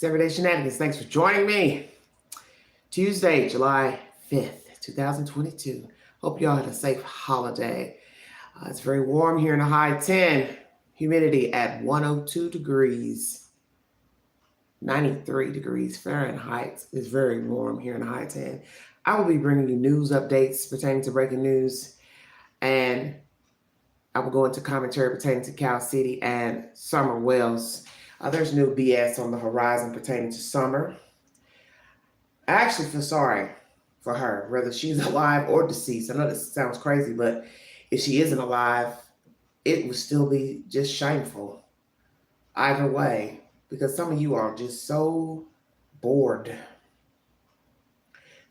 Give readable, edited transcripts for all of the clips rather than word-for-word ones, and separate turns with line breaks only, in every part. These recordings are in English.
It's Everyday Shenanigans. Thanks for joining me. Tuesday, July 5th, 2022. Hope y'all had a safe holiday. It's very warm here in the high 10. Humidity at 102 degrees. 93 degrees Fahrenheit. It's very warm here in the high 10. I will be bringing you news updates pertaining to breaking news. And I will go into commentary pertaining to Cal City and Summer Wells. There's new BS on the horizon pertaining to Summer. I actually feel sorry for her, whether she's alive or deceased. I know this sounds crazy, but if she isn't alive, it would still be just shameful. Either way, because some of you are just so bored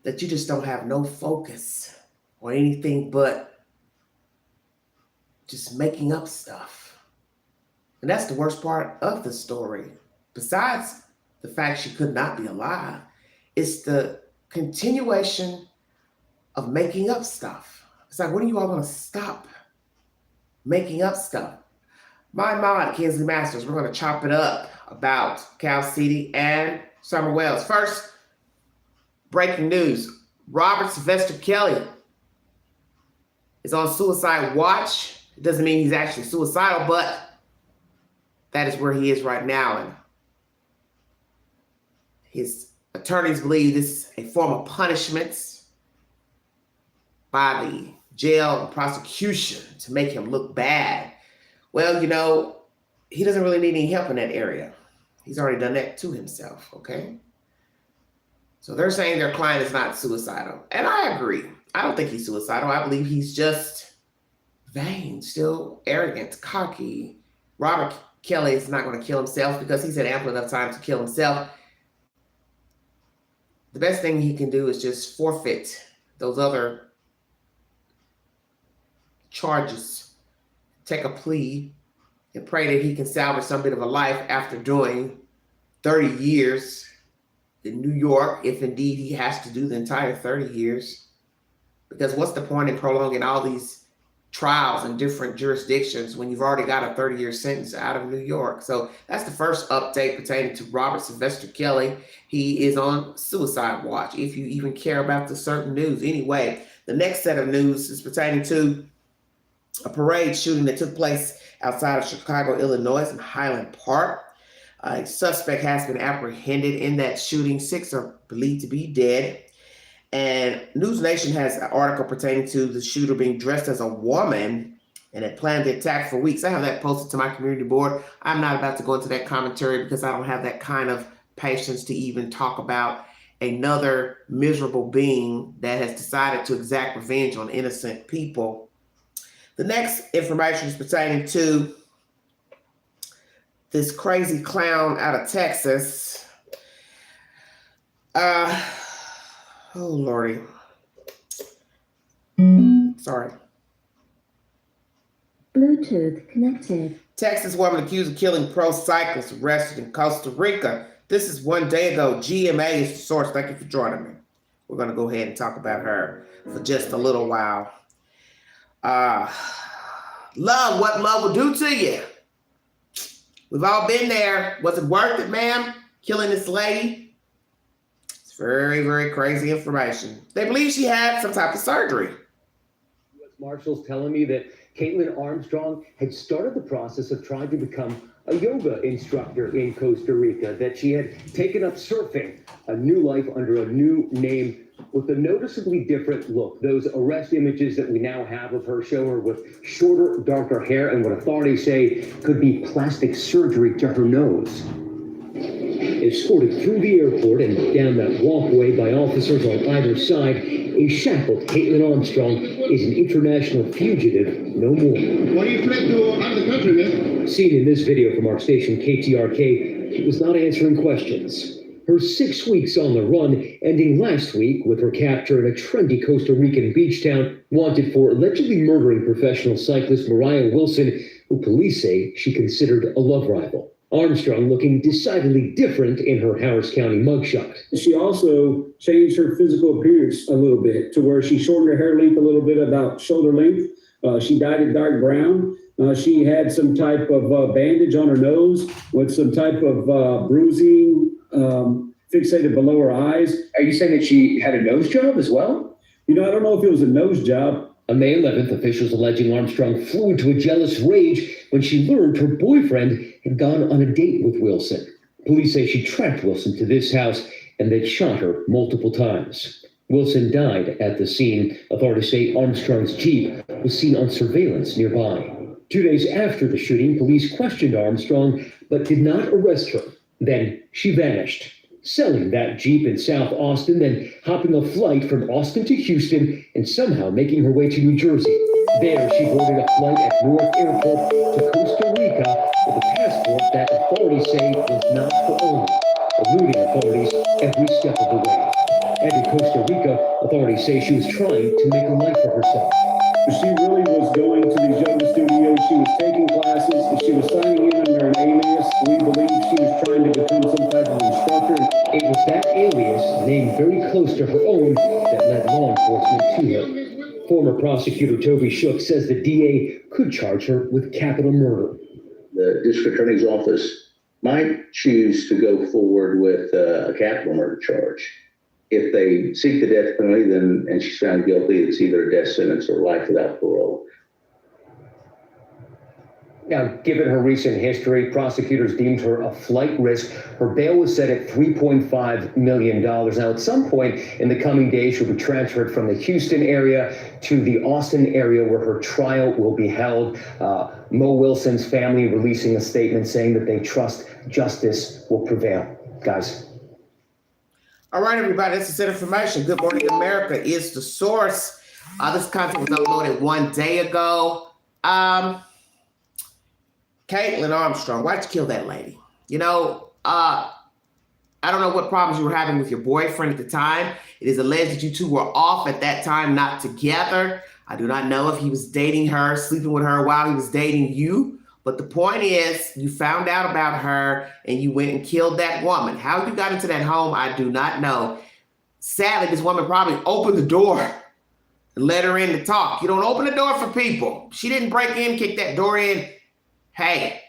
that you just don't have no focus on anything but just making up stuff. And that's the worst part of the story. Besides the fact she could not be alive, it's the continuation of making up stuff. It's like, when do you all want to stop making up stuff? My mod, Kinsley Masters, we're going to chop it up about Cal City and Summer Wells. First, breaking news. Robert Sylvester Kelly is on suicide watch. It doesn't mean he's actually suicidal, but that is where he is right now. And his attorneys believe this is a form of punishment by the jail and prosecution to make him look bad. Well, he doesn't really need any help in that area. He's already done that to himself, okay? So they're saying their client is not suicidal. And I agree. I don't think he's suicidal. I believe he's just vain, still arrogant, cocky. Robert Kelly is not going to kill himself because he's had ample enough time to kill himself. The best thing he can do is just forfeit those other charges, take a plea, and pray that he can salvage some bit of a life after doing 30 years in New York, if indeed he has to do the entire 30 years. Because what's the point in prolonging all these trials in different jurisdictions when you've already got a 30-year sentence out of New York? So that's the first update pertaining to Robert Sylvester Kelly. He is on suicide watch, if you even care about the certain news. Anyway, the next set of news is pertaining to a parade shooting that took place outside of Chicago, Illinois in Highland Park. A suspect has been apprehended in that shooting. 6 are believed to be dead. And News Nation has an article pertaining to the shooter being dressed as a woman and had planned the attack for weeks. I have that posted to my community board. I'm not about to go into that commentary because I don't have that kind of patience to even talk about another miserable being that has decided to exact revenge on innocent people. The next information is pertaining to this crazy clown out of Texas. Oh, Lordy. Sorry.
Bluetooth connected.
Texas woman accused of killing pro cyclist arrested in Costa Rica. This is one day ago. GMA is the source. Thank you for joining me. We're going to go ahead and talk about her for just a little while. Love, what love will do to you. We've all been there. Was it worth it, ma'am? Killing this lady? Very, very crazy information. They believe she had some type of surgery.
U.S. Marshals telling me that Caitlin Armstrong had started the process of trying to become a yoga instructor in Costa Rica, that she had taken up surfing, a new life under a new name with a noticeably different look. Those arrest images that we now have of her show her with shorter, darker hair and what authorities say could be plastic surgery to her nose. Escorted through the airport and down that walkway by officers on either side, a shackled Caitlin Armstrong is an international fugitive no more.
What do you plan to go out of the country, man?
Seen in this video from our station KTRK, she was not answering questions. Her 6 weeks on the run ending last week with her capture in a trendy Costa Rican beach town, wanted for allegedly murdering professional cyclist Mariah Wilson, who police say she considered a love rival. Armstrong looking decidedly different in her Harris County mugshot.
She also changed her physical appearance a little bit to where she shortened her hair length a little bit, about shoulder length. She dyed it dark brown. She had some type of bandage on her nose with some type of bruising fixated below her eyes.
Are you saying that she had a nose job as well?
I don't know if it was a nose job.
On May 11th, officials alleging Armstrong flew into a jealous rage when she learned her boyfriend had gone on a date with Wilson. Police say she tracked Wilson to this house and they'd shot her multiple times. Wilson died at the scene. Authorities say Armstrong's Jeep was seen on surveillance nearby. 2 days after the shooting, police questioned Armstrong but did not arrest her. Then she vanished, selling that Jeep in South Austin, then hopping a flight from Austin to Houston and somehow making her way to New Jersey. There, she boarded a flight at Newark Airport to Costa Rica with a passport that authorities say was not her own, eluding authorities every step of the way. And in Costa Rica, authorities say she was trying to make a life for herself.
She really was going to these yoga studios. She was taking classes. And she was signing in under an alias. We believe she was trying to become some type of instructor.
It was that alias, named very close to her own, that led law enforcement to her. Former prosecutor Toby Shook says the DA could charge her with capital murder.
The district attorney's office might choose to go forward with a capital murder charge. If they seek the death penalty, and she's found guilty, it's either a death sentence or life without parole.
Now, given her recent history, prosecutors deemed her a flight risk. Her bail was set at $3.5 million. Now, at some point in the coming days, she'll be transferred from the Houston area to the Austin area where her trial will be held. Mo Wilson's family releasing a statement saying that they trust justice will prevail. Guys.
All right, everybody, this is information. Good Morning America is the source. This content was uploaded 1 day ago. Caitlin Armstrong, why'd you kill that lady? I don't know what problems you were having with your boyfriend at the time. It is alleged that you two were off at that time, not together. I do not know if he was dating her, sleeping with her while he was dating you. But the point is, you found out about her and you went and killed that woman. How you got into that home, I do not know. Sadly, this woman probably opened the door and let her in to talk. You don't open the door for people. She didn't break in, kick that door in. Hey,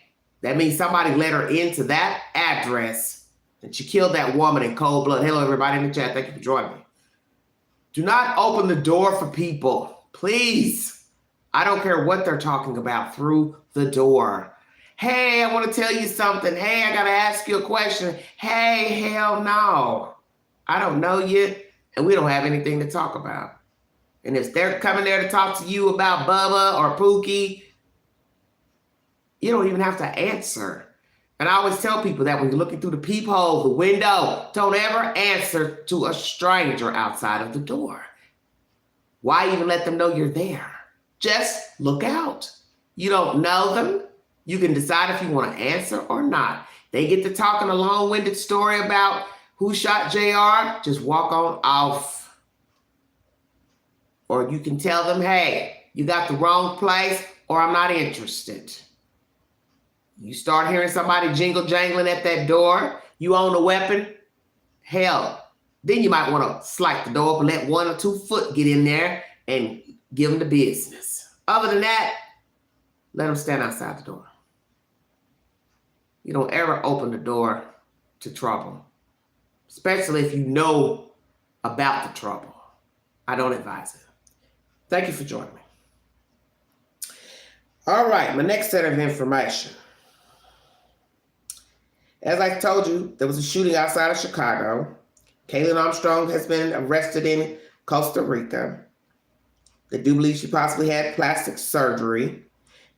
that means somebody let her into that address and she killed that woman in cold blood. Hello, everybody in the chat. Thank you for joining me. Do not open the door for people, please. I don't care what they're talking about through the door. Hey, I want to tell you something. Hey, I got to ask you a question. Hey, hell no. I don't know you, and we don't have anything to talk about. And if they're coming there to talk to you about Bubba or Pookie, you don't even have to answer. And I always tell people that when you're looking through the peephole, the window, don't ever answer to a stranger outside of the door. Why even let them know you're there? Just look out. You don't know them. You can decide if you want to answer or not. They get to talking a long-winded story about who shot JR, just walk on off. Or you can tell them, hey, you got the wrong place or I'm not interested. You start hearing somebody jingle jangling at that door, you own a weapon, hell, then you might want to slice the door up and let 1 or 2 foot get in there and give them the business. Other than that, let them stand outside the door. You don't ever open the door to trouble, especially if you know about the trouble. I don't advise it. Thank you for joining me. All right, my next set of information. As I told you, there was a shooting outside of Chicago. Caitlin Armstrong has been arrested in Costa Rica. They do believe she possibly had plastic surgery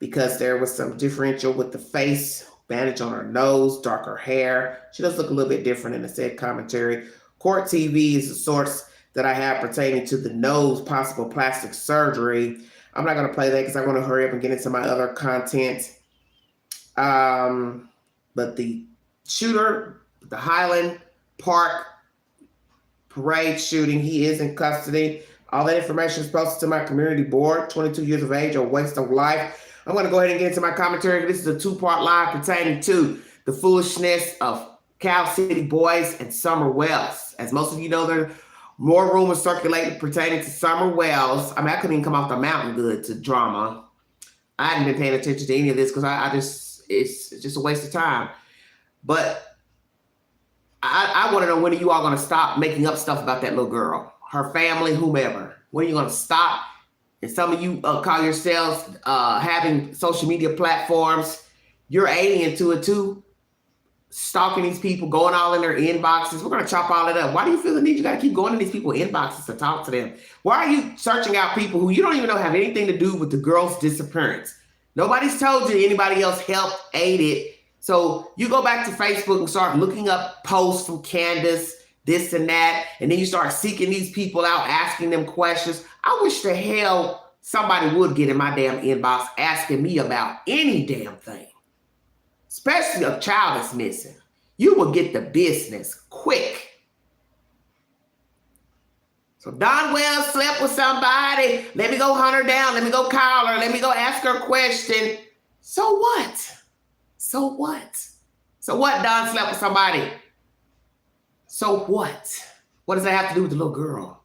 because there was some differential with the face, bandage on her nose, darker hair. She does look a little bit different in the said commentary. Court TV is the source that I have pertaining to the nose possible plastic surgery. I'm not going to play that because I want to hurry up and get into my other content. But the shooter, the Highland Park parade shooting, he is in custody. All that information is posted to my community board. 22 years of age, a waste of life. I'm going to go ahead and get into my commentary. This is a 2-part live pertaining to the foolishness of Cal City boys and Summer Wells. As most of you know, there are more rumors circulating pertaining to Summer Wells. I mean, I couldn't even come off the mountain good to drama. I hadn't been paying attention to any of this because it's just a waste of time. But I want to know, when are you all going to stop making up stuff about that little girl, her family, whomever? When are you going to stop? And some of you call yourselves having social media platforms. You're aiding into it too. Stalking these people, going all in their inboxes. We're going to chop all it up. Why do you feel the need? You got to keep going in these people's inboxes to talk to them. Why are you searching out people who you don't even know have anything to do with the girl's disappearance? Nobody's told you anybody else helped, aided. So you go back to Facebook and start looking up posts from Candace, this and that, and then you start seeking these people out, asking them questions. I wish the hell somebody would get in my damn inbox asking me about any damn thing. Especially a child is missing. You will get the business quick. So Don Wells slept with somebody. Let me go hunt her down. Let me go call her. Let me go ask her a question. So what? So what? So what? Don slept with somebody. So what? What does that have to do with the little girl?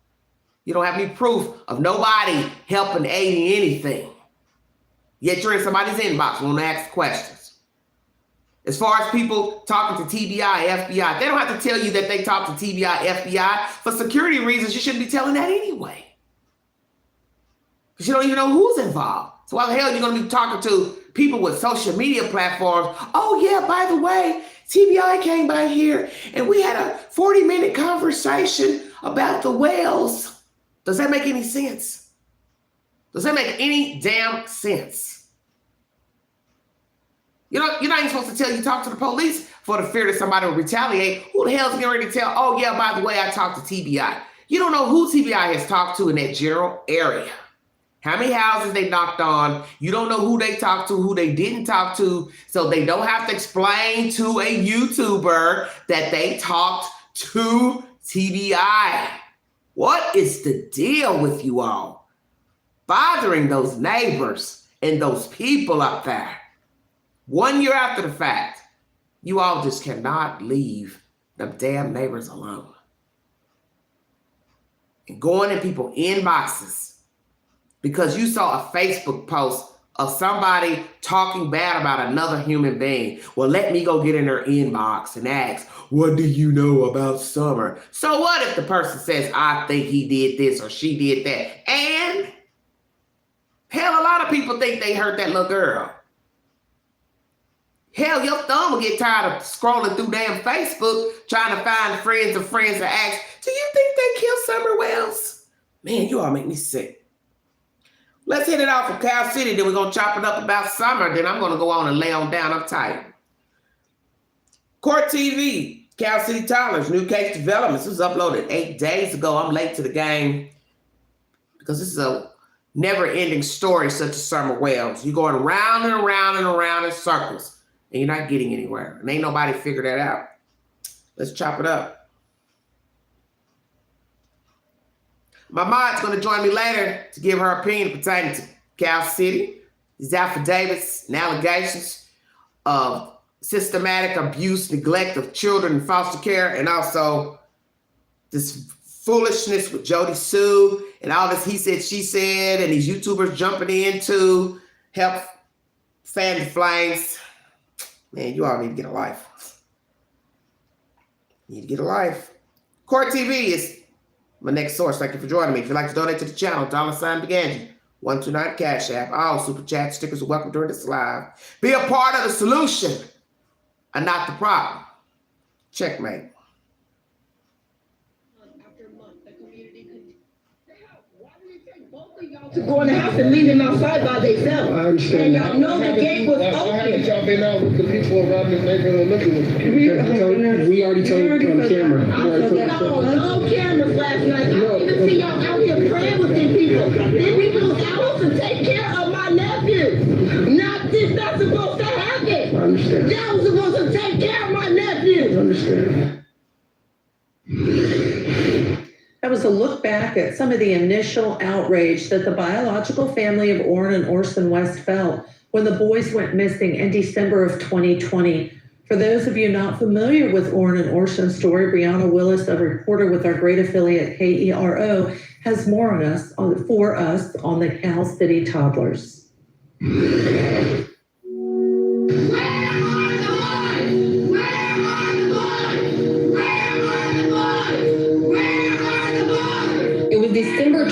You don't have any proof of nobody helping, aiding anything. Yet you're in somebody's inbox when they ask questions. As far as people talking to TBI, FBI, they don't have to tell you that they talk to TBI, FBI. For security reasons, you shouldn't be telling that anyway. Because you don't even know who's involved. So why the hell are you going to be talking to people with social media platforms? Oh, yeah, by the way, TBI came by here and we had a 40-minute conversation about the whales. Does that make any sense? Does that make any damn sense? You know, you're not even supposed to tell you talk to the police for the fear that somebody will retaliate. Who the hell's getting ready to tell, oh, yeah, by the way, I talked to TBI. You don't know who TBI has talked to in that general area. How many houses they knocked on. You don't know who they talked to, who they didn't talk to. So they don't have to explain to a YouTuber that they talked to TBI. What is the deal with you all? Bothering those neighbors and those people up there. 1 year after the fact, you all just cannot leave the damn neighbors alone. And going in people's inboxes because you saw a Facebook post of somebody talking bad about another human being. Well, let me go get in their inbox and ask, what do you know about Summer? So what if the person says, I think he did this or she did that? And hell, a lot of people think they hurt that little girl. Hell, your thumb will get tired of scrolling through damn Facebook trying to find friends of friends to ask, do you think they killed Summer Wells? Man, you all make me sick. Let's hit it off from Cal City, then we're going to chop it up about Summer, then I'm going to go on and lay on down. I'm tired. Court TV, Cal City Tyler's new case developments. This was uploaded 8 days ago. I'm late to the game because this is a never-ending story such as Summer Wells. You're going round and around and around in circles. And you're not getting anywhere. And ain't nobody figured that out. Let's chop it up. My mod's going to join me later to give her opinion pertaining to Cal City. These affidavits and allegations of systematic abuse, neglect of children in foster care, and also this foolishness with Jody Sue and all this he said, she said, and these YouTubers jumping in to help fan the flames. Man, you all need to get a life. You need to get a life. Court TV is my next source. Thank you for joining me. If you'd like to donate to the channel, $Beganji, 129 Cash App. All super chat stickers are welcome during this live. Be a part of the solution and not the problem. Checkmate.
To go in the house and leave them outside by themselves.
I understand.
And y'all know the gate was
Why haven't
open.
y'all been out with the people around this neighborhood looking with you?
We already told you on camera.
I was on cameras last night. I don't even see y'all out here praying with these people. These people was out to take care of my nephew. This not supposed to happen.
I understand.
Y'all was supposed to take care of my nephew.
I understand.
That was a look back at some of the initial outrage that the biological family of Oren and Orson West felt when the boys went missing in December of 2020. For those of you not familiar with Oren and Orson's story, Brianna Willis, a reporter with our great affiliate KERO, has more for us on the Cal City toddlers.
Where are the boys? Where are the boys? Where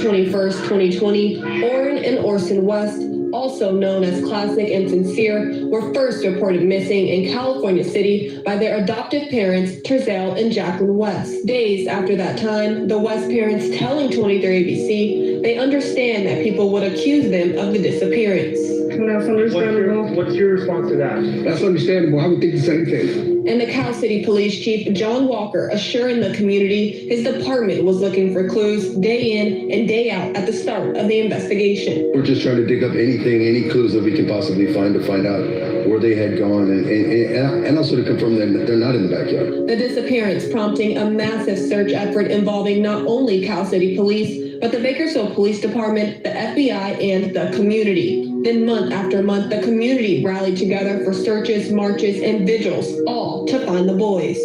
21st, 2020, Oren and Orson West, also known as Classic and Sincere, were first reported missing in California City by their adoptive parents, Terzell and Jacqueline West. Days after that time, the West parents telling 23 ABC they understand that people would accuse them of the disappearance.
What's your response to that?
That's understandable. I would think the same thing.
And the Cal City Police Chief John Walker assuring the community his department was looking for clues day in and day out at the start of the investigation.
We're just trying to dig up any clues that we can possibly find to find out where they had gone and also to confirm that they're not in the backyard.
The disappearance prompting a massive search effort involving not only Cal City Police, but the Bakersfield Police Department, the FBI, and the community. Then month after month, the community rallied together for searches, marches, and vigils, all to find the boys.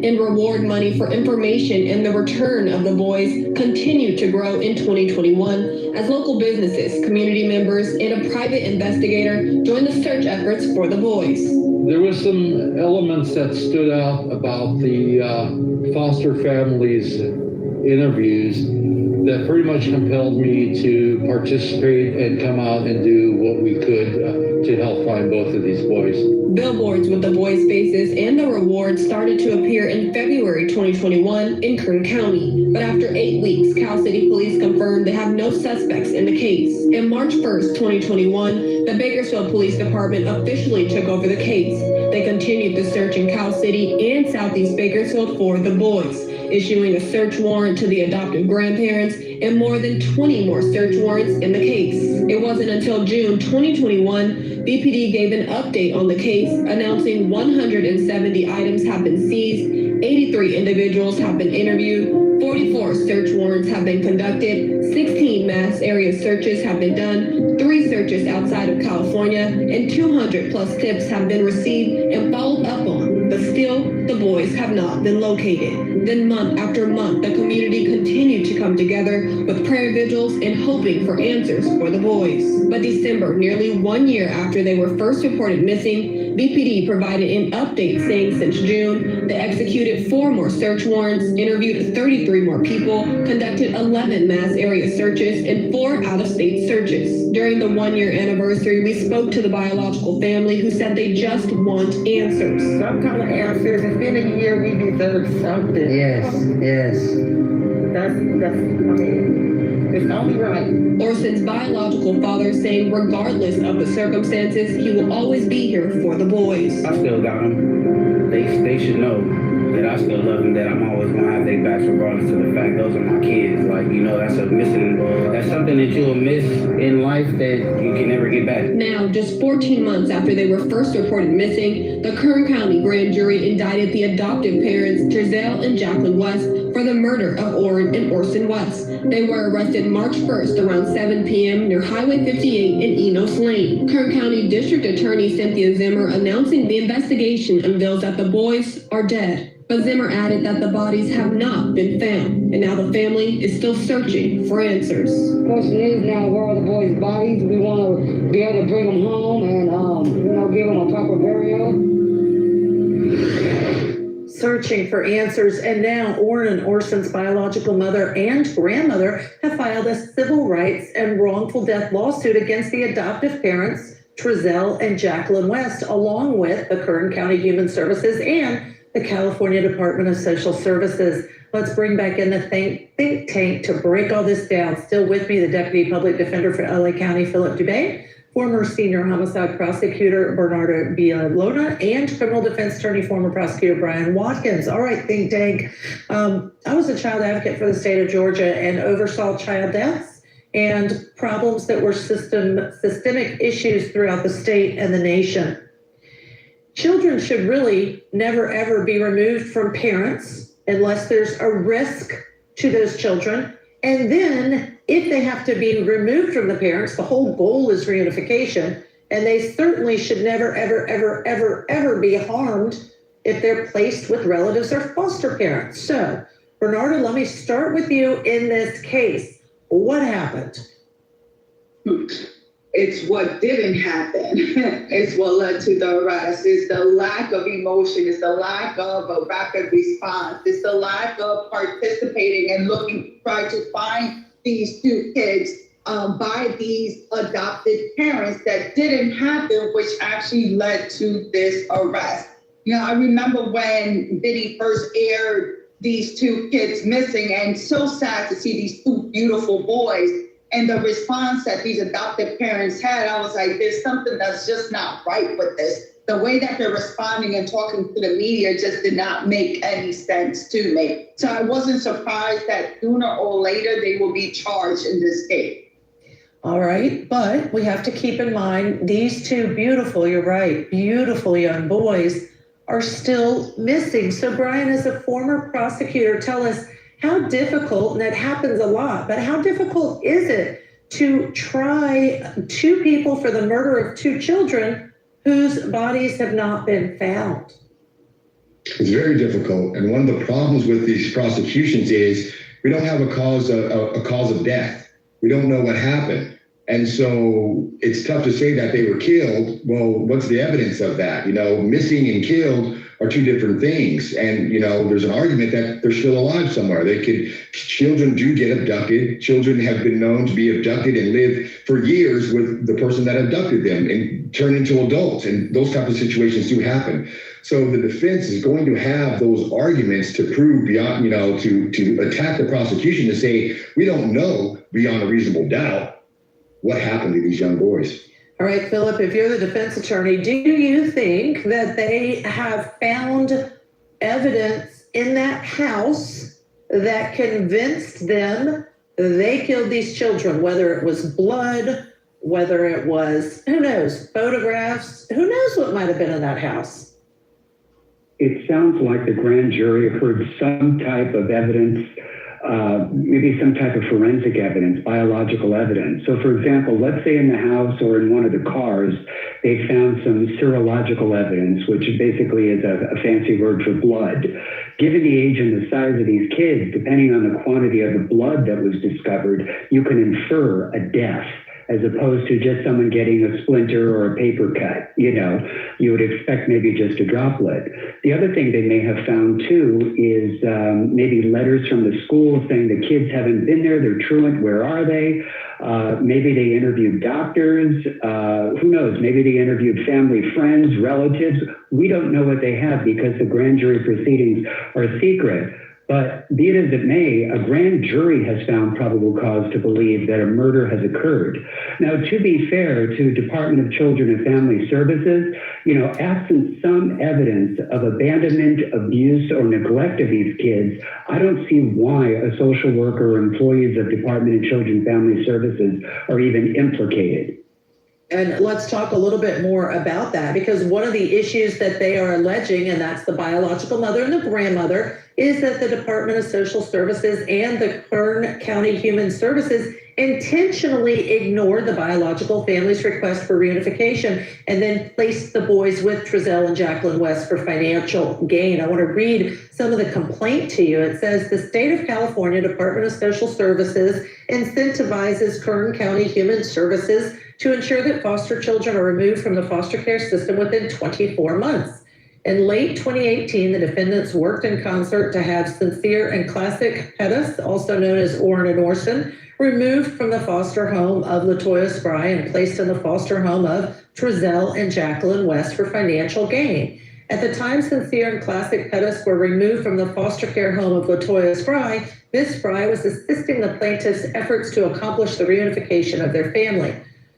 And reward money for information and the return of the boys continued to grow in 2021 as local businesses, community members, and a private investigator joined the search efforts for the boys.
There was some elements that stood out about the foster families interviews that pretty much compelled me to participate and come out and do what we could to help find both of these boys.
Billboards with the boys' faces and the rewards started to appear in February 2021 in Kern County. But after 8 weeks, Cal City Police confirmed they have no suspects in the case. In March 1st, 2021, the Bakersfield Police Department officially took over the case. They continued the search in Cal City and Southeast Bakersfield for the boys, issuing a search warrant to the adoptive grandparents and more than 20 more search warrants in the case. It wasn't until June 2021, BPD gave an update on the case, announcing 170 items have been seized, 83 individuals have been interviewed, 44 search warrants have been conducted, 16 mass area searches have been done, 3 searches outside of California, and 200 plus tips have been received and followed up on, but still, the boys have not been located. Then month after month, the community continued to come together with prayer vigils and hoping for answers for the boys. But December, nearly 1 year after they were first reported missing, BPD provided an update saying since June, they executed 4 more search warrants, interviewed 33 more people, conducted 11 mass area searches, and 4 out-of-state searches. During the 1-year anniversary, we spoke to the biological family who said they just want answers.
Some kind of answers. It's been a year, we deserve something.
Yes.
That's, it's only right.
Orson's biological father saying regardless of the circumstances, he will always be here for the boys.
I still got them. They should know that I still love them, that I'm always going to have their backs regardless of the fact those are my kids. Like, you know, that's something that you'll miss in life that you can never get back.
Now, just 14 months after they were first reported missing, the Kern County grand jury indicted the adoptive parents, Terzell and Jacqueline West, for the murder of Oren and Orson West. They were arrested March 1st around 7 p.m. near Highway 58 in Enos Lane. Kern County District Attorney Cynthia Zimmer announcing the investigation unveils that the boys are dead. But Zimmer added that the bodies have not been found, and now the family is still searching for answers.
The question is now, where are the boys' bodies? We want to be able to bring them home and, give them a proper burial.
Searching for answers, and now Oren and Orson's biological mother and grandmother have filed a civil rights and wrongful death lawsuit against the adoptive parents, Terzell and Jacqueline West, along with the Kern County Human Services and the California Department of Social Services. Let's bring back in the think tank to break all this down. Still with me, the Deputy Public Defender for LA County, Philip Dubé, former Senior Homicide Prosecutor Bernardo Villalona, and Criminal Defense Attorney, former Prosecutor Brian Watkins. All right, think tank. I was a child advocate for the state of Georgia and oversaw child deaths and problems that were systemic issues throughout the state and the nation. Children should really never, ever be removed from parents unless there's a risk to those children. And then if they have to be removed from the parents, the whole goal is reunification. And they certainly should never, ever, ever, ever, ever be harmed if they're placed with relatives or foster parents. So, Bernardo, let me start with you in this case. What happened?
It's what didn't happen. It's what led to the arrest. It's the lack of emotion. It's the lack of a rapid response. It's the lack of participating and trying to find these two kids by these adopted parents that didn't happen, which actually led to this arrest. You know, I remember when Biddy first aired these two kids missing, and so sad to see these two beautiful boys. And the response that these adopted parents had, I was like, there's something that's just not right with this. The way that they're responding and talking to the media just did not make any sense to me. So I wasn't surprised that sooner or later they will be charged in this case.
All right, but we have to keep in mind these two beautiful, you're right, beautiful young boys are still missing. So Brian, as a former prosecutor, tell us how difficult, and it happens a lot, but how difficult is it to try two people for the murder of two children whose bodies have not been found?
It's very difficult. And one of the problems with these prosecutions is we don't have a cause of death. We don't know what happened. And so it's tough to say that they were killed. Well, what's the evidence of that? You know, missing and killed are two different things. And, you know, there's an argument that they're still alive somewhere. Children do get abducted. Children have been known to be abducted and live for years with the person that abducted them and turn into adults. And those types of situations do happen. So the defense is going to have those arguments to prove beyond, you know, to attack the prosecution to say, we don't know beyond a reasonable doubt what happened to these young boys.
All right, Philip, if you're the defense attorney, do you think that they have found evidence in that house that convinced them they killed these children, whether it was blood, whether it was, who knows, photographs, who knows what might have been in that house?
It sounds like the grand jury heard some type of evidence, maybe some type of forensic evidence, biological evidence. So for example, let's say in the house or in one of the cars, they found some serological evidence, which basically is a fancy word for blood. Given the age and the size of these kids, depending on the quantity of the blood that was discovered, you can infer a death, as opposed to just someone getting a splinter or a paper cut. You know, you would expect maybe just a droplet. The other thing they may have found too is maybe letters from the school saying the kids haven't been there, they're truant, where are they? Maybe they interviewed doctors, who knows, maybe they interviewed family, friends, relatives. We don't know what they have because the grand jury proceedings are secret. But be it as it may, a grand jury has found probable cause to believe that a murder has occurred. Now, to be fair to Department of Children and Family Services, you know, absent some evidence of abandonment, abuse, or neglect of these kids, I don't see why a social worker or employees of Department of Children and Family Services are even implicated.
And let's talk a little bit more about that, because one of the issues that they are alleging, and that's the biological mother and the grandmother, is that the Department of Social Services and the Kern County Human Services intentionally ignored the biological family's request for reunification and then placed the boys with Trezell and Jacqueline West for financial gain. I want to read some of the complaint to you. It says the state of California Department of Social Services incentivizes Kern County Human Services to ensure that foster children are removed from the foster care system within 24 months. In late 2018, the defendants worked in concert to have Sincere and Classic Pettis, also known as Oren and Orson, removed from the foster home of LaToya Spry and placed in the foster home of Trezell and Jacqueline West for financial gain. At the time Sincere and Classic Pettis were removed from the foster care home of LaToya Spry, Ms. Spry was assisting the plaintiffs' efforts to accomplish the reunification of their family.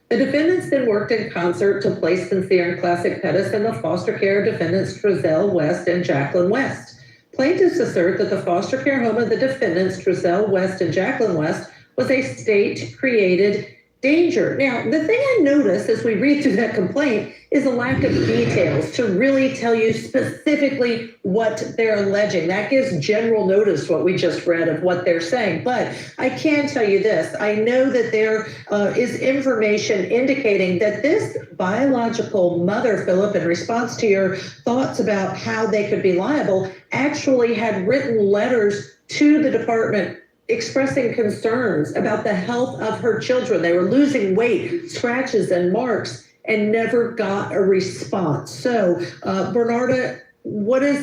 The defendants then worked in concert to place Sincere and Classic Pettis in the foster care defendants Trezell West and Jacqueline West. Plaintiffs assert that the foster care home of the defendants Trezell West and Jacqueline West was a state-created danger. Now, the thing I noticed as we read through that complaint is a lack of details to really tell you specifically what they're alleging. That gives general notice what we just read of what they're saying. But I can tell you this. I know that there is information indicating that this biological mother, Philip, in response to your thoughts about how they could be liable, actually had written letters to the Department expressing concerns about the health of her children. They were losing weight, scratches and marks, and never got a response. So, Bernarda,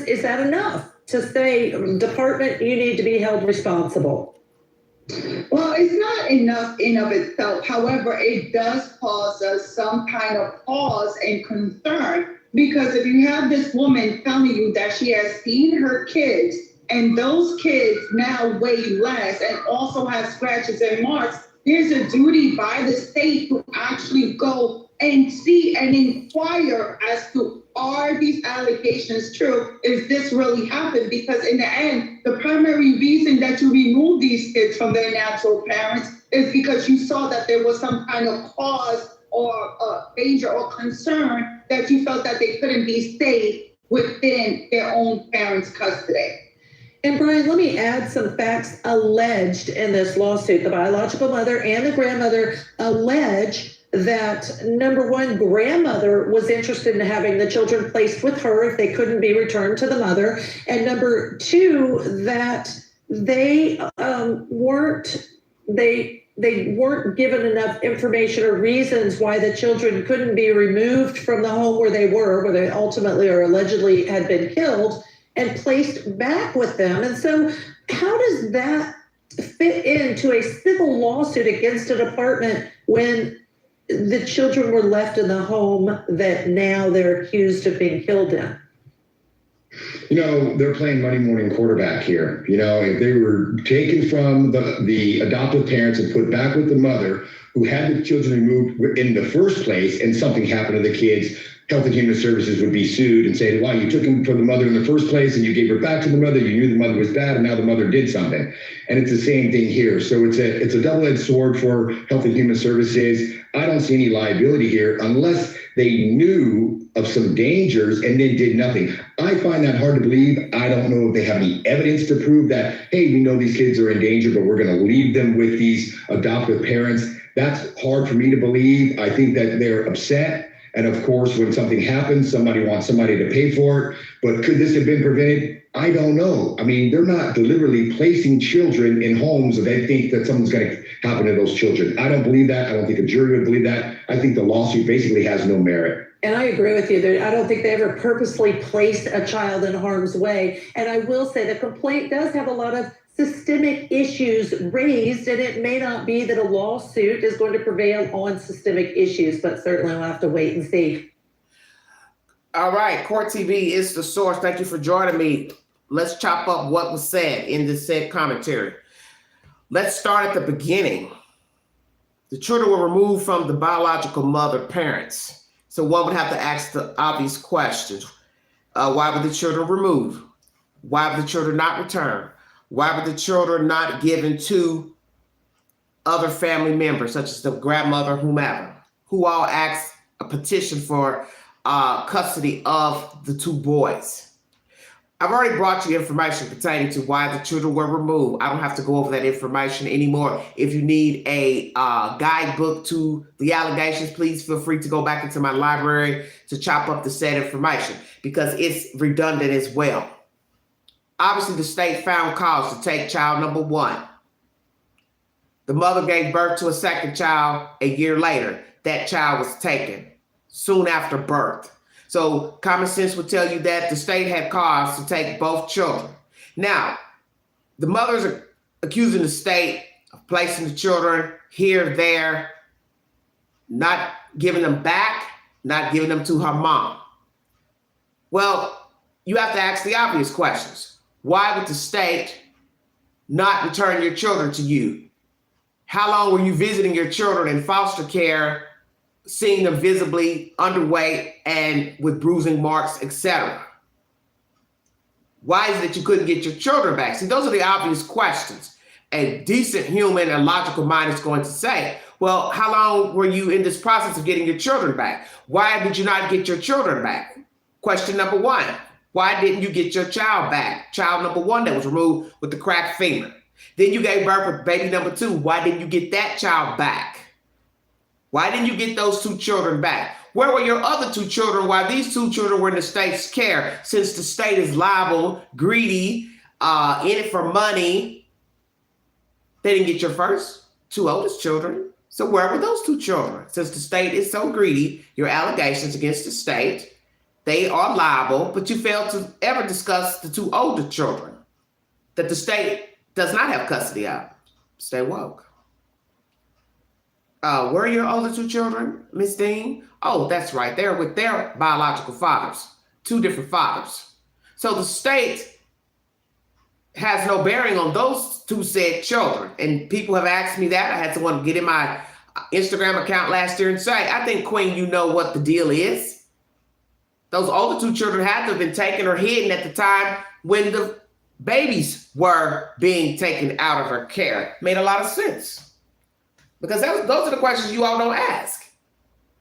is that enough to say, department, you need to be held responsible?
Well, it's not enough in of itself. However, it does cause us some kind of pause and concern, because if you have this woman telling you that she has seen her kids and those kids now weigh less and also have scratches and marks, there's a duty by the state to actually go and see and inquire as to, are these allegations true? Is this really happened? Because in the end, the primary reason that you remove these kids from their natural parents is because you saw that there was some kind of cause or danger or concern that you felt that they couldn't be safe within their own parents' custody.
And Brian, let me add some facts alleged in this lawsuit. The biological mother and the grandmother allege that, number one, grandmother was interested in having the children placed with her if they couldn't be returned to the mother. And number two, that they weren't given enough information or reasons why the children couldn't be removed from the home where they ultimately or allegedly had been killed, and placed back with them. And so how does that fit into a civil lawsuit against a department when the children were left in the home that now they're accused of being killed in?
You know, they're playing Monday morning quarterback here. You know, if they were taken from the adoptive parents and put back with the mother who had the children removed in the first place, and something happened to the kids, Health and Human Services would be sued and say, well, you took him from the mother in the first place and you gave her back to the mother. You knew the mother was bad and now the mother did something. And it's the same thing here. So it's a double-edged sword for Health and Human Services. I don't see any liability here unless they knew of some dangers and then did nothing. I find that hard to believe. I don't know if they have any evidence to prove that, hey, we know these kids are in danger, but we're going to leave them with these adoptive parents. That's hard for me to believe. I think that they're upset. And of course, when something happens, somebody wants somebody to pay for it. But could this have been prevented? I don't know. I mean, they're not deliberately placing children in homes that they think that something's going to happen to those children. I don't believe that. I don't think a jury would believe that. I think the lawsuit basically has no merit.
And I agree with you. I don't think they ever purposely placed a child in harm's way. And I will say the complaint does have a lot of systemic issues raised, and it may not be that a lawsuit is going to prevail on systemic issues, but certainly we'll have to wait and see.
All right, Court TV is the source. Thank you for joining me. Let's chop up what was said in this said commentary. Let's start at the beginning. The children were removed from the biological mother parents. So one would have to ask the obvious questions. Why were the children removed? Why were the children not returned? Why were the children not given to other family members, such as the grandmother, whomever, who all asked a petition for custody of the two boys? I've already brought you information pertaining to why the children were removed. I don't have to go over that information anymore. If you need a guidebook to the allegations, please feel free to go back into my library to chop up the said information, because it's redundant as well. Obviously, the state found cause to take child number one. The mother gave birth to a second child a year later. That child was taken soon after birth. So common sense would tell you that the state had cause to take both children. Now, the mothers are accusing the state of placing the children here, there, not giving them back, not giving them to her mom. Well, you have to ask the obvious questions. Why would the state not return your children to you? How long were you visiting your children in foster care, seeing them visibly underweight and with bruising marks, etc.? Why is it that you couldn't get your children back? See, those are the obvious questions. A decent human and logical mind is going to say, well, how long were you in this process of getting your children back? Why did you not get your children back? Question number one. Why didn't you get your child back? Child number one that was removed with the cracked femur. Then you gave birth with baby number two. Why didn't you get that child back? Why didn't you get those two children back? Where were your other two children while these two children were in the state's care, since the state is liable, greedy, in it for money, They didn't get your first two oldest children. So where were those two children? Since the state is so greedy, your allegations against the state, they are liable, but you failed to ever discuss the two older children that the state does not have custody of. Stay woke. Where are your older two children, Miss Dean? Oh, that's right. They're with their biological fathers, two different fathers. So the state has no bearing on those two said children. And people have asked me that. I had someone get in my Instagram account last year and say, I think, Queen, you know what the deal is. Those older two children had to have been taken or hidden at the time when the babies were being taken out of her care. Made a lot of sense. Because those are the questions you all don't ask.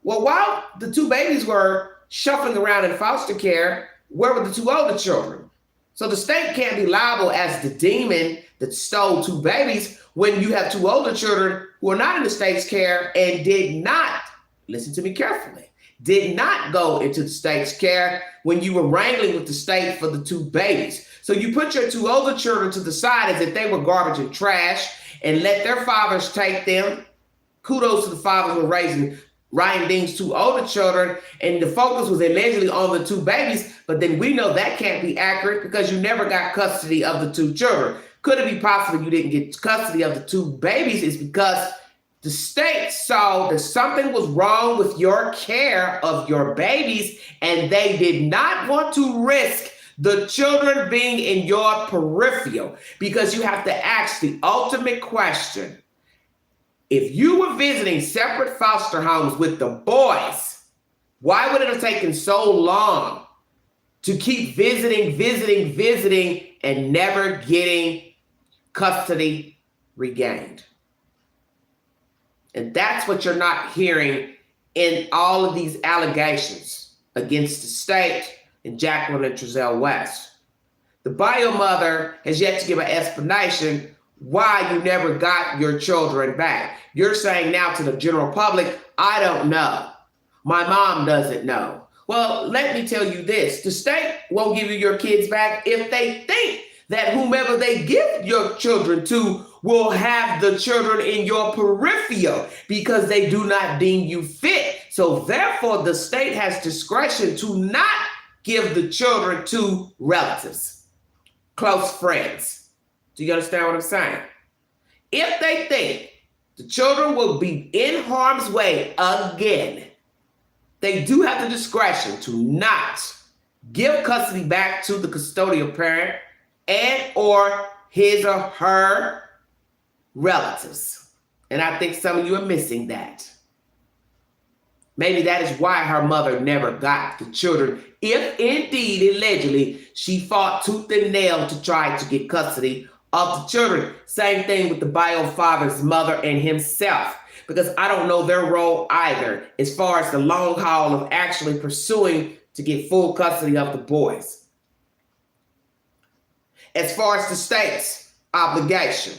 Well, while the two babies were shuffling around in foster care, where were the two older children? So the state can't be liable as the demon that stole two babies when you have two older children who are not in the state's care and did not, listen to me carefully, did not go into the state's care when you were wrangling with the state for the two babies. So you put your two older children to the side as if they were garbage and trash and let their fathers take them. Kudos to the fathers who were raising Ryan Dean's two older children, and the focus was allegedly on the two babies, but then we know that can't be accurate because you never got custody of the two children. Could it be possible you didn't get custody of the two babies? Is because the state saw that something was wrong with your care of your babies, and they did not want to risk the children being in your peripheral, because you have to ask the ultimate question. If you were visiting separate foster homes with the boys, why would it have taken so long to keep visiting, and never getting custody regained? And that's what you're not hearing in all of these allegations against the state and Jacqueline and Trezell West. The bio mother has yet to give an explanation why you never got your children back. You're saying now to the general public, I don't know. My mom doesn't know. Well, let me tell you this. The state won't give you your kids back if they think that whomever they give your children to will have the children in your peripheral because they do not deem you fit. So therefore, the state has discretion to not give the children to relatives, close friends. Do you understand what I'm saying? If they think the children will be in harm's way again, they do have the discretion to not give custody back to the custodial parent and or his or her relatives. And I think some of you are missing that. Maybe that is why her mother never got the children, if indeed, allegedly, she fought tooth and nail to try to get custody of the children. Same thing with the bio father's mother and himself, because I don't know their role either as far as the long haul of actually pursuing to get full custody of the boys. As far as the state's obligation,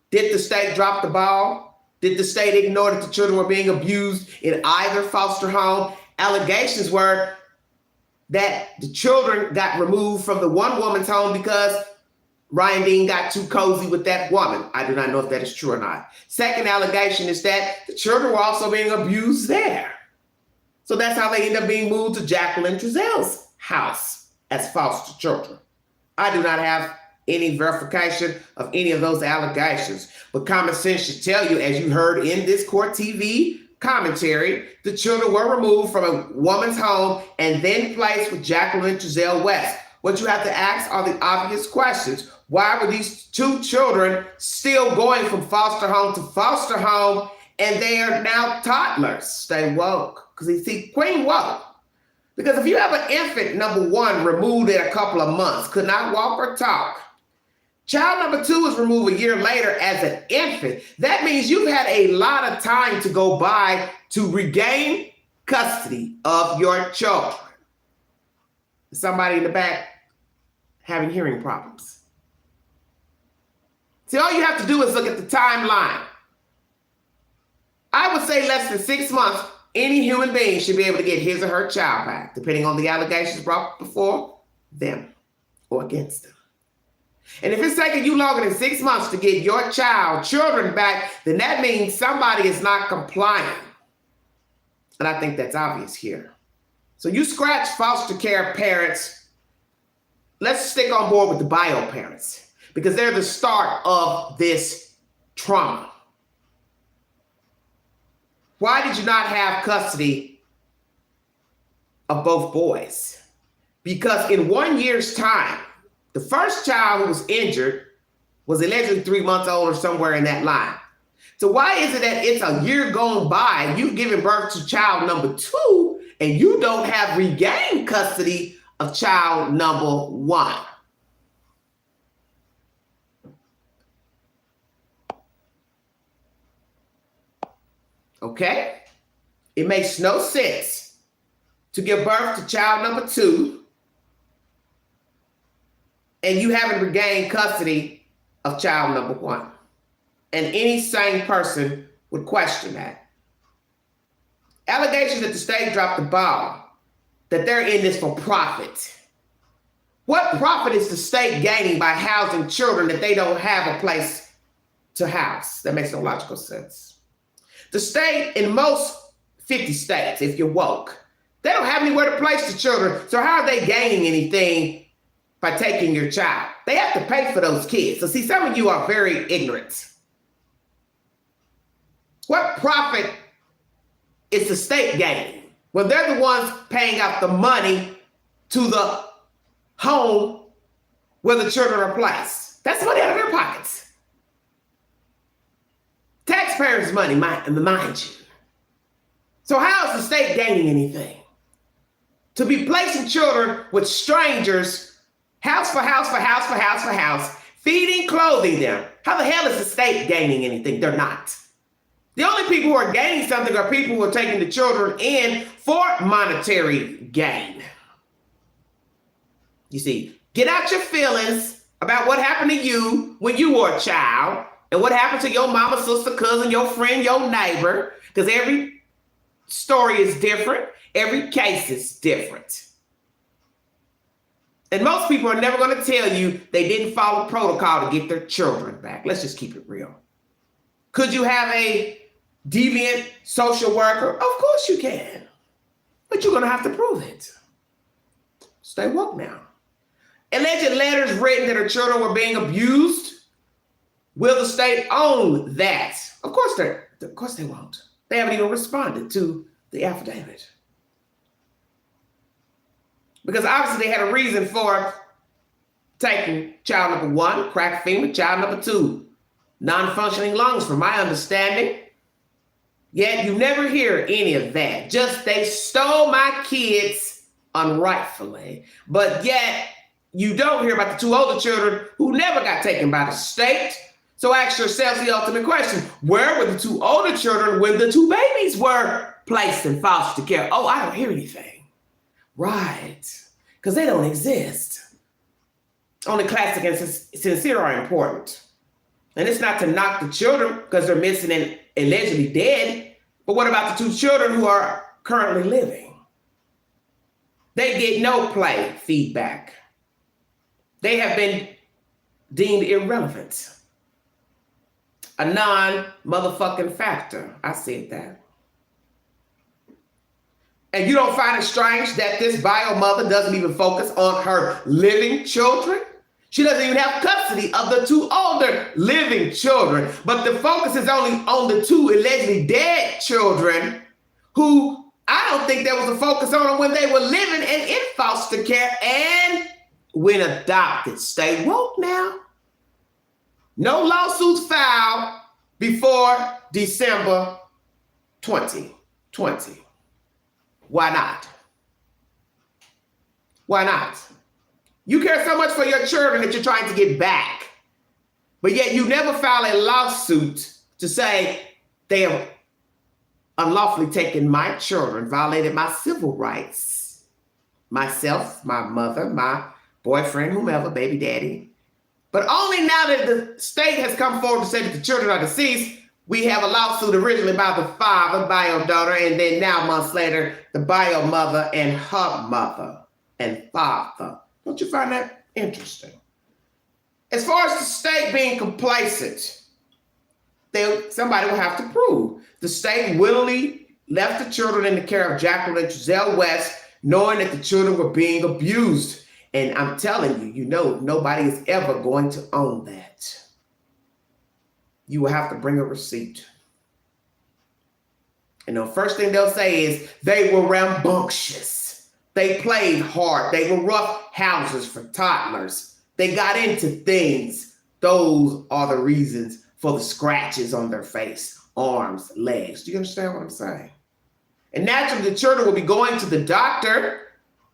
did the state drop the ball? Did the state ignore that the children were being abused in either foster home? Allegations were that the children got removed from the one woman's home because Ryan Dean got too cozy with that woman. I do not know if that is true or not. Second allegation is that the children were also being abused there. So that's how they end up being moved to Jacqueline Trezell's house as foster children. I do not have any verification of any of those allegations, but common sense should tell you, as you heard in this court TV commentary, the children were removed from a woman's home and then placed with Jacqueline Trezell West. What you have to ask are the obvious questions. Why were these two children still going from foster home to foster home, and they are now toddlers? Stay woke, because you see, Queen woke. Because if you have an infant, number one, removed in a couple of months, could not walk or talk. Child number two is removed a year later as an infant. That means you've had a lot of time to go by to regain custody of your children. Somebody in the back having hearing problems. See, all you have to do is look at the timeline. I would say less than 6 months, any human being should be able to get his or her child back, depending on the allegations brought before them or against them. And if it's taking you longer than 6 months to get your children back, then that means somebody is not complying. And I think that's obvious here. So you scratch foster care parents. Let's stick on board with the bio parents because they're the start of this trauma. Why did you not have custody of both boys? Because in 1 year's time, the first child who was injured was allegedly 3 months old or somewhere in that line. So why is it that it's a year gone by, you've given birth to child number 2, and you don't have regained custody of child number 1? Okay? It makes no sense to give birth to child number 2 and you haven't regained custody of child number 1. And any sane person would question that. Allegations that the state dropped the ball, that they're in this for profit. What profit is the state gaining by housing children that they don't have a place to house? That makes no logical sense. The state, in most 50 states, if you're woke, they don't have anywhere to place the children. So how are they gaining anything by taking your child? They have to pay for those kids. So see, some of you are very ignorant. What profit is the state gaining? Well, they're the ones paying out the money to the home where the children are placed. That's money out of their pockets. Taxpayers' money, mind you. So how is the state gaining anything? To be placing children with strangers, house for house for house for house for house, feeding, clothing them. How the hell is the state gaining anything? They're not. The only people who are gaining something are people who are taking the children in for monetary gain. You see, get out your feelings about what happened to you when you were a child and what happened to your mama, sister, cousin, your friend, your neighbor, because every story is different. Every case is different. And most people are never going to tell you they didn't follow protocol to get their children back. Let's just keep it real. Could you have a deviant social worker? Of course you can. But you're going to have to prove it. Stay woke now. Alleged letters written that her children were being abused. Will the state own that? Of course they won't. They haven't even responded to the affidavit. Because obviously they had a reason for taking child number 1, cracked femur, child number 2, non-functioning lungs, from my understanding. Yet you never hear any of that. Just they stole my kids unrightfully. But yet you don't hear about the 2 older children who never got taken by the state. So ask yourselves the ultimate question. Where were the 2 older children when the 2 babies were placed in foster care? Oh, I don't hear anything. Right. Because they don't exist. Only classic and sincere are important. And it's not to knock the children because they're missing and allegedly dead. But what about the 2 children who are currently living? They get no play feedback. They have been deemed irrelevant. A non-motherfucking factor. I said that. And you don't find it strange that this bio mother doesn't even focus on her living children? She doesn't even have custody of the 2 older living children, but the focus is only on the 2 allegedly dead children who I don't think there was a focus on them when they were living and in foster care and when adopted. Stay woke now. No lawsuits filed before December 2020. Why not? Why not? You care so much for your children that you're trying to get back, but yet you never file a lawsuit to say they have unlawfully taken my children, violated my civil rights, myself, my mother, my boyfriend, whomever, baby daddy. But only now that the state has come forward to say that the children are deceased, we have a lawsuit originally by the father, bio daughter, and then now months later, the bio mother and her mother and father. Don't you find that interesting? As far as the state being complacent, somebody will have to prove. The state willingly left the children in the care of Jacqueline and Giselle West, knowing that the children were being abused. And I'm telling you, nobody is ever going to own that. You will have to bring a receipt. And the first thing they'll say is they were rambunctious. They played hard. They were rough houses for toddlers. They got into things. Those are the reasons for the scratches on their face, arms, legs. Do you understand what I'm saying? And naturally, the children will be going to the doctor,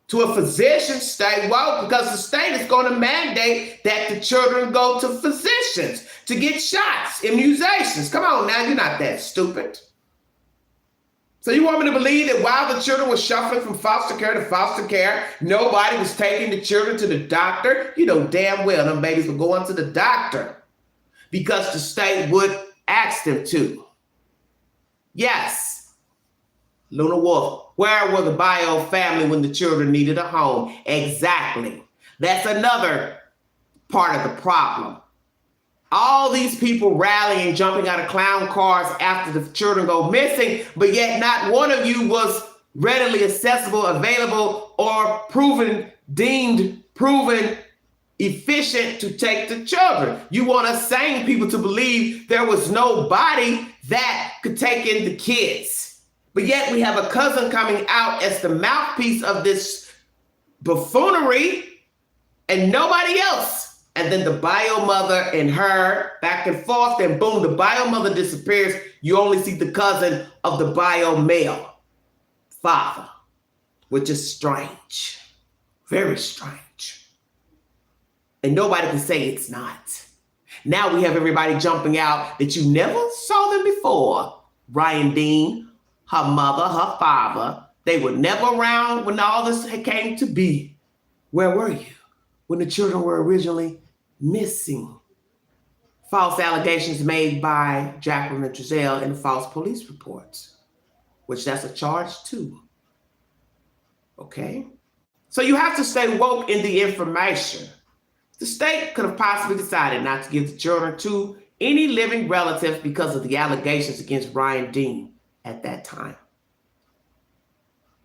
to a physician state. Well, because the state is going to mandate that the children go to physicians to get shots, immunizations. Come on now, you're not that stupid. So you want me to believe that while the children were shuffling from foster care to foster care, nobody was taking the children to the doctor? You know damn well them babies were going to the doctor because the state would ask them to. Yes. Luna Wolf, where were the bio family when the children needed a home? Exactly. That's another part of the problem. All these people rallying, jumping out of clown cars after the children go missing, but yet not one of you was readily accessible, available, or deemed proven efficient to take the children. You want us sane people to believe there was nobody that could take in the kids. But yet we have a cousin coming out as the mouthpiece of this buffoonery and nobody else. And then the bio mother and her back and forth, and boom, the bio mother disappears. You only see the cousin of the bio male father, which is strange, very strange. And nobody can say it's not. Now we have everybody jumping out that you never saw them before. Ryan Dean, her mother, her father, they were never around when all this came to be. Where were you when the children were originally missing? False allegations made by Jacqueline and Giselle in false police reports, which that's a charge too. Okay? So you have to stay woke in the information. The state could have possibly decided not to give the children to any living relatives because of the allegations against Ryan Dean at that time.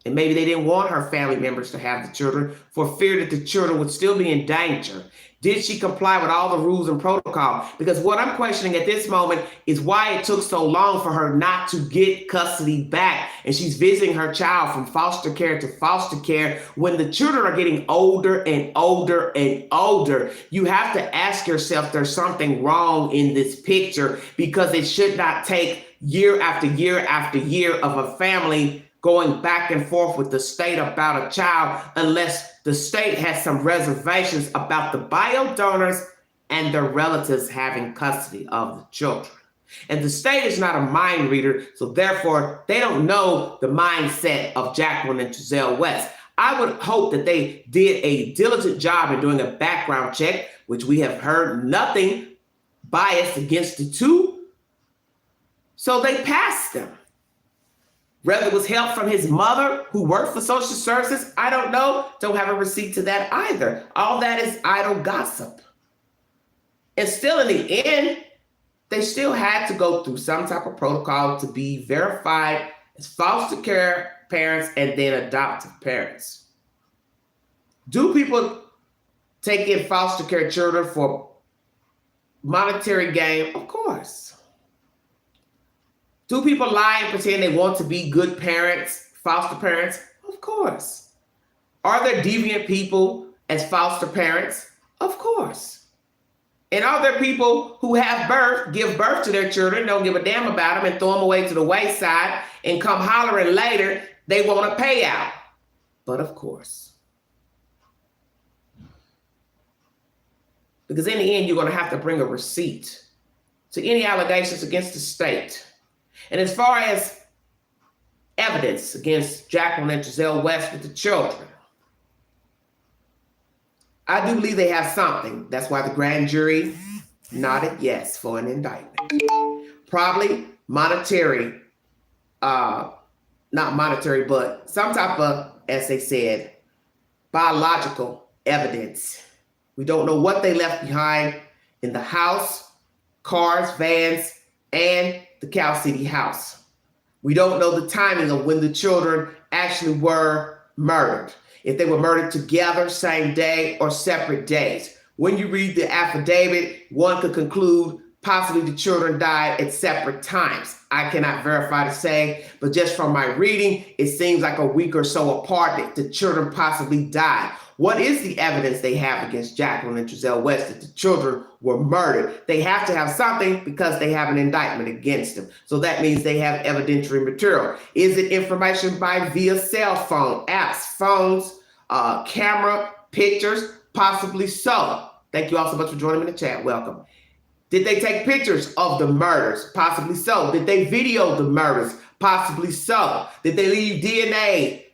And maybe they didn't want her family members to have the children for fear that the children would still be in danger. Did she comply with all the rules and protocol? Because what I'm questioning at this moment is why it took so long for her not to get custody back. And she's visiting her child from foster care to foster care when the children are getting older and older and older. You have to ask yourself, there's something wrong in this picture, because it should not take year after year after year of a family going back and forth with the state about a child unless the state has some reservations about the bio donors and their relatives having custody of the children. And the state is not a mind reader, so therefore they don't know the mindset of Jacqueline and Giselle West. I would hope that they did a diligent job in doing a background check, which we have heard nothing biased against the two. So they passed them. Whether it was help from his mother who worked for social services, I don't know. Don't have a receipt to that either. All that is idle gossip. And still in the end, they still had to go through some type of protocol to be verified as foster care parents and then adoptive parents. Do people take in foster care children for monetary gain? Of course. Do people lie and pretend they want to be good parents, foster parents? Of course. Are there deviant people as foster parents? Of course. And are there people who give birth to their children, don't give a damn about them and throw them away to the wayside and come hollering later they want a payout? But of course. Because in the end, you're going to have to bring a receipt to any allegations against the state. And as far as evidence against Jacqueline and Giselle West with the children, I do believe they have something. That's why the grand jury nodded yes for an indictment. Probably monetary, not monetary, but some type of, as they said, biological evidence We don't know what they left behind in the house, cars, vans, and the Cal City house. We don't know the timing of when the children actually were murdered. If they were murdered together, same day, or separate days. When you read the affidavit, one could conclude possibly the children died at separate times. I cannot verify to say, but just from my reading, it seems like a week or so apart that the children possibly died. What is the evidence they have against Jacqueline and Trezell West that the children were murdered? They have to have something because they have an indictment against them. So that means they have evidentiary material. Is it information by via cell phone, apps, phones, camera, pictures? Possibly so. Thank you all so much for joining me in the chat. Welcome. Did they take pictures of the murders? Possibly so. Did they video the murders? Possibly so. Did they leave DNA,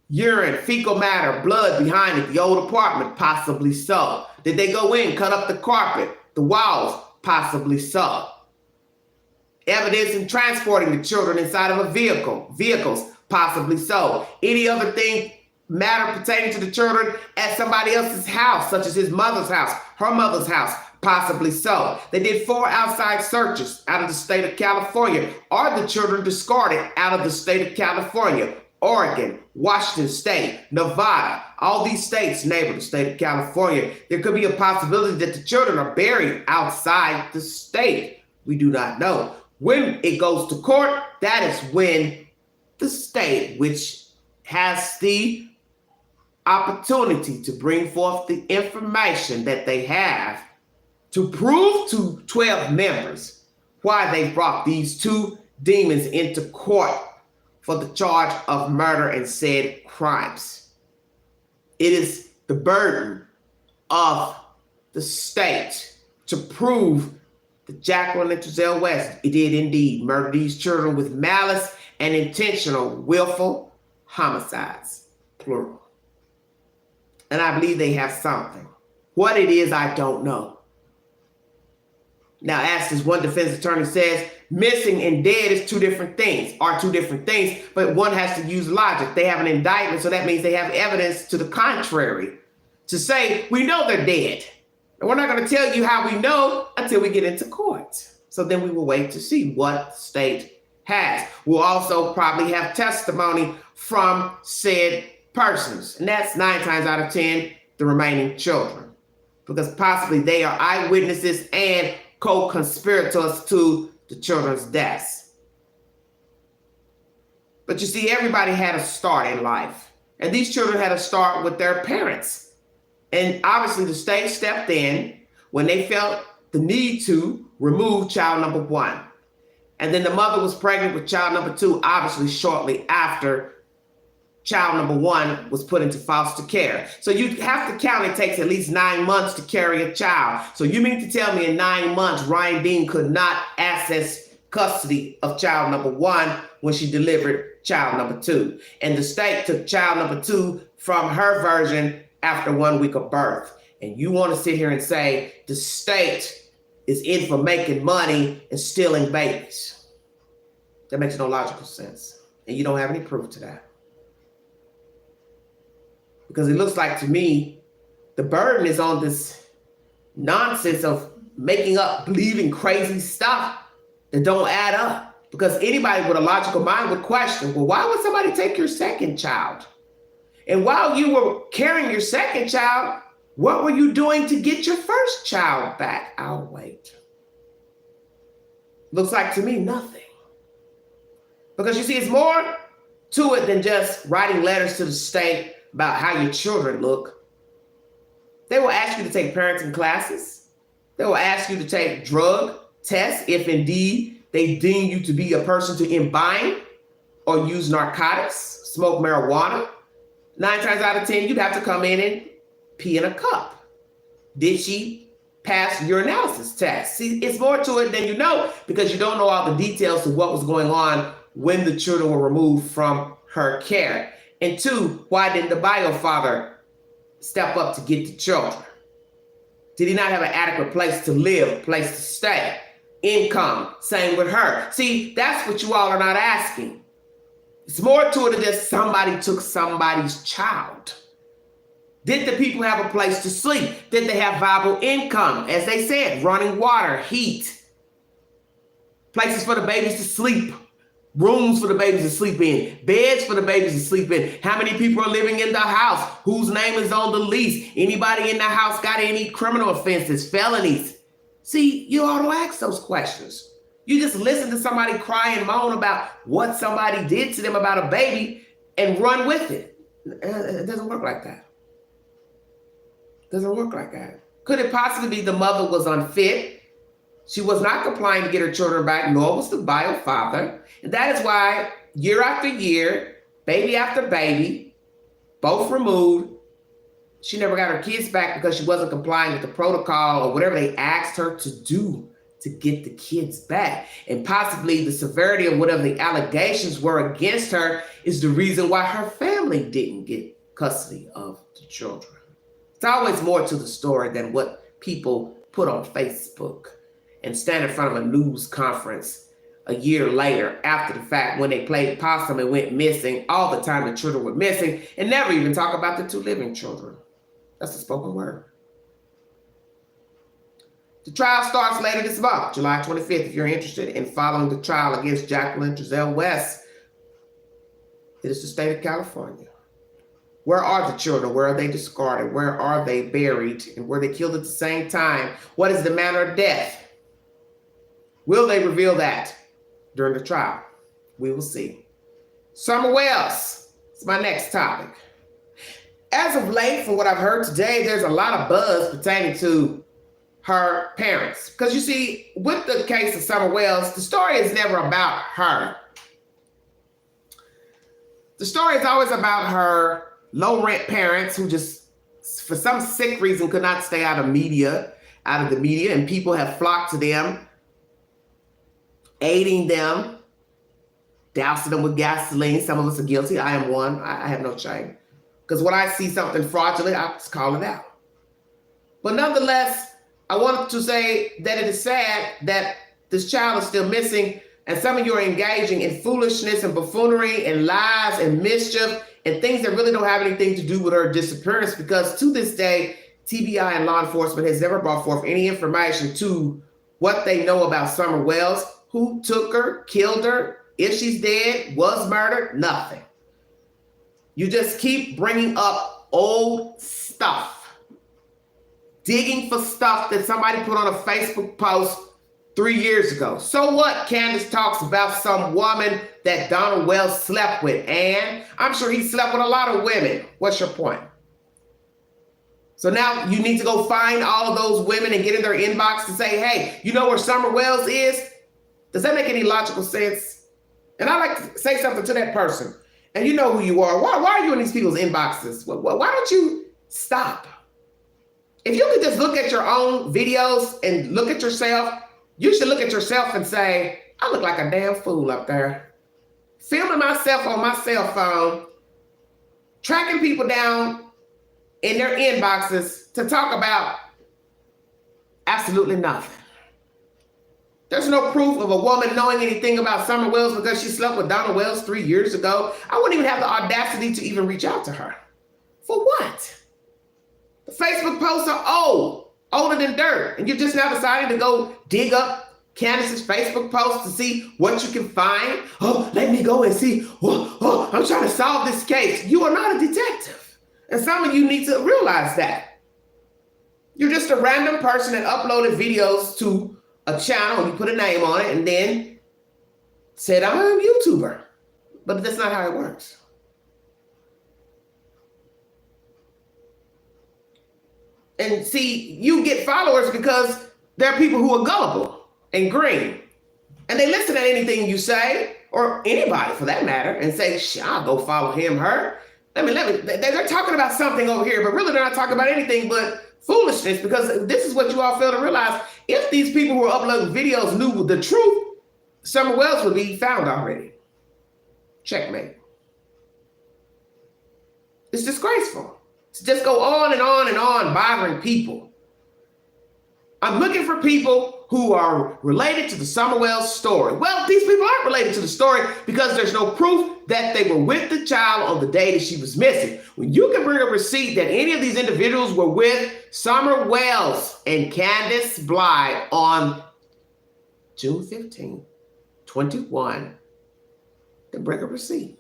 urine, fecal matter, blood behind at the old apartment? Possibly so. Did they go in, cut up the carpet, the walls? Possibly so. Evidence in transporting the children inside of a vehicles? Possibly so. Any other thing, matter pertaining to the children at somebody else's house, such as his mother's house, her mother's house? Possibly so. They did 4 outside searches out of the state of California. Are the children discarded out of the state of California? Oregon, Washington State, Nevada, all these states neighbor the state of California. There could be a possibility that the children are buried outside the state. We do not know. When it goes to court, that is when the state, which has the opportunity to bring forth the information that they have to prove to 12 members why they brought these 2 demons into court for the charge of murder and said crimes. It is the burden of the state to prove that Jacqueline and Trezell West did indeed murder these children with malice and intentional willful homicides, plural. And I believe they have something. What it is, I don't know. Now, as this one defense attorney says, missing and dead is 2 different things, but one has to use logic. They have an indictment, so that means they have evidence to the contrary to say, we know they're dead. And we're not going to tell you how we know until we get into court. So then we will wait to see what state has. We'll also probably have testimony from said persons. And that's 9 times out of 10, the remaining children. Because possibly they are eyewitnesses and co-conspirators to the children's deaths. But you see, everybody had a start in life. And these children had a start with their parents. And obviously the state stepped in when they felt the need to remove child number 1. And then the mother was pregnant with child number 2, obviously shortly after child number 1 was put into foster care. So you have to count, it takes at least 9 months to carry a child. So you mean to tell me in 9 months, Ryan Dean could not access custody of child number 1 when she delivered child number 2. And the state took child number 2 from her version after 1 week of birth. And you want to sit here and say the state is in for making money and stealing babies. That makes no logical sense. And you don't have any proof to that. Because it looks like to me, the burden is on this nonsense of making up, believing crazy stuff that don't add up. Because anybody with a logical mind would question, well, why would somebody take your second child? And while you were carrying your second child, what were you doing to get your first child back? I'll wait. Looks like to me, nothing. Because you see, it's more to it than just writing letters to the state about how your children look. They will ask you to take parenting classes. They will ask you to take drug tests if indeed they deem you to be a person to imbibe or use narcotics, smoke marijuana. 9 times out of 10, you'd have to come in and pee in a cup. Did she pass your analysis test? See, it's more to it than you know because you don't know all the details of what was going on when the children were removed from her care. And 2, why didn't the bio father step up to get the children? Did he not have an adequate place to live, place to stay, income? Same with her. See, that's what you all are not asking. It's more to it than just somebody took somebody's child. Did the people have a place to sleep? Did they have viable income? As they said, running water, heat, places for the babies to sleep, rooms for the babies to sleep in, beds for the babies to sleep in. How many people are living in the house? Whose name is on the lease? Anybody in the house got any criminal offenses, felonies? See, you ought to ask those questions. You just listen to somebody cry and moan about what somebody did to them about a baby and run with it. It doesn't work like that. It doesn't work like that. Could it possibly be the mother was unfit? She was not complying to get her children back, nor was the bio father. And that is why year after year, baby after baby, both removed, she never got her kids back because she wasn't complying with the protocol or whatever they asked her to do to get the kids back. And possibly the severity of whatever the allegations were against her is the reason why her family didn't get custody of the children. It's always more to the story than what people put on Facebook and stand in front of a news conference a year later after the fact when they played possum and went missing all the time the children were missing and never even talk about the 2 living children. That's the spoken word. The trial starts later this month, July 25th, if you're interested in following the trial against Jacqueline Trezell West. It is the state of California. Where are the children? Where are they discarded? Where are they buried? And were they killed at the same time? What is the manner of death? Will they reveal that during the trial? We will see. Summer Wells is my next topic. As of late, from what I've heard today, there's a lot of buzz pertaining to her parents. Because you see, with the case of Summer Wells, the story is never about her. The story is always about her low-rent parents who just, for some sick reason, could not stay out of the media, and people have flocked to them, aiding them, dousing them with gasoline. Some of us are guilty. I am one. I have no shame. Because when I see something fraudulent, I just call it out. But nonetheless, I wanted to say that it is sad that this child is still missing, and some of you are engaging in foolishness and buffoonery and lies and mischief and things that really don't have anything to do with her disappearance, because to this day, TBI and law enforcement has never brought forth any information to what they know about Summer Wells, who took her, killed her, if she's dead, was murdered, nothing. You just keep bringing up old stuff, digging for stuff that somebody put on a Facebook post 3 years ago. So what? Candace talks about some woman that Donald Wells slept with, and I'm sure he slept with a lot of women. What's your point? So now you need to go find all of those women and get in their inbox to say, hey, you know where Summer Wells is? Does that make any logical sense? And I like to say something to that person. And you know who you are. Why are you in these people's inboxes? Why don't you stop? If you could just look at your own videos and look at yourself, you should look at yourself and say, I look like a damn fool up there. Filming myself on my cell phone, tracking people down in their inboxes to talk about absolutely nothing. There's no proof of a woman knowing anything about Summer Wells because she slept with Donald Wells 3 years ago. I wouldn't even have the audacity to even reach out to her. For what? The Facebook posts are old, older than dirt, and you're just now deciding to go dig up Candace's Facebook posts to see what you can find. Oh, let me go and see. I'm trying to solve this case. You are not a detective. And some of you need to realize that. You're just a random person that uploaded videos to a channel, you put a name on it, and then said, I'm a YouTuber. But that's not how it works. And see, you get followers because there are people who are gullible and green. And they listen to anything you say, or anybody for that matter, and say, I'll go follow him, her. They're talking about something over here, but really they're not talking about anything but foolishness, because this is what you all fail to realize. If these people who are uploading videos knew the truth, Summer Wells would be found already. Checkmate. It's disgraceful to just go on and on and on bothering people. I'm looking for people people who are related to the Summerwell story. Well, these people aren't related to the story because there's no proof that they were with the child on the day that she was missing. When you can bring a receipt that any of these individuals were with Summer Wells and Candace Bly on June 15, 21, then bring a receipt.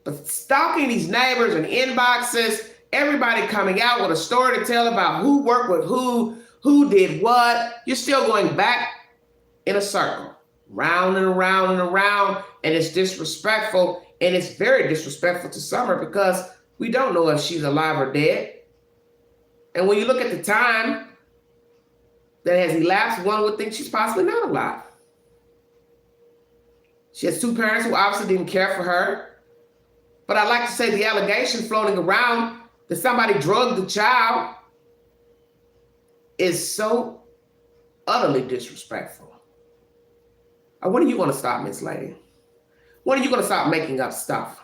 But stalking these neighbors and inboxes, everybody coming out with a story to tell about who worked with who did what, you're still going back in a circle, round and around and around, and it's disrespectful, and it's very disrespectful to Summer because we don't know if she's alive or dead. And when you look at the time that has elapsed, one would think she's possibly not alive. She has two parents who obviously didn't care for her. But I like to say the allegation floating around that somebody drugged the child is so utterly disrespectful. When are you going to stop, Miss Lady? When are you going to stop making up stuff?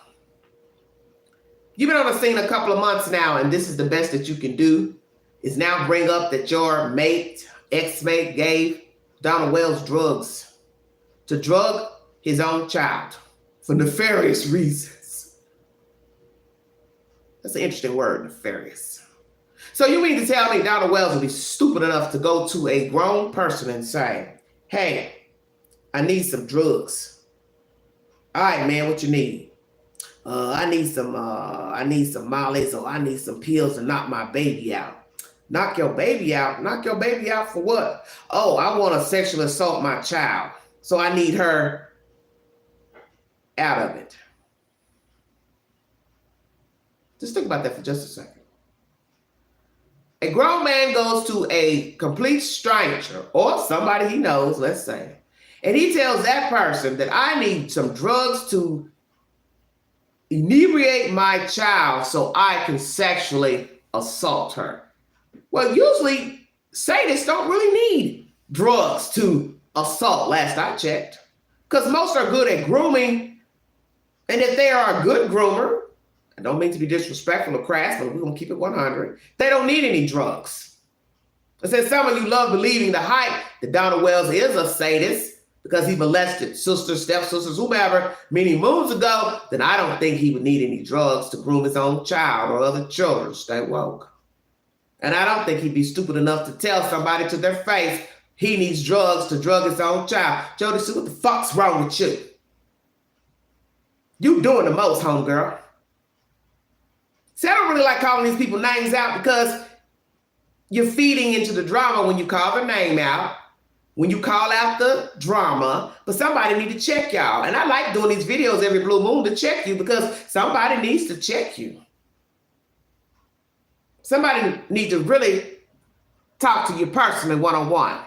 You've been on the scene a couple of months now, and this is the best that you can do, is now bring up that your mate, ex-mate, gave Donald Wells drugs to drug his own child for nefarious reasons. That's an interesting word, nefarious. So you mean to tell me Donald Wells would be stupid enough to go to a grown person and say, hey, I need some drugs. All right, man, what you need? I need some mollies, or I need some pills to knock my baby out. Knock your baby out? Knock your baby out for what? Oh, I want to sexually assault my child, so I need her out of it. Just think about that for just a second. A grown man goes to a complete stranger or somebody he knows, let's say, and he tells that person that I need some drugs to inebriate my child so I can sexually assault her. Well, usually sadists don't really need drugs to assault, last I checked, because most are good at grooming. And if they are a good groomer, I don't mean to be disrespectful or crass, but we're going to keep it 100. They don't need any drugs. I said some of you love believing the hype that Donald Wells is a sadist because he molested sisters, stepsisters, whomever many moons ago. Then I don't think he would need any drugs to groom his own child or other children. Stay woke. And I don't think he'd be stupid enough to tell somebody to their face he needs drugs to drug his own child. Jody Sue, what the fuck's wrong with you? You doing the most, homegirl. See, I don't really like calling these people names out because you're feeding into the drama when you call their name out, when you call out the drama, but somebody need to check y'all. And I like doing these videos every blue moon to check you because somebody needs to check you. Somebody needs to really talk to you personally one-on-one.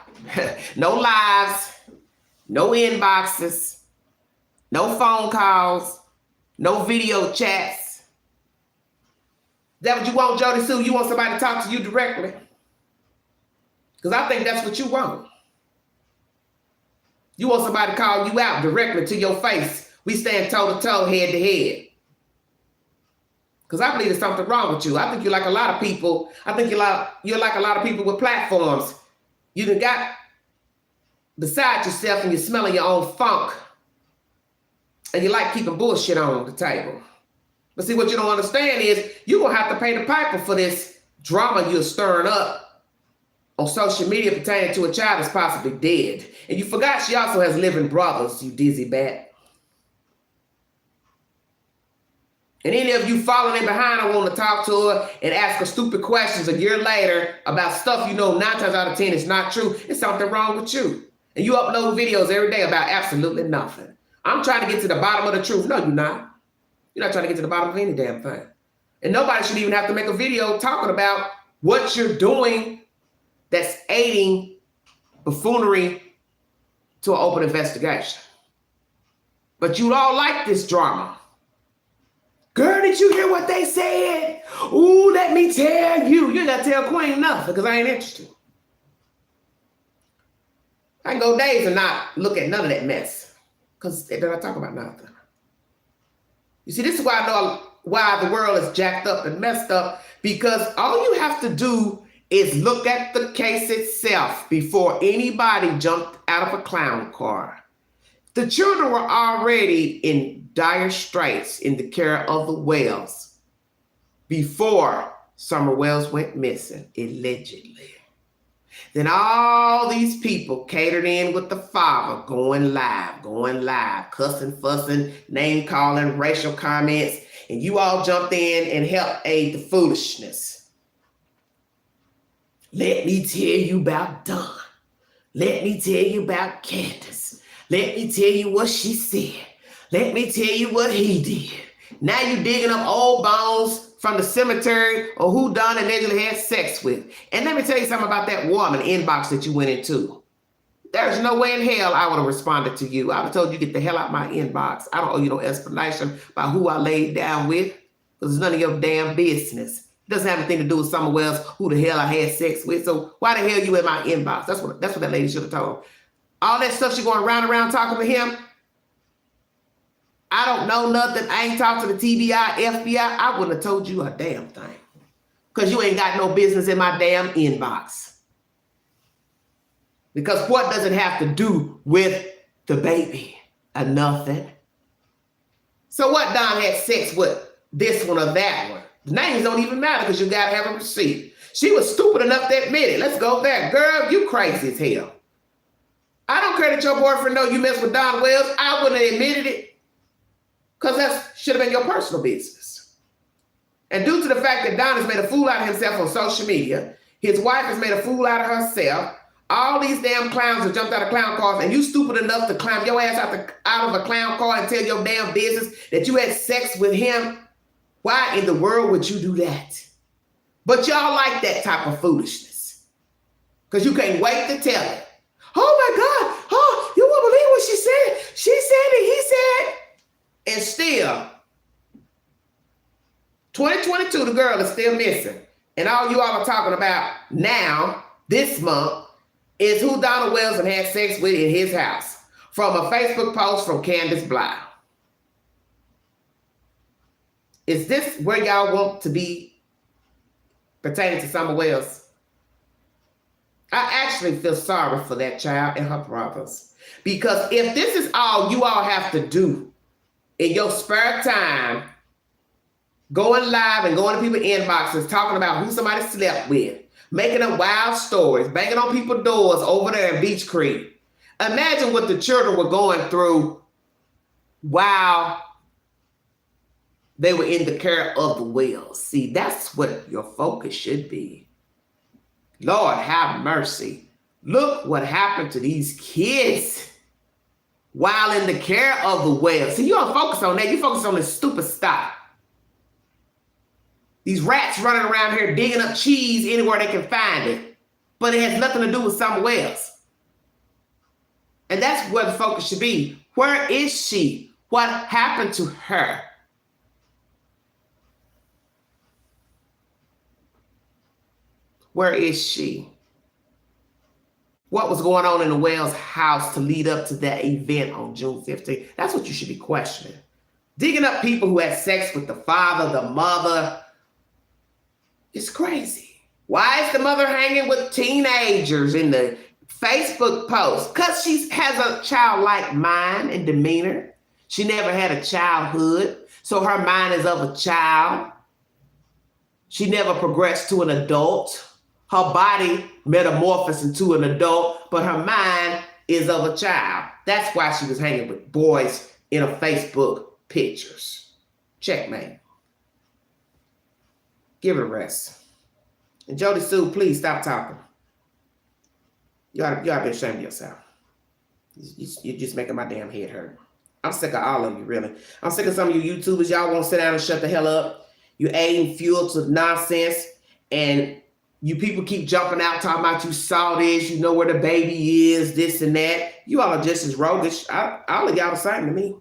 No lives, no inboxes, no phone calls, no video chats. Is that what you want, Jody Sue? You want somebody to talk to you directly? Because I think that's what you want. You want somebody to call you out directly to your face. We stand toe-to-toe, head-to-head. Because I believe there's something wrong with you. I think you're like a lot of people. I think you're like a lot of people with platforms. You done got beside yourself and you're smelling your own funk. And you like keeping bullshit on the table. But see, what you don't understand is you're going to have to pay the piper for this drama you're stirring up on social media pertaining to a child that's possibly dead. And you forgot she also has living brothers, you dizzy bat. And any of you following in behind and want to talk to her and ask her stupid questions a year later about stuff you know 9 times out of 10 is not true, it's something wrong with you. And you upload videos every day about absolutely nothing. I'm trying to get to the bottom of the truth. No, you're not. You're not trying to get to the bottom of any damn thing. And nobody should even have to make a video talking about what you're doing that's aiding buffoonery to an open investigation. But you all like this drama. Girl, did you hear what they said? Ooh, let me tell you. You ain't got to tell Queen nothing because I ain't interested. I can go days and not look at none of that mess because they don't talk about nothing. You see, this is why I know why the world is jacked up and messed up, because all you have to do is look at the case itself before anybody jumped out of a clown car. The children were already in dire straits in the care of the Wells before Summer Wells went missing, allegedly. Then all these people catered in with the father, going live, cussing, fussing, name calling, racial comments, and you all jumped in and helped aid the foolishness. Let me tell you about Don. Let me tell you about Candace. Let me tell you what she said. Let me tell you what he did. Now you digging up old bones from the cemetery or who Don allegedly had sex with. And let me tell you something about that woman inbox that you went into. There's no way in hell I would have responded to you. I would have told you get the hell out my inbox. I don't owe you no explanation about who I laid down with, because it's none of your damn business. It doesn't have anything to do with somewhere else who the hell I had sex with. So why the hell you in my inbox? That's what that lady should have told. All that stuff she going round and round talking to him. I don't know nothing. I ain't talked to the TBI, FBI. I wouldn't have told you a damn thing. Because you ain't got no business in my damn inbox. Because what does it have to do with the baby? Nothing. So what Don had sex with this one or that one? The names don't even matter because you got to have a receipt. She was stupid enough to admit it. Let's go there. Girl, you crazy as hell. I don't care that your boyfriend know you mess with Don Wells. I wouldn't have admitted it. Because that should have been your personal business. And due to the fact that Don has made a fool out of himself on social media, his wife has made a fool out of herself, all these damn clowns have jumped out of clown cars, and you stupid enough to climb your ass out of a clown car and tell your damn business that you had sex with him, why in the world would you do that? But y'all like that type of foolishness. Because you can't wait to tell it. Oh my God, oh, you won't believe what she said. She said it, he said. And still, 2022, the girl is still missing. And all you all are talking about now, this month, is who Donald Wells had sex with in his house. From a Facebook post from Candace Blau. Is this where y'all want to be pertaining to Summer Wells? I actually feel sorry for that child and her brothers. Because if this is all you all have to do in your spare time, going live and going to people's inboxes, talking about who somebody slept with, making up wild stories, banging on people's doors over there in Beach Creek. Imagine what the children were going through while they were in the care of the Wells. See, that's what your focus should be. Lord, have mercy. Look what happened to these kids while in the care of the Wells. See, you don't focus on that. You focus on this stupid stuff. These rats running around here digging up cheese anywhere they can find it. But it has nothing to do with somewhere else. And that's where the focus should be. Where is she? What happened to her? Where is she? What was going on in the Wells house to lead up to that event on June 15th? That's what you should be questioning. Digging up people who had sex with the father, the mother. It's crazy. Why is the mother hanging with teenagers in the Facebook post? Because she has a childlike mind and demeanor. She never had a childhood, so her mind is of a child. She never progressed to an adult. Her body metamorphosed into an adult, but her mind is of a child. That's why she was hanging with boys in her Facebook pictures. Checkmate. Give it a rest. And Jody Sue, please stop talking. You ought to be ashamed of yourself. You're just making my damn head hurt. I'm sick of all of you, really. I'm sick of some of you YouTubers. Y'all won't sit down and shut the hell up. You adding fuel to nonsense, and you people keep jumping out talking about you saw this, you know where the baby is, this and that. You all are just as roguish. All of y'all the same to me.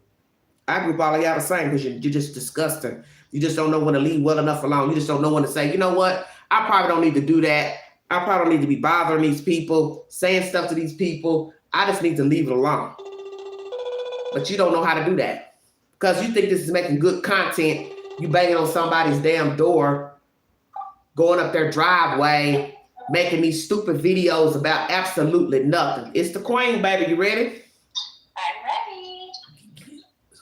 I group all of y'all the same because you're just disgusting. You just don't know when to leave well enough alone. You just don't know when to say, you know what? I probably don't need to do that. I probably don't need to be bothering these people, saying stuff to these people. I just need to leave it alone. But you don't know how to do that. Because you think this is making good content. You banging on somebody's damn door, going up their driveway, making these stupid videos about absolutely nothing. It's the Queen, baby. You ready?
I'm ready.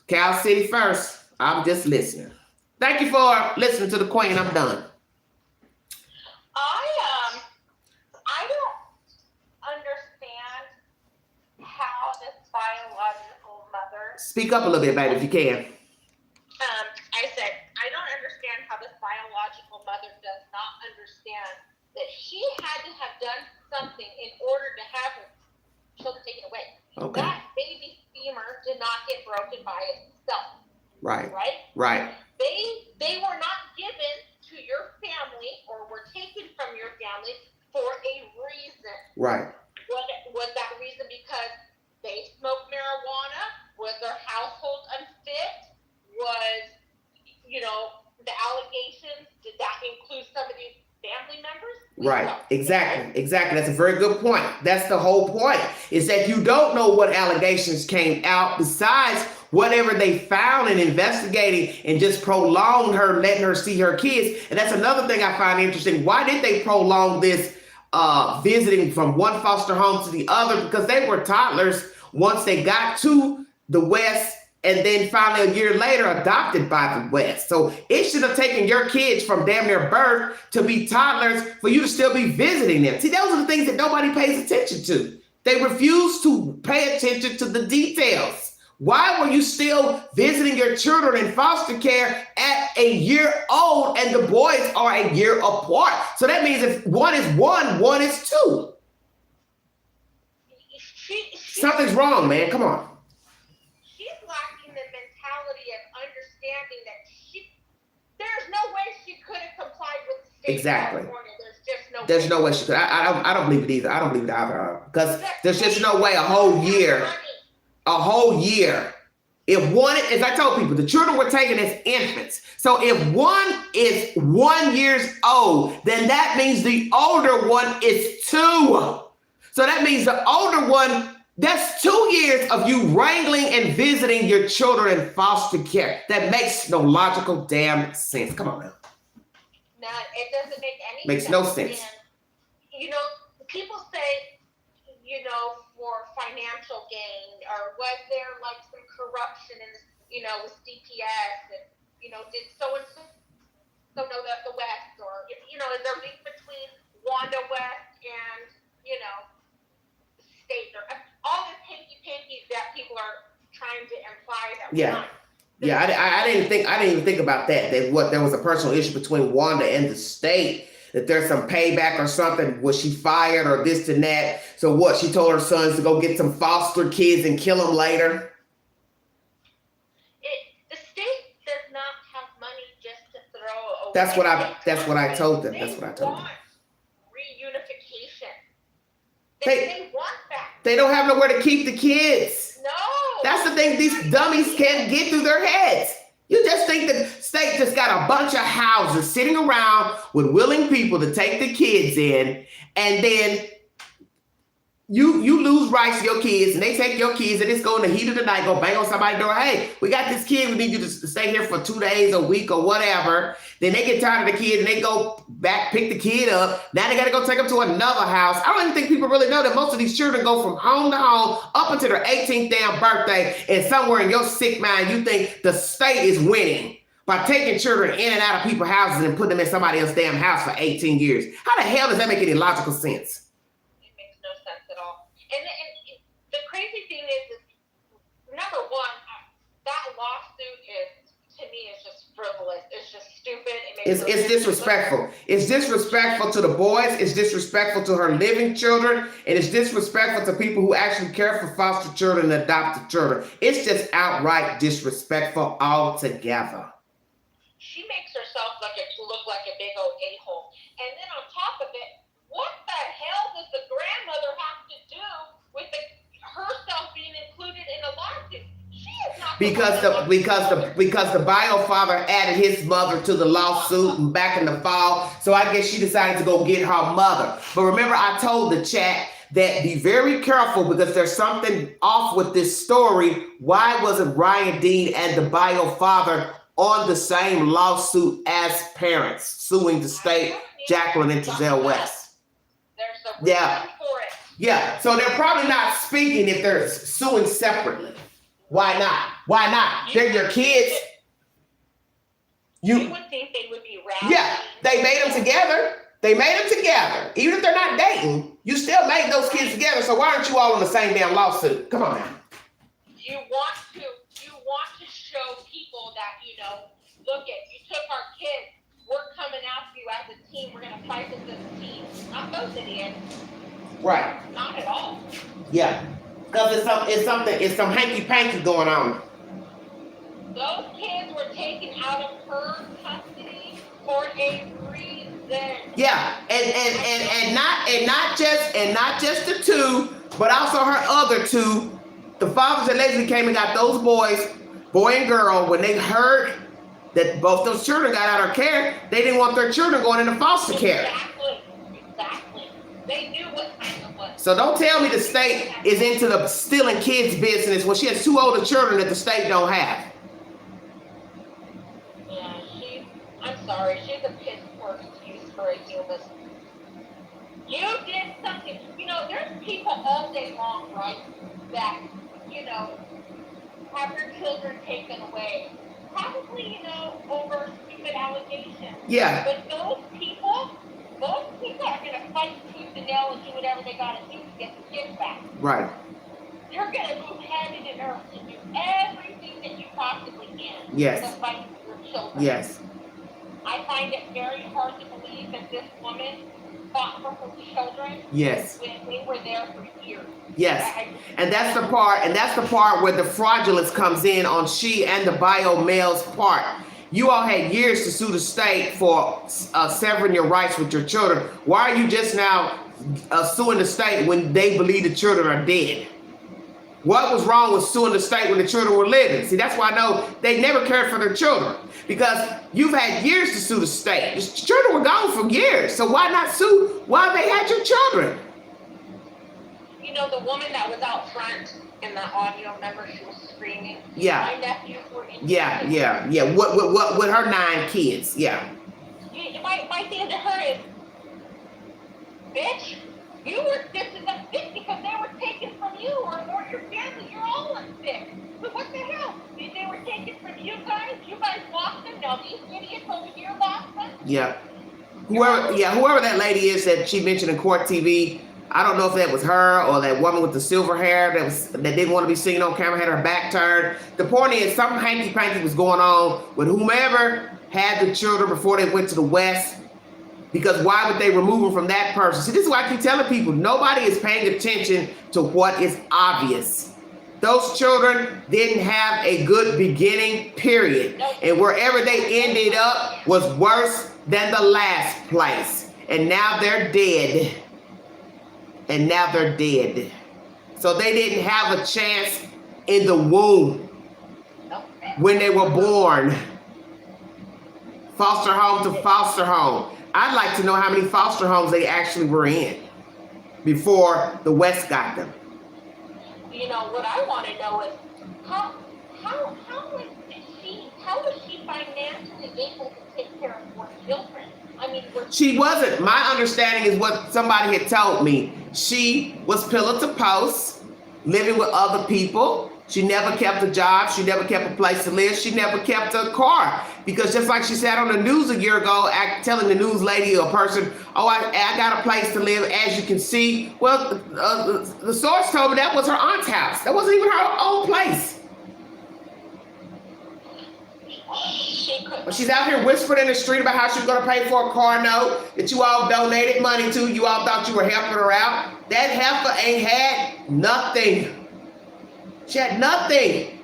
Cal City first. I'm just listening. Thank you for listening to the Queen. I'm done.
I don't understand how this biological mother.
Speak up a little bit, baby, if you can.
I said I don't understand how this biological mother does not understand that she had to have done something in order to have her children taken away.
Okay.
That baby femur did not get broken by itself.
Right.
Right?
Right.
They were not given to your family or were taken from your family for a reason.
Right.
Was that reason because they smoked marijuana? Was their household unfit? Was, the allegations, did that include some of these family members?
Right. Exactly. That's a very good point. That's the whole point, is that you don't know what allegations came out besides whatever they found in investigating and just prolonged her, letting her see her kids. And that's another thing I find interesting. Why did they prolong this visiting from one foster home to the other? Because they were toddlers once they got to the West, and then finally a year later adopted by the West. So it should have taken your kids from damn near birth to be toddlers for you to still be visiting them. See, those are the things that nobody pays attention to. They refuse to pay attention to the details. Why were you still visiting your children in foster care at a year old and the boys are a year apart? So that means if one is one, one is two. Something's wrong, man. Come on.
She's lacking the mentality of understanding that there's no way she could have complied with the state
Exactly.
of California.
There's no way she could. I don't believe it either. I don't believe it either. Because there's just no way a whole year. If one, as I told people, the children were taken as infants. So if one is 1 year old, then that means the older one is 2. So that means the older one, that's 2 years of you wrangling and visiting your children in foster care. That makes no logical damn sense. Come on now.
No, it doesn't make any sense.
Makes no sense.
And, people say, for financial gain, or was there like some corruption in, with DPS, and, did so-and-so know that the West, or, is there a link between Wanda West and, the state, or all this hanky-panky that people are trying to imply that
Yeah. I didn't even think about that. That there was a personal issue between Wanda and the state. That there's some payback or something. Was she fired or this and that? So what? She told her sons to go get some foster kids and kill them later.
The state does not have money just to throw away.
That's what I told them. That's what I told them.
Reunification.
They
want that.
They don't have nowhere to keep the kids.
No.
That's the thing these dummies can't get through their heads. You just think the state just got a bunch of houses sitting around with willing people to take the kids in, and then you lose rights to your kids, and they take your kids, and it's go in the heat of the night, go bang on somebody's door. Hey, we got this kid. We need you to stay here for 2 days, a week, or whatever. Then they get tired of the kid, and they go back, pick the kid up. Now they got to go take them to another house. I don't even think people really know that most of these children go from home to home up until their 18th damn birthday, and somewhere in your sick mind, you think the state is winning by taking children in and out of people's houses and putting them in somebody else's damn house for 18 years. How the hell does that make any logical sense?
And the crazy thing is number one, that lawsuit to me is just frivolous. It's just stupid.
It's disrespectful. It's disrespectful to the boys. It's disrespectful to her living children. And it's disrespectful to people who actually care for foster children and adopted children. It's just outright disrespectful altogether.
She makes herself look like a big old a-hole. And then on top of it, what the hell does the grandmother have to do with herself being included in a lawsuit? She is not
because the bio father added his mother to the lawsuit back in the fall. So I guess she decided to go get her mother. But remember, I told the chat that be very careful because there's something off with this story. Why wasn't Ryan Dean and the bio father on the same lawsuit as parents suing the state, Jacqueline and Trezell West?
There's a
Yeah.
reason for it.
Yeah, so they're probably not speaking if they're suing separately. Why not? Why not? They're your kids.
You would think they would be rallying.
Yeah, they made them together. They made them together. Even if they're not dating, you still made those kids together. So why aren't you all in the same damn lawsuit? Come on now.
You want to show people that, you know, look at, you took our kids. We're coming after you as a team. We're going to fight this as a team. Not those idiots.
Right.
Not at all.
Yeah. Because it's some hanky-panky going on.
Those kids were taken out of her custody for a reason.
Yeah, and not just the two, but also her other two. The fathers allegedly came and got those boys, boy and girl, when they heard that both those children got out of care, they didn't want their children going into foster care.
Exactly. They knew what time it was.
So don't tell me the state is into the stealing kids business when she has two older children that the state don't have.
Yeah, I'm sorry, she's a piss poor excuse for a human. You did something, you know, there's people all day long, right, that, you know, have their children taken away. Probably, you know, over stupid allegations.
Yeah.
But those people are going to fight tooth and nail and do whatever they got to do to get the kids back.
Right.
You're going to move heaven and earth to do everything that you possibly can
Yes.
to fight for your children.
Yes.
I find it very hard to believe that this woman fought for her children.
Yes.
When they were there for years.
Yes. And that's the part where the fraudulence comes in on she and the bio male's part. You all had years to sue the state for severing your rights with your children. Why are you just now suing the state when they believe the children are dead? What was wrong with suing the state when the children were living? See, that's why I know they never cared for their children. Because you've had years to sue the state. The children were gone for years. So why not sue while they had your children?
You know, the woman that was out front in the audio, remember, she was screaming.
Yeah.
My nephews were in.
Yeah. What with her 9 kids? Yeah.
My thing to her is, bitch, you were just as unfit because they were taken from you or your family. You're all unfit. But what the hell? They were taken from you guys. You guys lost them. Now these idiots over here lost them.
Yeah. Whoever that lady is that she mentioned in court TV, I don't know if that was her or that woman with the silver hair that didn't want to be seen on camera, had her back turned. The point is, something hanky-panky was going on with whomever had the children before they went to the West. Because why would they remove them from that person? See, this is why I keep telling people, nobody is paying attention to what is obvious. Those children didn't have a good beginning, period. And wherever they ended up was worse than the last place. And now they're dead. So they didn't have a chance in the womb when they were born. Foster home to foster home. I'd like to know how many foster homes they actually were in before the West got them.
You know, what I want to know is how was she financially able to take care of 4 children? I mean,
she wasn't. My understanding is what somebody had told me. She was pillar to post, living with other people. She never kept a job. She never kept a place to live. She never kept a car. Because just like she said on the news a year ago, telling the news lady or person, oh, I got a place to live, as you can see. Well, the source told me that was her aunt's house. That wasn't even her own place. But she's out here whispering in the street about how she was going to pay for a car note that you all donated money to. You all thought you were helping her out. That heifer ain't had nothing. She had nothing.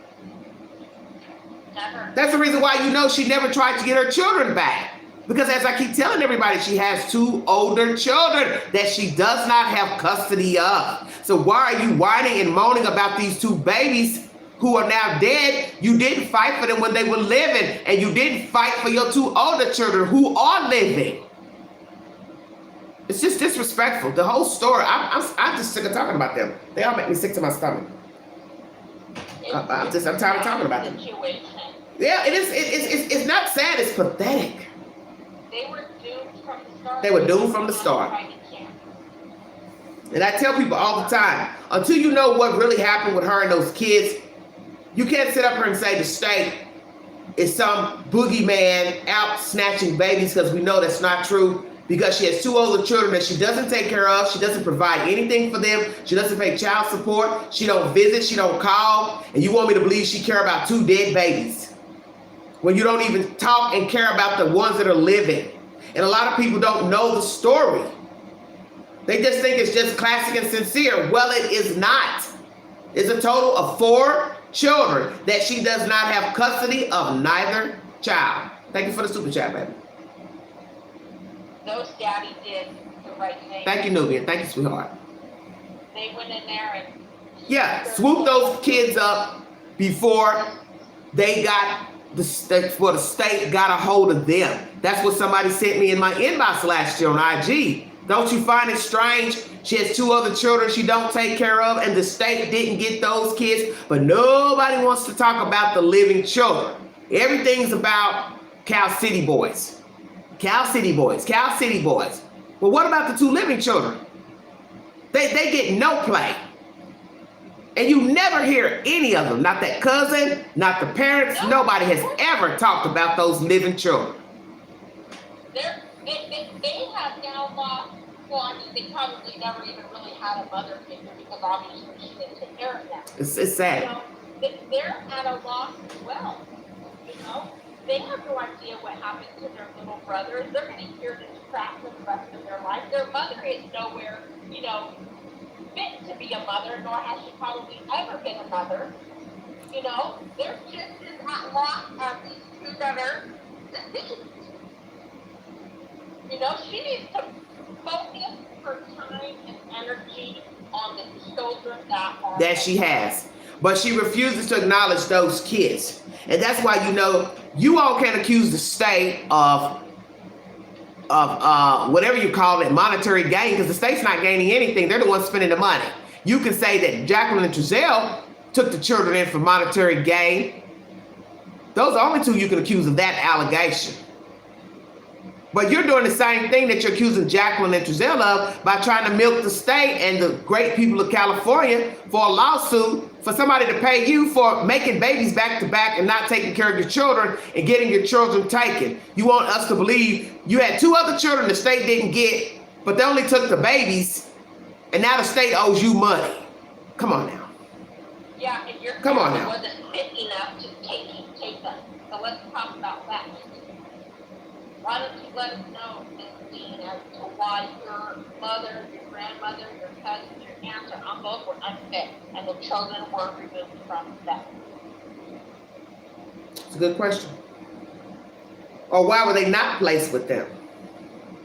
Never.
That's the reason why you know she never tried to get her children back. Because as I keep telling everybody, she has 2 older children that she does not have custody of. So why are you whining and moaning about these 2 babies who are now dead? You didn't fight for them when they were living, and you didn't fight for your 2 older children who are living. It's just disrespectful. The whole story. I'm just sick of talking about them. They all make me sick to my stomach. I'm tired of talking about them. Yeah, it is. It's not sad. It's pathetic.
They were doomed from the start.
They were doomed from the start. And I tell people all the time, until you know what really happened with her and those kids, you can't sit up here and say the state is some boogeyman out snatching babies, because we know that's not true, because she has 2 older children that she doesn't take care of. She doesn't provide anything for them. She doesn't pay child support. She don't visit. She don't call. And you want me to believe she care about 2 dead babies when you don't even talk and care about the ones that are living. And a lot of people don't know the story. They just think it's just classic and sincere. Well, it is not. It's a total of 4 children that she does not have custody of neither child. Thank you for the super chat, baby.
Those daddy did the right thing.
Thank you, Nubian. Thank you, sweetheart.
They went in there and
swoop those kids up before they got the state got a hold of them. That's what somebody sent me in my inbox last year on IG. Don't you find it strange? She has 2 other children she don't take care of, and the state didn't get those kids, but nobody wants to talk about the living children. Everything's about Cal City boys. Cal City boys, Cal City boys. Well, what about the 2 living children? They get no play. And you never hear any of them, not that cousin, not the parents. Nobody has ever talked about those living children.
They have now lost, well, I mean, they probably never even really had a mother figure, because obviously she didn't take care of them.
It's sad.
You know, they're at a loss as well. You know, they have no idea what happened to their little brothers. They're going to hear this crap for the rest of their life. Their mother is nowhere, you know, fit to be a mother, nor has she probably ever been a mother. You know, they're just as at loss as these 2 that are deceased. You know, she needs to focus her time and energy on the children that
she has. But she refuses to acknowledge those kids. And that's why, you know, you all can't accuse the state of whatever you call it, monetary gain, because the state's not gaining anything. They're the ones spending the money. You can say that Jacqueline and Trezell took the children in for monetary gain. Those are the only 2 you can accuse of that allegation. But you're doing the same thing that you're accusing Jacqueline and Trezell of by trying to milk the state and the great people of California for a lawsuit for somebody to pay you for making babies back to back and not taking care of your children and getting your children taken. You want us to believe you had 2 other children the state didn't get, but they only took the babies, and now the state owes you money. Come on now.
Yeah, and your
Come on now.
wasn't fit enough to take them. So let's talk about that. Why don't you let us know, Ms. Dean, as to why your mother, your grandmother, your cousin, your aunt, or uncles were unfit and the children were removed from them?
It's a good question. Or why were they not placed with them?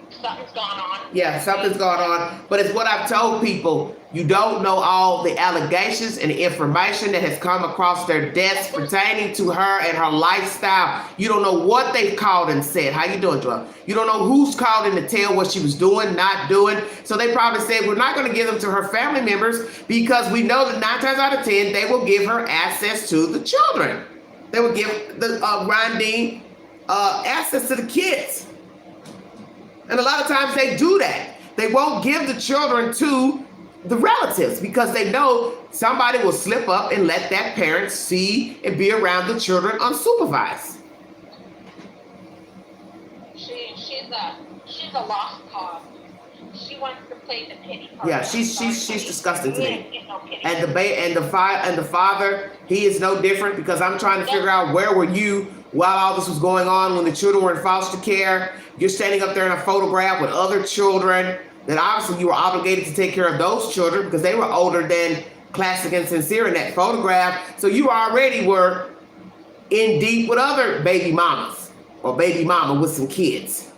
Something's gone on.
Yeah, something's going on. But it's what I've told people. You don't know all the allegations and the information that has come across their desks pertaining to her and her lifestyle. You don't know what they've called and said. How you doing, Joel? You don't know who's called in to tell what she was doing, not doing. So they probably said, we're not going to give them to her family members because we know that 9 times out of 10, they will give her access to the children. They will give the Rondine access to the kids. And a lot of times they do that. They won't give the children to the relatives because they know somebody will slip up and let that parent see and be around the children unsupervised.
She's a lost cause. She wants to play the pity card.
Yeah, she's disgusting to me. And the father, he is no different because I'm trying to figure out where were you while all this was going on when the children were in foster care. You're standing up there in a photograph with other children that obviously you were obligated to take care of those children because they were older than Classic and Sincere in that photograph. So you already were in deep with other baby mamas or baby mama with some kids.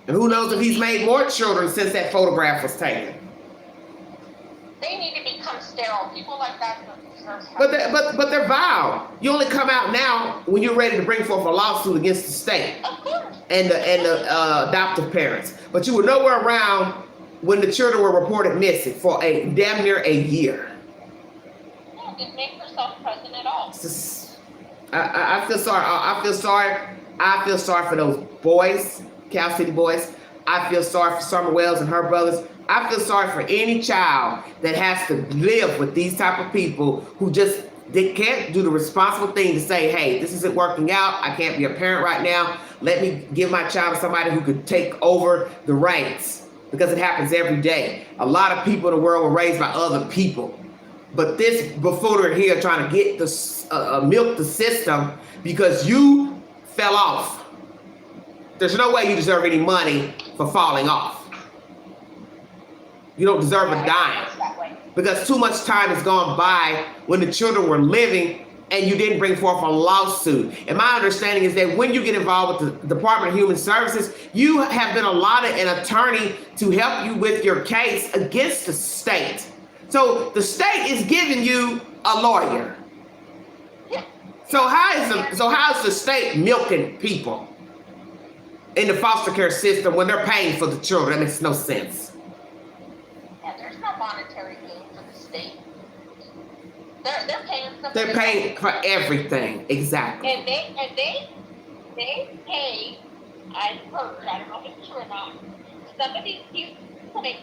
And who knows if he's made more children since that photograph was taken.
They need to become sterile. People like that deserve help.
But they're vile. You only come out now when you're ready to bring forth a lawsuit against the state and the adoptive parents. But you were nowhere around when the children were reported missing for a damn near a year.
Yeah, didn't make herself present at all.
I feel sorry. I feel sorry for those boys, Cal City boys. I feel sorry for Summer Wells and her brothers. I feel sorry for any child that has to live with these type of people who just, they can't do the responsible thing to say, hey, this isn't working out. I can't be a parent right now. Let me give my child to somebody who could take over the reins, because it happens every day. A lot of people in the world were raised by other people. But this buffoonery here trying to get the milk the system because you fell off. There's no way you deserve any money for falling off. You don't deserve a dime because too much time has gone by when the children were living and you didn't bring forth a lawsuit. And my understanding is that when you get involved with the Department of Human Services, you have been allotted an attorney to help you with your case against the state. So the state is giving you a lawyer. So how is the state milking people in the foster care system when they're paying for the children? That makes no sense.
Yeah, there's no monetary gain for the state. They're paying something.
They're paying for everything, exactly.
And they pay. I've heard. I don't know if it's true or not. Some of these people make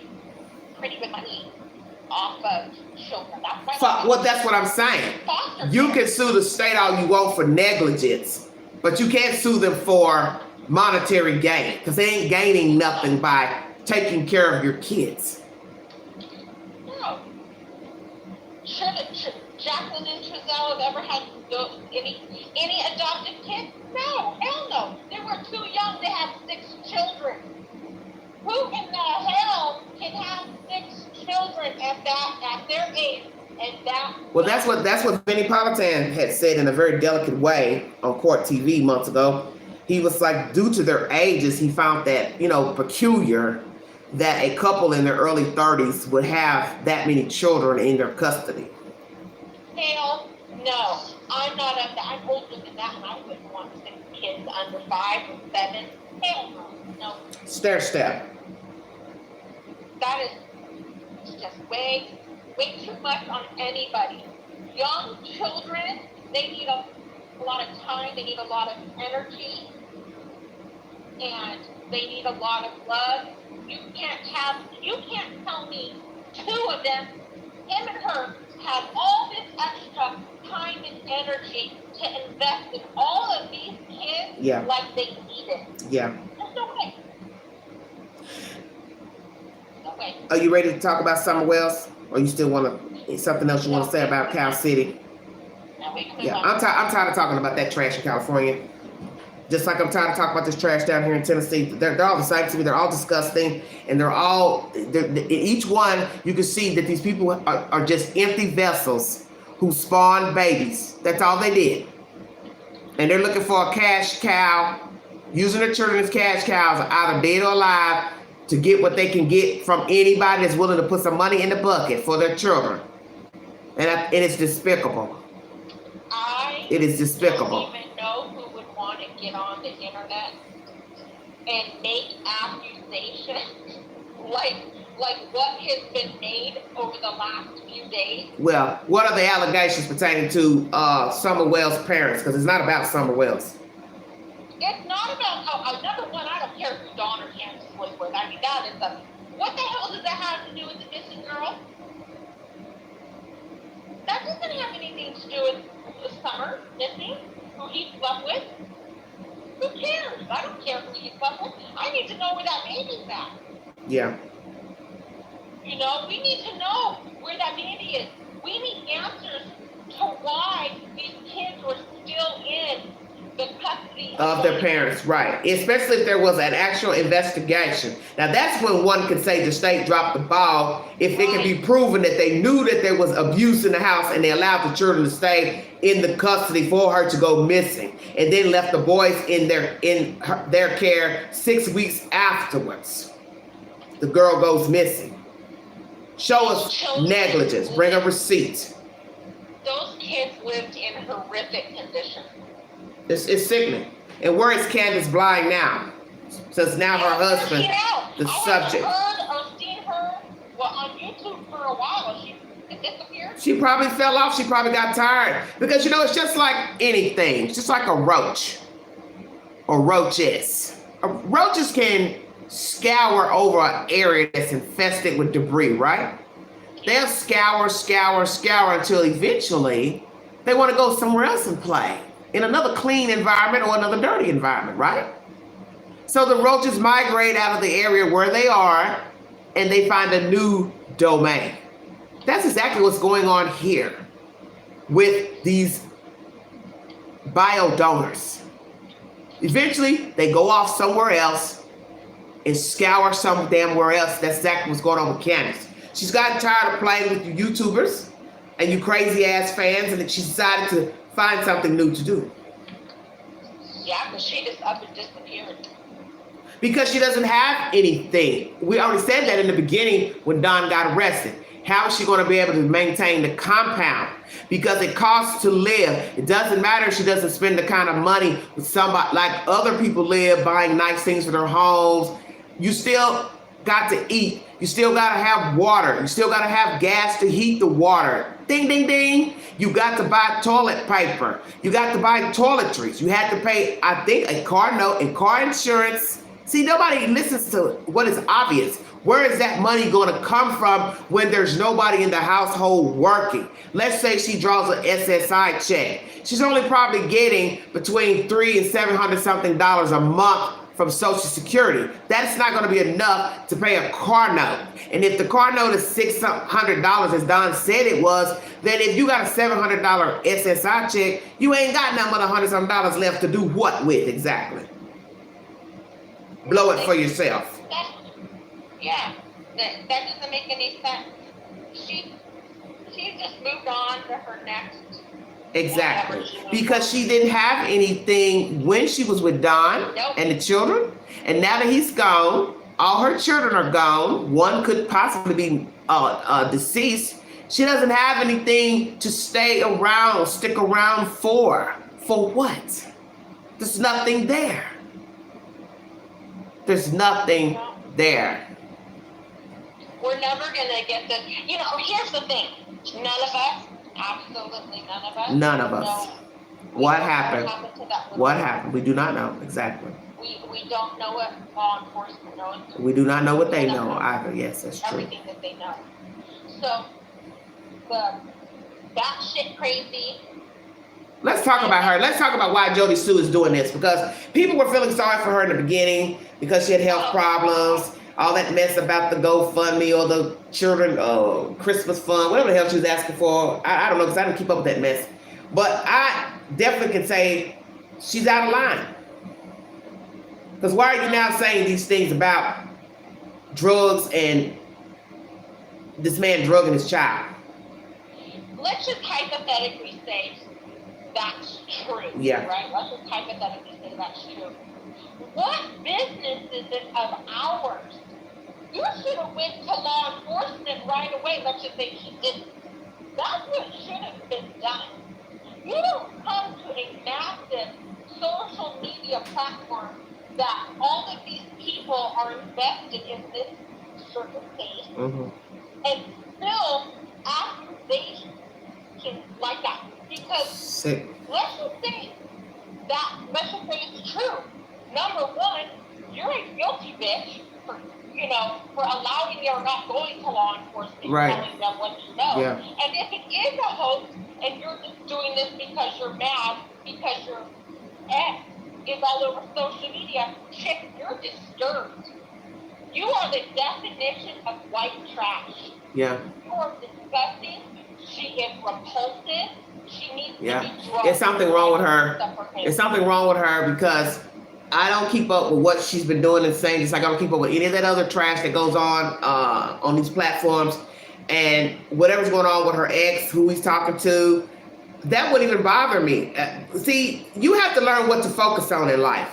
pretty good money off of children.
That's what I'm saying. You can sue the state all you want for negligence, but you can't sue them for monetary gain because they ain't gaining nothing by taking care of your kids.
No. Should Jacqueline and Trezell have ever had any adopted kids? No, hell no. They were too young to have 6 children. Who in the hell can have 6 children at their age and that?
Well, that's what Benny Politan had said in a very delicate way on Court TV months ago. He was like, due to their ages, he found that, peculiar that a couple in their early 30s would have that many children in their custody.
Hell no. I'm not up there. I'm older than that, and I wouldn't want 6 kids under 5 or 7. Hell no. No.
Stair step.
That is just way too much on anybody. Young children, they need a lot of time, they need a lot of energy, and they need a lot of love. You can't tell me 2 of them, him and her, have all this extra time and energy to invest in all of these kids like they need it.
Yeah.
There's no way. No way.
Are you ready to talk about Summer Wells? Or you still something else you want to say about Cal City? Yeah, I'm tired of talking about that trash in California. Just like I'm tired of talking about this trash down here in Tennessee. They're all the same to me. They're all disgusting. And each one, you can see that these people are just empty vessels who spawn babies. That's all they did. And they're looking for a cash cow, using their children as cash cows, either dead or alive, to get what they can get from anybody that's willing to put some money in the bucket for their children. And it's despicable. It is despicable.
I don't even know who would want to get on the internet and make accusations like what has been made over the last few days.
Well, what are the allegations pertaining to Summer Wells' parents? Because it's not about Summer Wells.
It's not about, number one, I don't care who Dawn or Candace was with. I mean, that is what the hell does that have to do with the missing girl? That doesn't have anything to do with Summer missing, who he slept with. Who cares? I don't care who he slept with. I need to know where that baby's at.
Yeah.
We need to know where that baby is. We need answers to why these kids were still in the custody
of their parents, right? Especially if there was an actual investigation. Now that's when one could say the state dropped the ball, if it can be proven that they knew that there was abuse in the house and they allowed the children to stay in the custody for her to go missing, and then left the boys in their care 6 weeks afterwards. The girl goes missing. Show us negligence. Bring a receipt.
Those kids lived in horrific conditions.
It's sickening. And where is Candace Bly now? Since now her husband, the subject.
I've seen her on YouTube for a while. She disappeared.
She probably fell off. She probably got tired. Because, it's just like anything. It's just like a roach. Or roaches. Roaches can scour over an area that's infested with debris, right? They'll scour until eventually they want to go somewhere else and play in another clean environment or another dirty environment, right? So the roaches migrate out of the area where they are and they find a new domain. That's exactly what's going on here with these bio-donors. Eventually, they go off somewhere else and scour somewhere else. That's exactly what's going on with Candace. She's gotten tired of playing with you YouTubers and you crazy ass fans, and she decided to find something new to do.
Yeah, because she just up and disappeared.
Because she doesn't have anything. We already said that in the beginning when Don got arrested. How is she going to be able to maintain the compound? Because it costs to live. It doesn't matter if she doesn't spend the kind of money with somebody like other people live, buying nice things for their homes. You still got to eat. You still got to have water. You still got to have gas to heat the water. Ding, ding, ding. You got to buy toilet paper. You got to buy toiletries. You had to pay, I think, a car note and car insurance. See, nobody listens to what is obvious. Where is that money going to come from when there's nobody in the household working? Let's say she draws an SSI check. She's only probably getting between $300 and $700 something a month from Social Security. That's not going to be enough to pay a car note. And if the car note is $600, as Don said it was, then if you got a $700 SSI check, you ain't got nothing but $100 something left to do what with exactly? Blow it for yourself.
Yeah, that doesn't make any sense. She just moved on to her next.
Exactly. Because she didn't have anything when she was with Don and the children. And now that he's gone, all her children are gone. One could possibly be deceased. She doesn't have anything to stay around, stick around for. For what? There's nothing there. There's nothing there.
We're never gonna get this. You know, here's the thing. None of us, absolutely none of us.
None of us.
Know
what happened?
To that
what happened? We do not know exactly.
We don't know what law enforcement knows.
We do not know what they know either. Yes, that's true.
Everything that they know. So that shit crazy.
Let's talk about her. Let's talk about why Jody Sue is doing this, because people were feeling sorry for her in the beginning because she had health problems. All that mess about the GoFundMe or the children Christmas fund, whatever the hell she was asking for. I don't know, because I didn't keep up with that mess. But I definitely can say she's out of line. Because why are you now saying these things about drugs and this man drugging his child?
Let's just hypothetically say that's true.
Yeah.
Right? Let's just hypothetically say that's true. What business is it of ours? You should have went to law enforcement right away. Let's just say he didn't. That's what should have been done. You don't come to a massive social media platform that all of these people are invested in this certain case and film accusations like that. Because let's just say it's true. Number one, you're a guilty bitch for allowing or not going to law enforcement, telling them what you know.
Yeah.
And if it is a hoax and you're just doing this because you're mad, because your ex is all over social media, chick, you're disturbed. You are the definition of white trash.
Yeah.
You are disgusting. She is repulsive. She needs to be drugged.
There's something wrong with her. There's something wrong with her because I don't keep up with what she's been doing and saying, just like I don't keep up with any of that other trash that goes on these platforms. And whatever's going on with her ex, who he's talking to, that wouldn't even bother me. See, you have to learn what to focus on in life.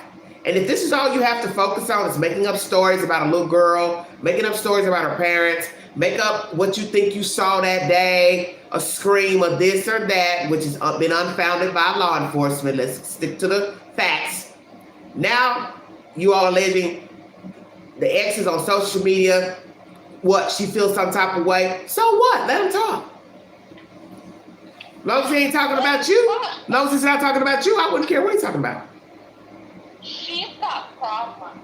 And if this is all you have to focus on is making up stories about a little girl, making up stories about her parents, make up what you think you saw that day, a scream of this or that, which has been unfounded by law enforcement. Let's stick to the facts. Now, you all are alleging the ex is on social media. What, she feels some type of way? So what? Let him talk. As long as he ain't talking about you, as long as he's not talking about you, I wouldn't care what he's talking about.
She's got problems.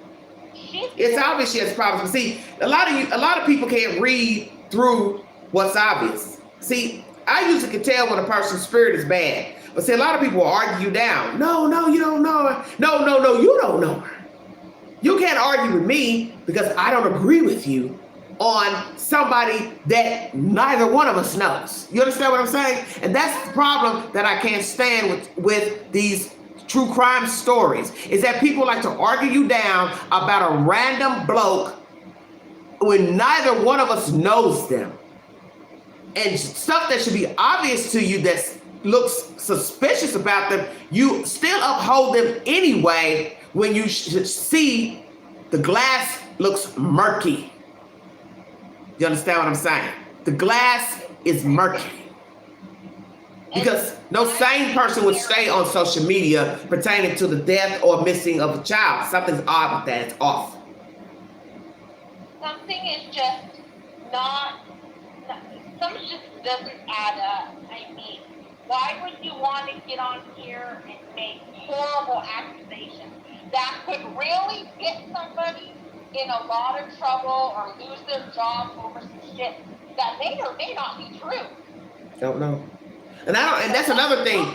It's obvious she has problems. See, a lot of people can't read through what's obvious. See, I usually can tell when a person's spirit is bad. But see, a lot of people will argue you down. No, you don't know her. No, you don't know her. You can't argue with me because I don't agree with you on somebody that neither one of us knows. You understand what I'm saying? And that's the problem that I can't stand with these true crime stories, is that people like to argue you down about a random bloke when neither one of us knows them. And stuff that should be obvious to you that looks suspicious about them, you still uphold them anyway when you should see the glass looks murky. You understand what I'm saying? The glass is murky. Because no sane person would stay on social media pertaining to the death or missing of a child. Something's odd with that. It's off.
Something is just not, something just doesn't add up. I mean, why would you want to get on here and make horrible accusations that could really get somebody in a lot of trouble or lose their job over some shit that may or may not be true?
Don't know. And that's another thing.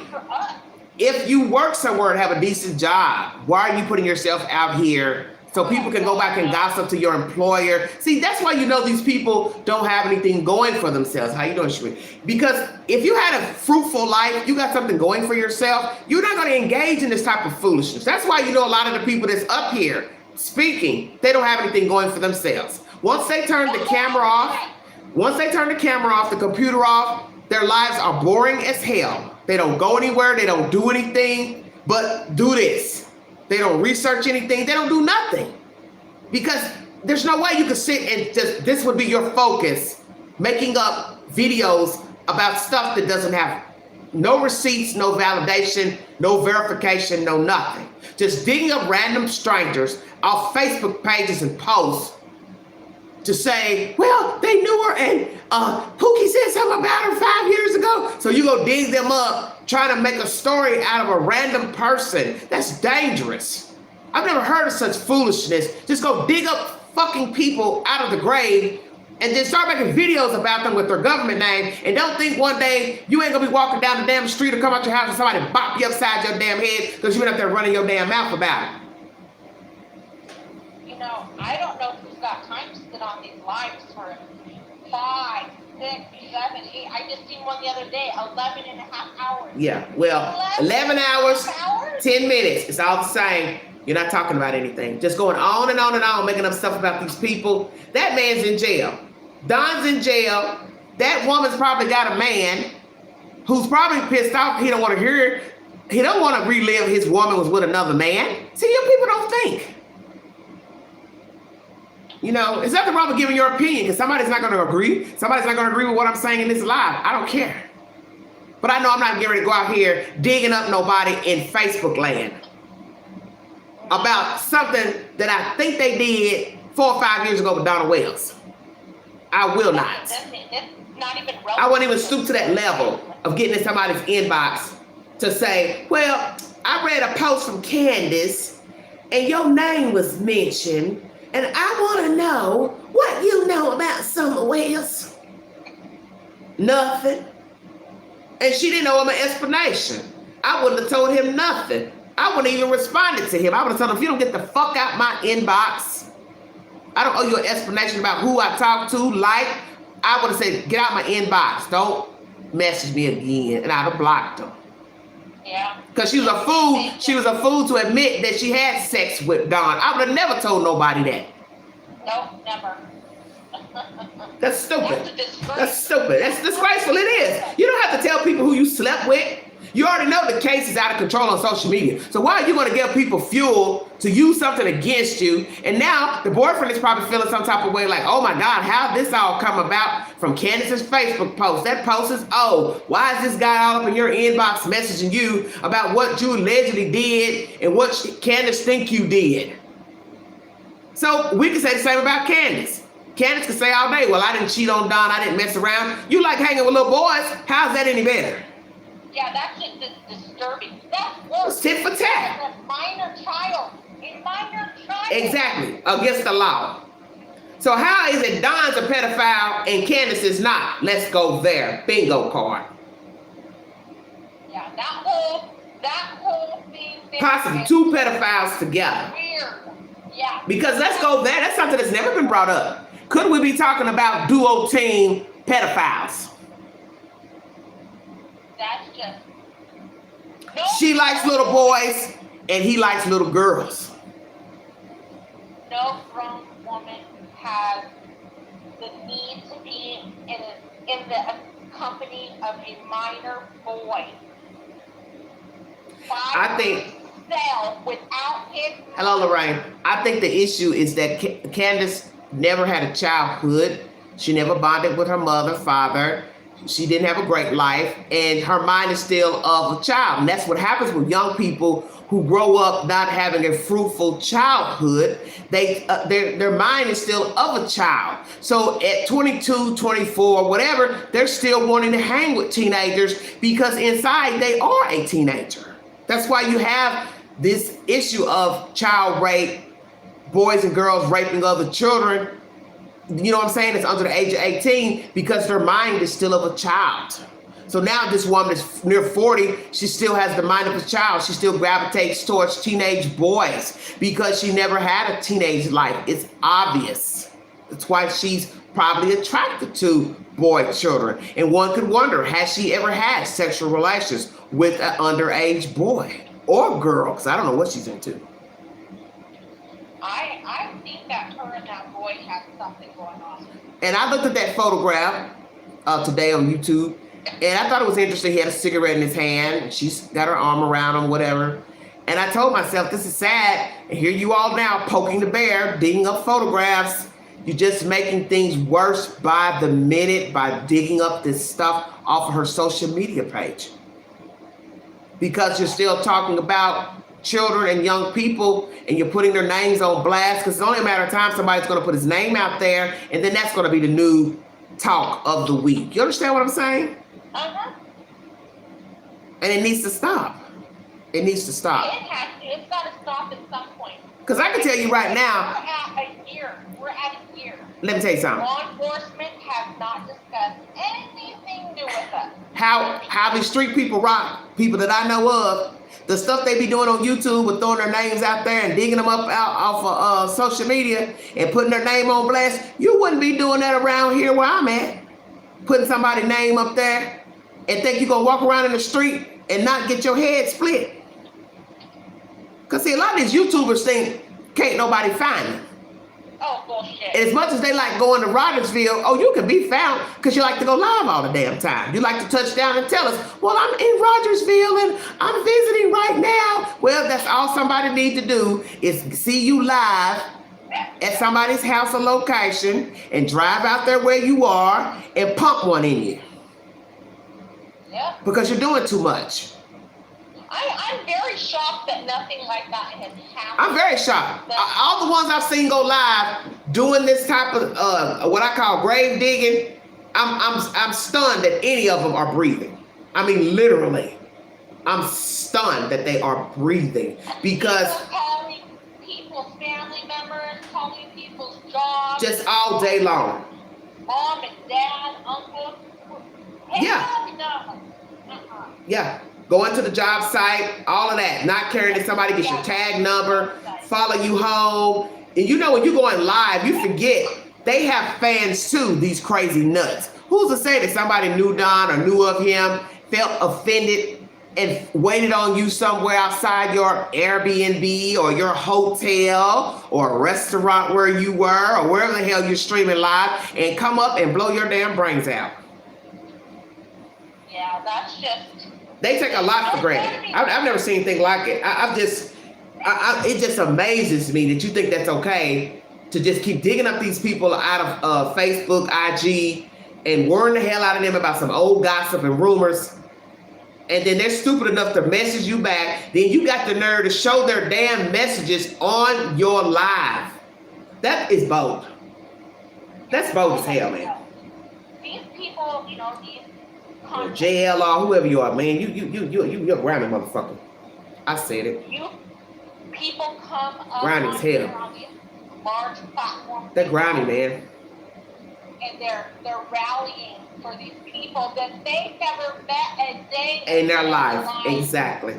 If you work somewhere and have a decent job, why are you putting yourself out here so people can go back and gossip to your employer? See, that's why you know these people don't have anything going for themselves. How you doing, Sheree? Because if you had a fruitful life, you got something going for yourself, you're not going to engage in this type of foolishness. That's why you know a lot of the people that's up here speaking, they don't have anything going for themselves. Once they turn the camera off, the computer off, their lives are boring as hell. They don't go anywhere. They don't do anything but do this. They don't research anything. They don't do nothing. Because there's no way you could sit and just, this would be your focus, making up videos about stuff that doesn't have no receipts, no validation, no verification, no nothing. Just digging up random strangers off Facebook pages and posts to say, well, they knew her and Pookie said something about her 5 years ago. So you go dig them up, trying to make a story out of a random person. That's dangerous. I've never heard of such foolishness. Just go dig up fucking people out of the grave and then start making videos about them with their government name, and don't think one day you ain't gonna be walking down the damn street or come out your house and somebody bop you upside your damn head because you went up there running your damn mouth about it.
You know, I don't know who's got time to sit on these lives for 5, 6, 7, 8. I just seen one the other day, 11 and a half hours.
Yeah, well, 11 hours, 10 minutes. It's all the same. You're not talking about anything. Just going on and on and on, making up stuff about these people. That man's in jail. Don's in jail. That woman's probably got a man who's probably pissed off. He don't want to hear. He don't want to relive his woman was with another man. See, you people don't think. You know, there's nothing wrong with giving your opinion because somebody's not going to agree. Somebody's not going to agree with what I'm saying in this live. I don't care. But I know I'm not getting ready to go out here digging up nobody in Facebook land about something that I think they did 4 or 5 years ago with Donna Wells. I will not. I won't even stoop to that level of getting in somebody's inbox to say, well, I read a post from Candace and your name was mentioned and I want to know what you know about Summer Wells. Nothing. And she didn't owe him an explanation. I wouldn't have told him nothing. I wouldn't even responded to him. I would have told him, if you don't get the fuck out my inbox, I don't owe you an explanation about who I talked to, I would have said, get out my inbox. Don't message me again. And I'd have blocked him.
Yeah. Because
she was a fool. She was a fool to admit that she had sex with Don. I would have never told nobody that.
Nope, never.
That's stupid. That's stupid. That's disgraceful. It is. You don't have to tell people who you slept with. You already know the case is out of control on social media. So why are you going to give people fuel to use something against you? And now the boyfriend is probably feeling some type of way like, oh my God, how did this all come about from Candace's Facebook post? That post is, oh, why is this guy all up in your inbox messaging you about what you allegedly did and what Candace think you did? So we can say the same about Candace. Candace can say all day, well, I didn't cheat on Don, I didn't mess around. You like hanging with little boys. How's that any better?
Yeah, that's just disturbing. That's worse.
Tit for tat.
A minor child
Exactly, against the law. So how is it Don's a pedophile and Candace is not? Let's go there. Bingo card.
Yeah, that whole thing.
Possibly two pedophiles together.
Weird. Yeah.
Because let's go there. That's something that's never been brought up. Could we be talking about duo team pedophiles?
That's just. No,
She likes little boys and he likes little girls.
No grown woman has the need to be in the company of a minor boy.
I think.
Without his.
Hello, Lorraine. I think the issue is that Candace never had a childhood. She never bonded with her mother, father. She didn't have a great life, and her mind is still of a child. And that's what happens with young people who grow up not having a fruitful childhood. Their mind is still of a child. So at 22, 24, whatever, they're still wanting to hang with teenagers because inside they are a teenager. That's why you have this issue of child rape, boys and girls raping other children. You know what I'm saying? It's under the age of 18 because their mind is still of a child. So now this woman is near 40. She still has the mind of a child. She still gravitates towards teenage boys because she never had a teenage life. It's obvious. That's why she's probably attracted to boy children. And one could wonder, has she ever had sexual relations with an underage boy or girl? Because I don't know what she's into.
I think that her and that boy have something going on.
And I looked at that photograph today on YouTube, and I thought it was interesting. He had a cigarette in his hand. She's got her arm around him, whatever. And I told myself, this is sad. And here you all now poking the bear, digging up photographs. You're just making things worse by the minute by digging up this stuff off of her social media page. Because you're still talking about children and young people and you're putting their names on blast because it's only a matter of time somebody's going to put his name out there and then that's going to be the new talk of the week. You understand what I'm saying?
Uh-huh.
And it needs to stop. It needs to stop.
It has to. It's got to stop at some point.
Because I can tell you right now.
We're at a year.
Let me tell you something.
Law enforcement has not discussed anything new with us.
How these street people rock, people that I know of, the stuff they be doing on YouTube with throwing their names out there and digging them up out off of social media and putting their name on blast, you wouldn't be doing that around here where I'm at. Putting somebody's name up there and think you're going to walk around in the street and not get your head split. Because see, a lot of these YouTubers think can't nobody find them.
Oh, bullshit.
And as much as they like going to Rogersville, oh, you can be found because you like to go live all the damn time. You like to touch down and tell us, well, I'm in Rogersville and I'm visiting right now. Well, that's all somebody needs to do is see you live at somebody's house or location and drive out there where you are and pump one in you.
Yep.
Because you're doing too much.
I'm very shocked that nothing like that has happened.
I'm very shocked. All the ones I've seen go live doing this type of what I call grave digging, I'm stunned that any of them are breathing. I mean, literally, I'm stunned that they are breathing because
people calling people's family members, calling people's jobs,
just all day long.
Mom and dad, uncle.
Yeah.
No.
Yeah. Going to the job site, all of that. Not caring if somebody gets your tag number, follow you home. And you know when you're going live, you forget they have fans too, these crazy nuts. Who's to say that somebody knew Don or knew of him, felt offended, and waited on you somewhere outside your Airbnb or your hotel or a restaurant where you were or wherever the hell you're streaming live and come up and blow your damn brains out?
Yeah, that's just...
They take a lot for granted. I've never seen anything like it. It just amazes me that you think that's okay to just keep digging up these people out of Facebook, IG, and worrying the hell out of them about some old gossip and rumors. And then they're stupid enough to message you back. Then you got the nerve to show their damn messages on your live. That is bold. That's bold as hell, man.
These people, you know, these...
JLR, whoever you are, man, you're a Grammy motherfucker. I said it.
You people come up
Grimy as hell.
on these large platforms.
They're grimy, man.
And they're rallying for these people that they've never met a day
In their life. Exactly.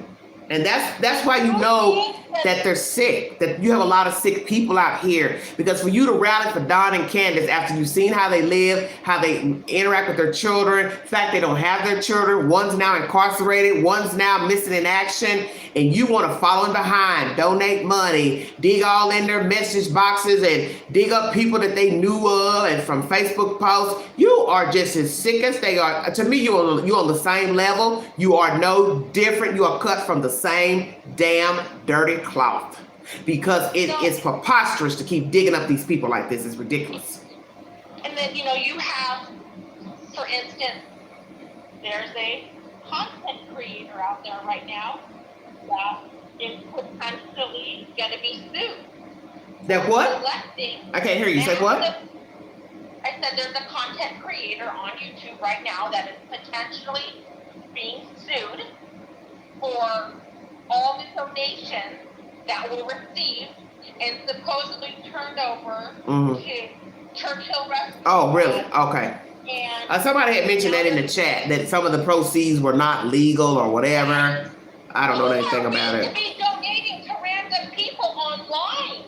And that's why you know that they're sick, that you have a lot of sick people out here. Because for you to rally for Don and Candace after you've seen how they live, how they interact with their children, the fact they don't have their children, one's now incarcerated, one's now missing in action, and you want to follow in behind, donate money, dig all in their message boxes and dig up people that they knew of and from Facebook posts, you are just as sick as they are. To me, you're on the same level. You are no different. You are cut from the same damn dirty cloth, because it is preposterous to keep digging up these people like this. It's ridiculous.
And then, you know, you have, for instance, there's a content creator out there right now that is potentially going to be sued.
That what?
Collecting.
I can't hear you. Say what?
I said there's a content creator on YouTube right now that is potentially being sued for all the donations that were received and supposedly turned over to Churchill Rescue.
Oh, really? Okay.
And
somebody had mentioned that in the chat, that some of the proceeds were not legal or whatever. I don't know anything about it.
To be donating to random people online.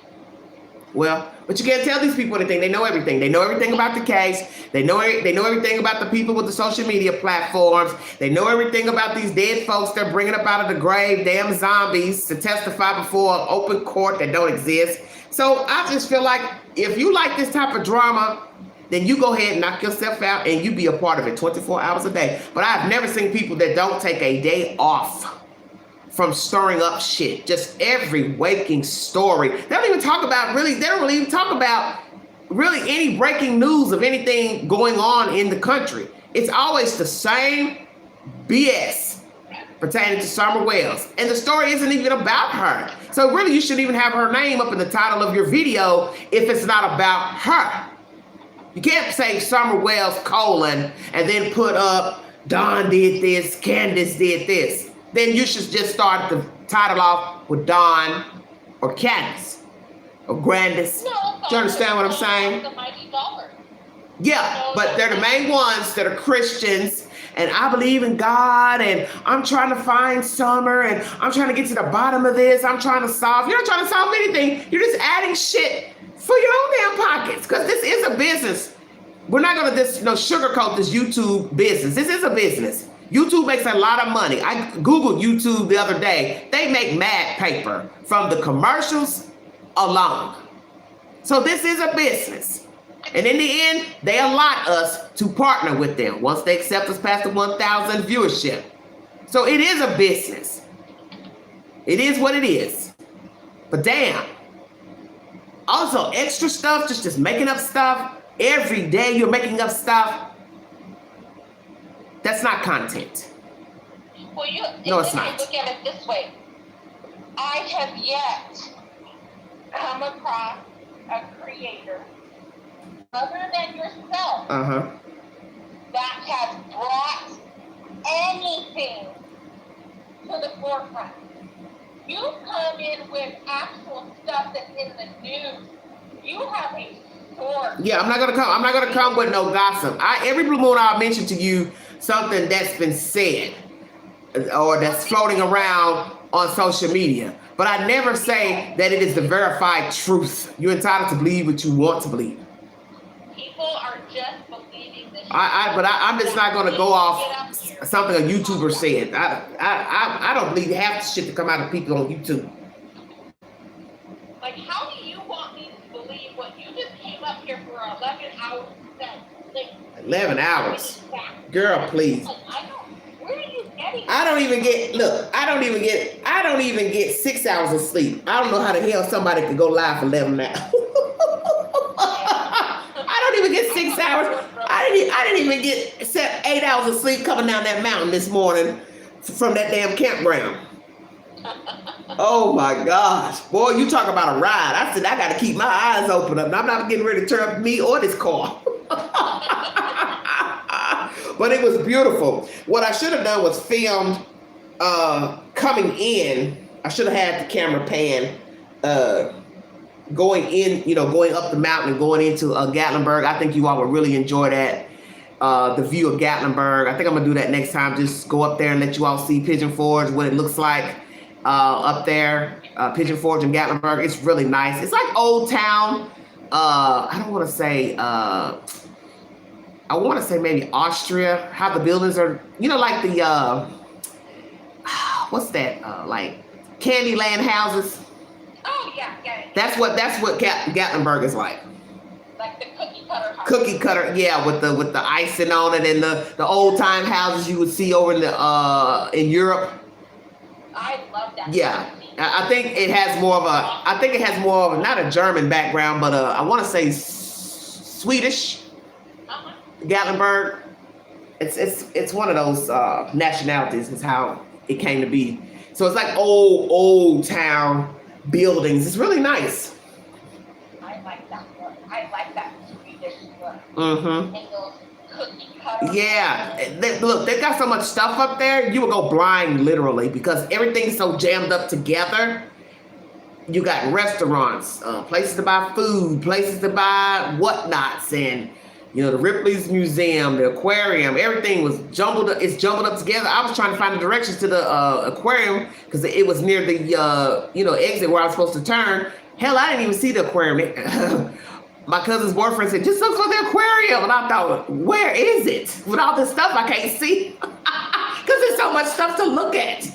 Well, but you can't tell these people anything. They know everything. They know everything about the case. They know everything about the people with the social media platforms. They know everything about these dead folks they're bringing up out of the grave, damn zombies, to testify before an open court that don't exist. So I just feel like if you like this type of drama, then you go ahead and knock yourself out and you be a part of it 24 hours a day. But I've never seen people that don't take a day off from stirring up shit. Just every waking story. They don't even talk about really any breaking news of anything going on in the country. It's always the same BS pertaining to Summer Wells. And the story isn't even about her. So really you shouldn't even have her name up in the title of your video if it's not about her. You can't say Summer Wells : and then put up Don did this, Candace did this. Then you should just start the title off with Don or Candace or Grandis. Do you understand what I'm saying?
The mighty dollar.
Yeah, but they're the main ones that are Christians, and I believe in God, and I'm trying to find Summer, and I'm trying to get to the bottom of this. I'm trying to solve. You're not trying to solve anything. You're just adding shit for your own damn pockets, because this is a business. We're not going to just sugarcoat this YouTube business. This is a business. YouTube makes a lot of money. I Googled YouTube the other day. They make mad paper from the commercials alone. So this is a business. And in the end, they allot us to partner with them once they accept us past the 1,000 viewership. So it is a business. It is what it is. But damn. Also, extra stuff, just making up stuff. Every day you're making up stuff. That's not content.
Well,
No, it's not.
Look at it this way. I have yet come across a creator other than yourself that has brought anything to the forefront. You come in with actual stuff that's in the news. You have a source.
Yeah, I'm not gonna come with no gossip. Every blue moon I'll mention to you something that's been said or that's floating around on social media. But I never say that it is the verified truth. You're entitled to believe what you want to believe.
People are just believing this.
I'm just not gonna go off something a YouTuber said. I don't believe half the shit that come out of people on YouTube.
Like, how do you want me to believe what you just came up here for 11 hours and said?
11 hours. Girl, please.
Where are you getting?
I don't even get 6 hours of sleep. I don't know how the hell somebody could go live for 11 hours. I don't even get 6 hours. I didn't even get 8 hours of sleep coming down that mountain this morning from that damn campground. Oh my gosh. Boy, you talk about a ride. I said, I got to keep my eyes open up. I'm not getting ready to turn up me or this car. But it was beautiful. What I should have done was filmed coming in I should have had the camera pan going in, going up the mountain and going into Gatlinburg. I think you all would really enjoy that. The view of Gatlinburg. I think I'm gonna do that next time. Just go up there and let you all see Pigeon Forge, what it looks like up there. Pigeon Forge and Gatlinburg. It's really nice. It's like Old Town. I don't want to say. I want to say maybe Austria. How the buildings are, like the what's that? Like Candyland houses.
Oh yeah.
That's what Gatlinburg is like.
Like the cookie cutter house.
Cookie cutter, yeah, with the icing on it and the old time houses you would see over in Europe.
I love that.
Yeah, I think it has more of a not a German background, but I want to say Swedish. Gatlinburg. It's one of those nationalities. Is how it came to be. So it's like old town buildings. It's really nice.
I like that one. I like that Swedish look.
Mm-hmm.
And those cookie cutter.
Yeah. Look, they got so much stuff up there, you would go blind literally because everything's so jammed up together. You got restaurants, places to buy food, places to buy whatnots, and the Ripley's Museum, the aquarium, everything was jumbled up. It's jumbled up together. I was trying to find the directions to the aquarium because it was near the exit where I was supposed to turn. Hell, I didn't even see the aquarium. My cousin's boyfriend said, just look for the aquarium. And I thought, where is it? With all this stuff I can't see. Because there's so much stuff to look at.
See,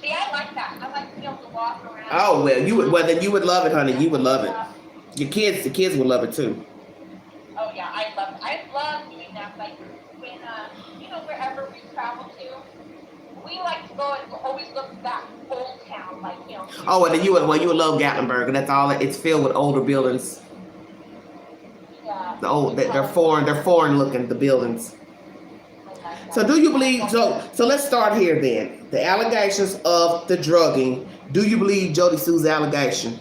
I like that. I like to be able to walk around.
Oh, then you would love it, honey. You would love it. The kids would love it too.
Oh yeah, I love doing that. Like when wherever we travel to, we like to go and always look at that old town, like
Oh, and then you would love Gatlinburg, and that's all. It's filled with older buildings.
Yeah.
They're foreign looking, the buildings. So do you believe? So let's start here then. The allegations of the drugging. Do you believe Jody Sue's allegation?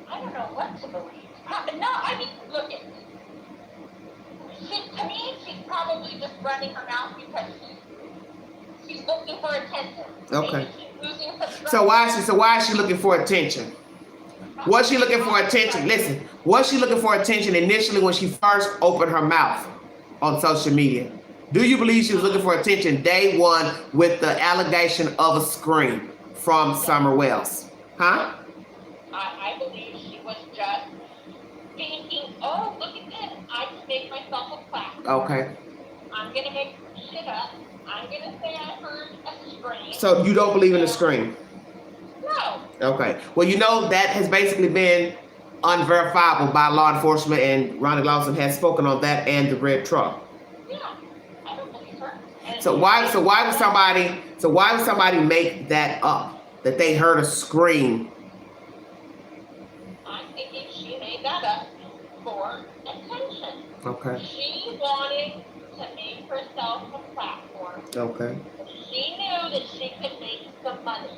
I don't know what to believe. No, I mean, look at. To me, she's probably just running her mouth because she's looking for attention.
Okay.
She's losing subscribers.
So why is she looking for attention? Was she looking for attention? Listen, was she looking for attention initially when she first opened her mouth on social media? Do you believe she was looking for attention day one with the allegation of a scream from Summer Wells? Huh?
I believe she was just thinking, oh, look at this. I can make myself a platform.
Okay.
I'm going to make shit up. I'm going to say I heard a scream.
So you don't believe in the scream?
No.
Okay. Well, that has basically been unverifiable by law enforcement, and Ronnie Lawson has spoken on that and the red truck.
Yeah. I don't believe her.
So why would somebody make that up? That they heard a scream?
I'm thinking she made that up for attention.
Okay.
She wanted to make herself a platform.
Okay.
She knew that she could make some money.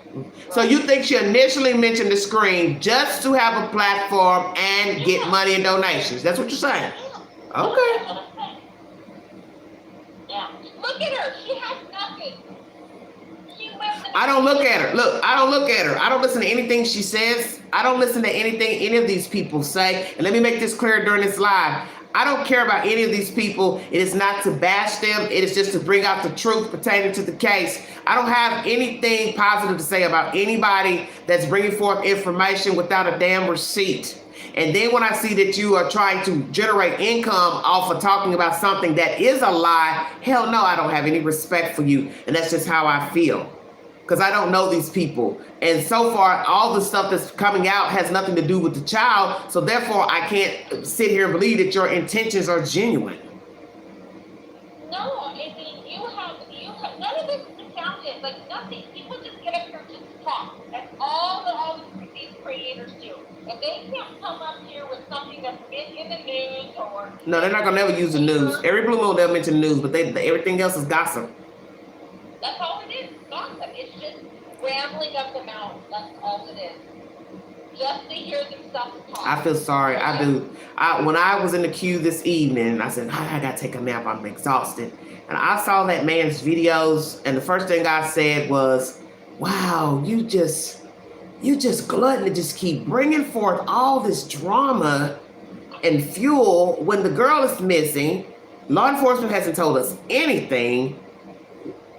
So you think she initially mentioned the scream just to have a platform and get money and donations? That's what you're saying? Okay.
Yeah. Look at her. She has nothing.
I don't look at her. Look, I don't look at her. I don't listen to anything she says. I don't listen to anything any of these people say. And let me make this clear during this live. I don't care about any of these people. It is not to bash them. It is just to bring out the truth pertaining to the case. I don't have anything positive to say about anybody that's bringing forth information without a damn receipt. And then when I see that you are trying to generate income off of talking about something that is a lie, hell no, I don't have any respect for you. And that's just how I feel. Because I don't know these people. And so far, all the stuff that's coming out has nothing to do with the child. So therefore, I can't sit here and believe that your intentions are genuine.
No, I mean, you have none of this is sounded like nothing. People just get up here and just talk. That's all these creators do. If they can't come up here with something that's been in the news or...
No, they're not going to never use the news. Every blue moon, they'll mention the news, but everything else is gossip.
That's all it is, gossip. It's just rambling of the mouth. That's all it is. Just to hear themselves talk.
I feel sorry. I do. When I was in the queue this evening, I said, I got to take a nap. I'm exhausted. And I saw that man's videos, and the first thing I said was, wow, you just glutton to just keep bringing forth all this drama and fuel when the girl is missing. Law enforcement hasn't told us anything.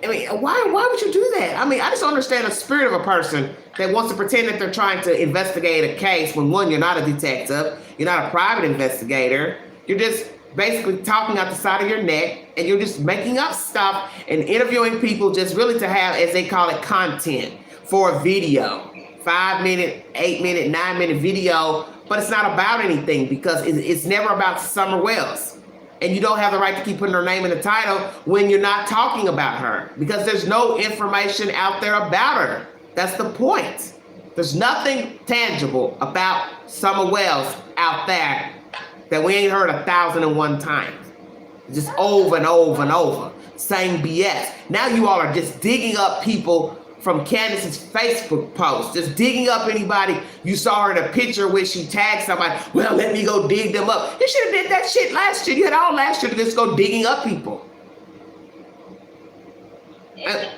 I mean, why would you do that? I mean, I just don't understand the spirit of a person that wants to pretend that they're trying to investigate a case when, one, you're not a detective, you're not a private investigator, you're just basically talking out the side of your neck, and you're just making up stuff and interviewing people just really to have, as they call it, content for a video. 5-minute, 8-minute, 9-minute video, but it's not about anything because it's never about Summer Wells. And you don't have the right to keep putting her name in the title when you're not talking about her because there's no information out there about her. That's the point. There's nothing tangible about Summer Wells out there that we ain't heard 1,001 times. Just over and over and over. Same BS. Now you all are just digging up people from Candace's Facebook post, just digging up anybody you saw her in a picture where she tagged somebody. Well, let me go dig them up. You should have did that shit last year. You had all last year to just go digging up people. And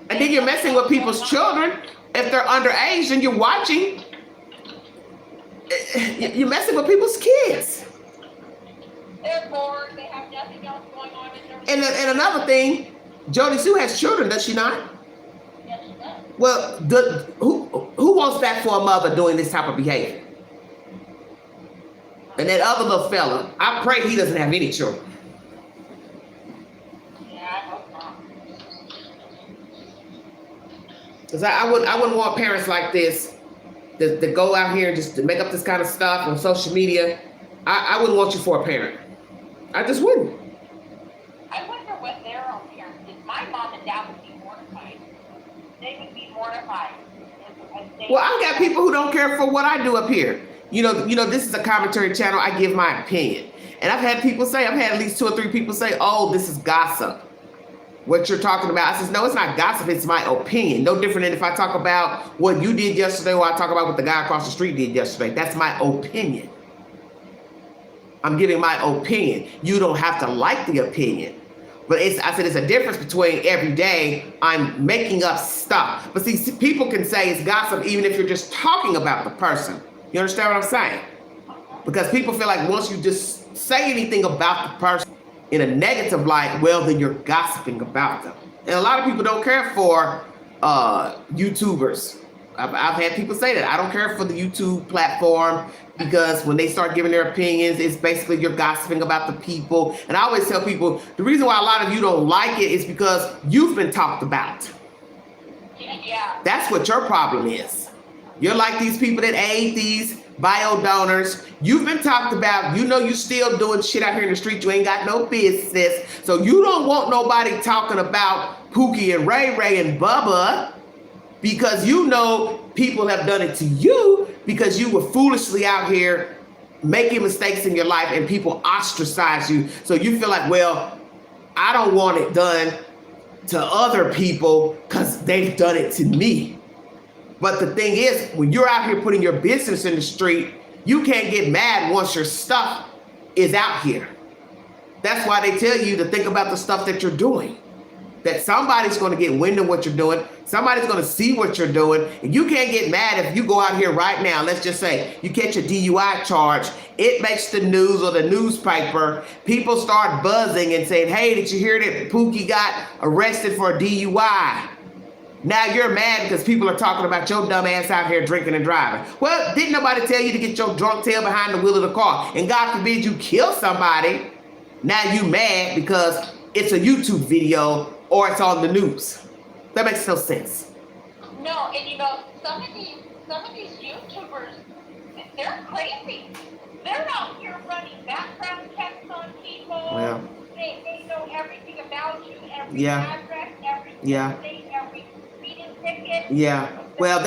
then you're messing with people's children. If they're underage and you're watching, you're messing with people's kids.
They're bored. They have nothing else going on in their life.
And another thing, Jody Sue has children, does she not?
Yes, she does.
Well, who wants that for a mother doing this type of behavior? And that other little fella, I pray he doesn't have any children.
Yeah, I hope not.
Because I wouldn't want parents like this to go out here and just to make up this kind of stuff on social media. I wouldn't want you for a parent. I just wouldn't.
I wonder what their own parents did. My mom and dad would be mortified. They would be mortified.
Well, I've got people who don't care for what I do up here. You know, this is a commentary channel. I give my opinion. And I've had at least 2 or 3 people say, oh, this is gossip. What you're talking about. I says, no, it's not gossip. It's my opinion. No different than if I talk about what you did yesterday or I talk about what the guy across the street did yesterday. That's my opinion. I'm giving my opinion. You don't have to like the opinion. But I said it's a difference between every day I'm making up stuff. But see, people can say it's gossip even if you're just talking about the person. You understand what I'm saying? Because people feel like once you just say anything about the person in a negative light, well, then you're gossiping about them. And a lot of people don't care for YouTubers. I've had people say that. I don't care for the YouTube platform because when they start giving their opinions, it's basically you're gossiping about the people. And I always tell people, the reason why a lot of you don't like it is because you've been talked about.
Yeah.
That's what your problem is. You're like these people that aid these bio donors. You've been talked about. You know you still doing shit out here in the street. You ain't got no business. So you don't want nobody talking about Pookie and Ray Ray and Bubba because you know people have done it to you because you were foolishly out here making mistakes in your life and people ostracize you. So you feel like, well, I don't want it done to other people because they've done it to me. But the thing is, when you're out here putting your business in the street, you can't get mad once your stuff is out here. That's why they tell you to think about the stuff that you're doing. That somebody's going to get wind of what you're doing. Somebody's going to see what you're doing. And you can't get mad if you go out here right now. Let's just say you catch a DUI charge. It makes the news or the newspaper. People start buzzing and saying, hey, did you hear that Pookie got arrested for a DUI? Now you're mad because people are talking about your dumb ass out here drinking and driving. Well, didn't nobody tell you to get your drunk tail behind the wheel of the car? And God forbid you kill somebody. Now you mad because it's a YouTube video or it's on the news. That makes no sense.
No, and you know, some of these YouTubers, they're crazy. They're out here running background checks on people.
Well,
they know everything about you, every
yeah.
address, every
Yeah.
state, every speeding ticket.
Yeah. Well,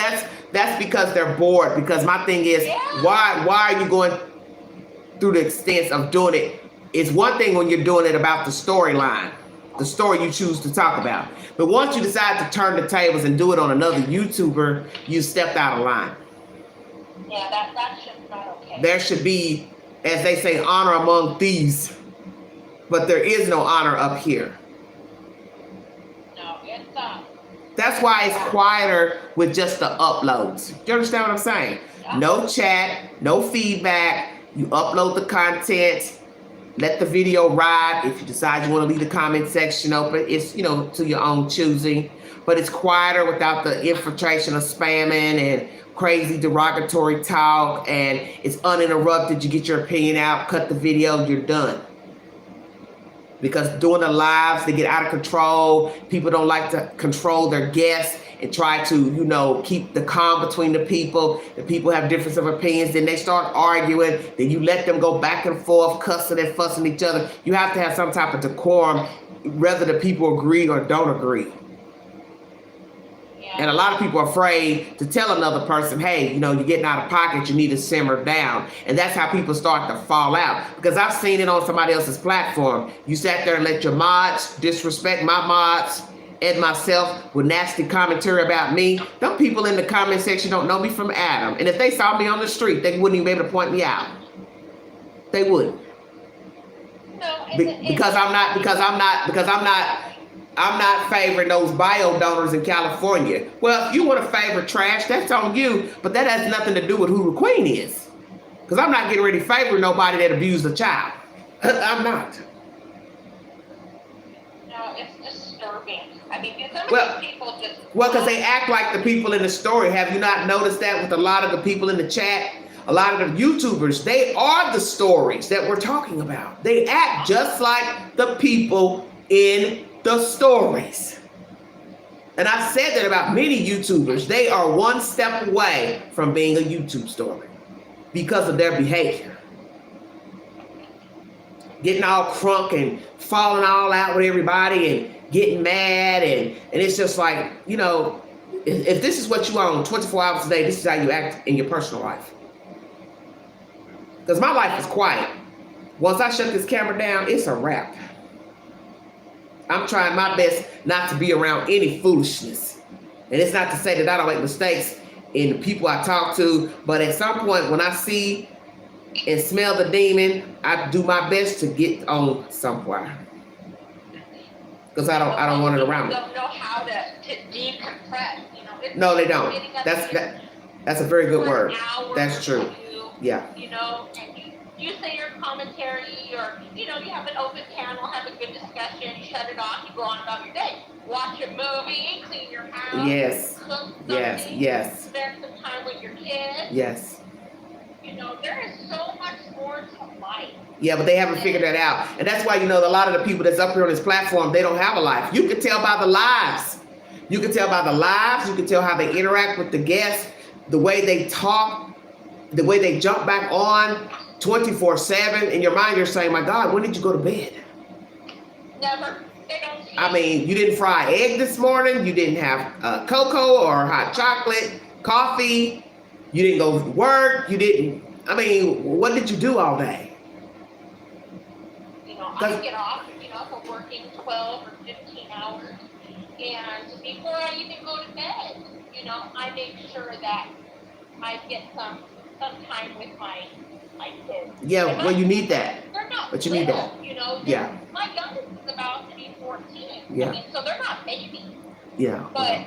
that's because they're bored. Because my thing is, why are you going through the extent of doing it? It's one thing when you're doing it about the storyline, the story you choose to talk about. But once you decide to turn the tables and do it on another YouTuber, you stepped out of line.
Yeah, that shit's not okay.
There should be, as they say, honor among thieves. But there is no honor up here.
No, it's
That's why it's quieter with just the uploads. You understand what I'm saying? No chat, no feedback. You upload the content, let the video ride. If you decide you want to leave the comment section open, it's, you know, to your own choosing. But it's quieter without the infiltration of spamming and crazy derogatory talk, and it's uninterrupted. You get your opinion out, cut the video, you're done. Because doing the lives, they get out of control. People don't like to control their guests and try to, you know, keep the calm between the people. The people have difference of opinions. Then they start arguing. Then you let them go back and forth, cussing and fussing each other. You have to have some type of decorum, whether the people agree or don't agree. And a lot of people are afraid to tell another person, hey, you know, you're getting out of pocket, you need to simmer down. And that's how people start to fall out. Because I've seen it on somebody else's platform. You sat there and let your mods disrespect my mods and myself with nasty commentary about me. Them people in the comment section don't know me from Adam. And if they saw me on the street, they wouldn't even be able to point me out. They wouldn't.
No,
Because I'm not favoring those bio donors in California. Well, if you want to favor trash, that's on you, but that has nothing to do with who the queen is. Because I'm not getting ready to favor nobody that abused a child. I'm not.
No, it's disturbing. I mean, some of these people just...
Well, because they act like the people in the story. Have you not noticed that with a lot of the people in the chat? A lot of the YouTubers, they are the stories that we're talking about. They act just like the people in the stories. And I've said that about many YouTubers. They are one step away from being a YouTube story because of their behavior. Getting all crunk and falling all out with everybody and getting mad. And it's just like, you know, if this is what you own 24 hours a day, this is how you act in your personal life. Because my life is quiet. Once I shut this camera down, it's a wrap. I'm trying my best not to be around any foolishness. And it's not to say that I don't make mistakes in the people I talk to, but at some point when I see and smell the demon, I do my best to get on somewhere. Because I don't want it around me.
Don't know how to decompress, you know.
No, they don't. That's a very good word. That's true. Yeah.
You know, and you say your commentary, or, you know, you have an open panel, have a good discussion, you shut it off, you go on about your day. Watch a movie, clean your house.
Yes.
Cook something.
Yes.
Spend some time with your kids.
Yes.
You know, there is so much more to life.
Yeah, but they haven't figured that out. And that's why, you know, a lot of the people that's up here on this platform, they don't have a life. You can tell by the lives. You can tell by the lives. You can tell how they interact with the guests, the way they talk, the way they jump back on 24/7. In your mind, you're saying, my God, when did you go to bed?
Never. They don't see.
I mean, you didn't fry egg this morning. You didn't have cocoa or hot chocolate, coffee. You didn't go to work. You didn't. I mean, what did you do all day?
You know, I get off, you know, from working 12 or 15 hours. And before I even go to bed, you know, I make sure that I get some time with my kids.
Yeah, well, you need that.
They're not
But you need that.
You know,
yeah.
My youngest is about to be 14.
Yeah.
I mean, so they're not babies.
Yeah.
But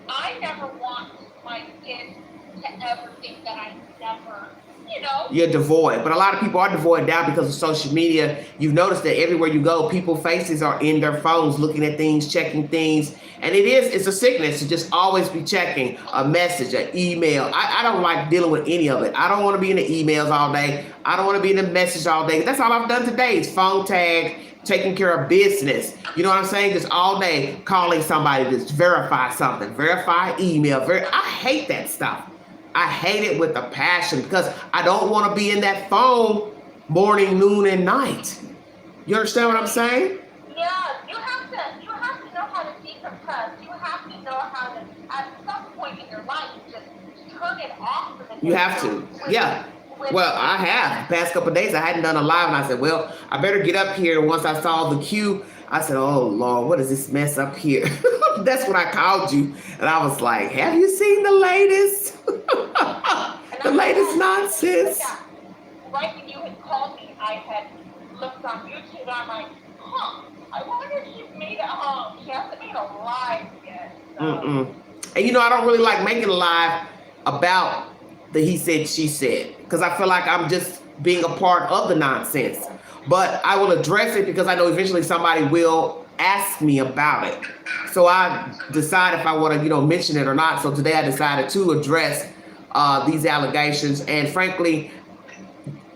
I never want my kids to ever think that I never, you know.
You're devoid. But a lot of people are devoid now because of social media. You've noticed that everywhere you go, people's faces are in their phones, looking at things, checking things. And it's a sickness to just always be checking a message, an email. I don't like dealing with any of it. I don't want to be in the emails all day. I don't want to be in the message all day. That's all I've done today is phone tag, taking care of business. You know what I'm saying? Just all day calling somebody to verify something, verify email. I hate that stuff. I hate it with a passion because I don't want to be in that phone morning, noon, and night. You understand what I'm saying?
Yeah, you have to know how to decompress. You have to know how to, at some point in your life, just turn it off for the day.
You have to. Yeah. Well, I have. The past couple of days, I hadn't done a live, and I said, well, I better get up here. Once I saw the queue, I said, oh, Lord, what is this mess up here? That's what I called you. And I was like, have you seen the latest? The latest nonsense.
Right when you had called me, I had looked on YouTube, and I'm like, I wonder if she's made it home. She hasn't made a live yet. So
And you know, I don't really like making a live about the he said, she said, because I feel like I'm just being a part of the nonsense. But I will address it because I know eventually somebody will ask me about it. So I decide if I want to, you know, mention it or not. So today I decided to address these allegations. And frankly,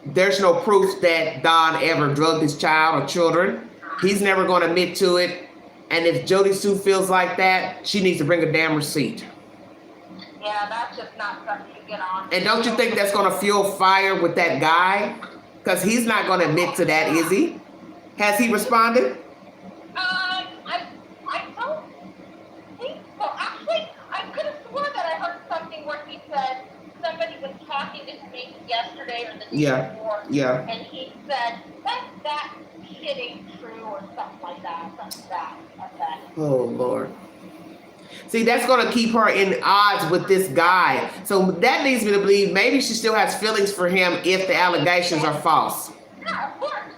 there's no proof that Don ever drugged his child or children. He's never going to admit to it. And if Jody Sue feels like that, she needs to bring a damn receipt.
Yeah, that's just not something to get on.
And don't you think that's going to fuel fire with that guy? Because he's not going to admit to that, is he? Has he responded?
I don't think so. Actually, I could have sworn that I heard something where he said somebody was talking to me yesterday or the day before.
Yeah.
And he said, that shit ain't true or something like that. Something like that.
Oh, Lord. See, that's going to keep her in odds with this guy. So that leads me to believe maybe she still has feelings for him if the allegations are false.
Yeah, of course.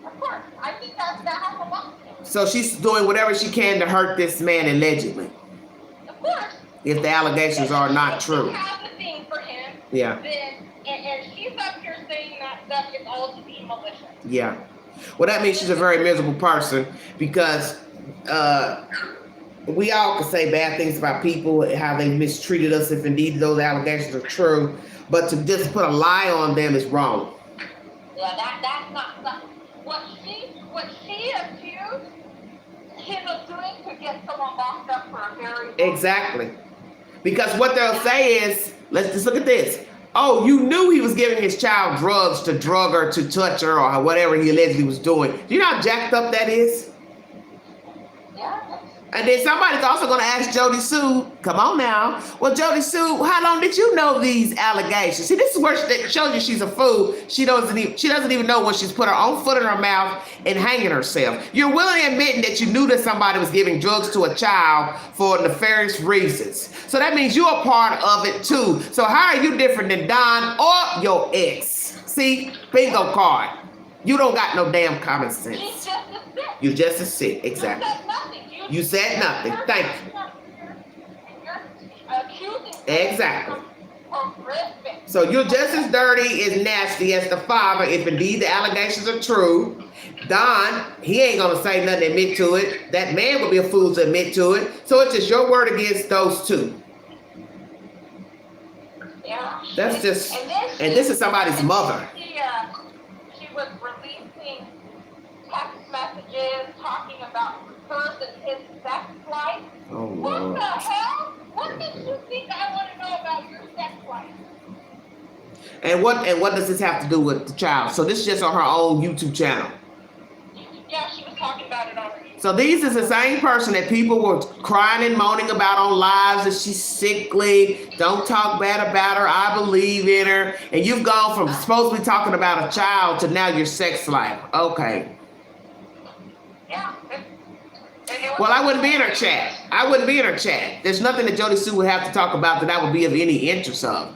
Of course. I think that has a lot.
So she's doing whatever she can to hurt this man allegedly.
Of course.
If the allegations are not true.
If she has a thing for him,
yeah.
Then, and she's up here saying that it's all to be malicious.
Yeah. Well, that means she's a very miserable person because we all can say bad things about people, how they mistreated us if indeed those allegations are true. But to just put a lie on them is wrong.
Yeah, that's not something. What she accused him of doing to get someone locked up for a very long
Exactly. Because what they'll say is, let's just look at this. Oh, you knew he was giving his child drugs to drug her, to touch her, or whatever he allegedly was doing. Do you know how jacked up that is?
Yeah.
And then somebody's also going to ask Jody Sue, come on now. Well, Jody Sue, how long did you know these allegations? See, this is where it shows you she's a fool. She doesn't even know when she's put her own foot in her mouth and hanging herself. You're willingly admitting that you knew that somebody was giving drugs to a child for nefarious reasons. So that means you're a part of it too. So how are you different than Don or your ex? See, bingo card. You don't got no damn common sense.
She's just a sick.
You're just a sick, exactly.
You said nothing.
You said nothing. Thank you. Exactly. So you're just as dirty, as nasty as the father, if indeed the allegations are true. Don, he ain't gonna say nothing to admit to it. That man would be a fool to admit to it. So it's just your word against those two.
Yeah.
That's just, and this is somebody's mother.
She was releasing text messages talking about hers and his sex life.
Oh,
what
Lord.
the hell? What makes you think I want to know about your sex life?
And what does this have to do with the child? So this is just on her own YouTube channel.
Yeah, she was talking about it already.
So these is the same person that people were crying and moaning about on lives, that she's sickly, don't talk bad about her, I believe in her. And you've gone from supposed to be talking about a child to now your sex life. Okay.
Yeah.
Well, I wouldn't be in her chat. I wouldn't be in her chat. There's nothing that Jody Sue would have to talk about that I would be of any interest of.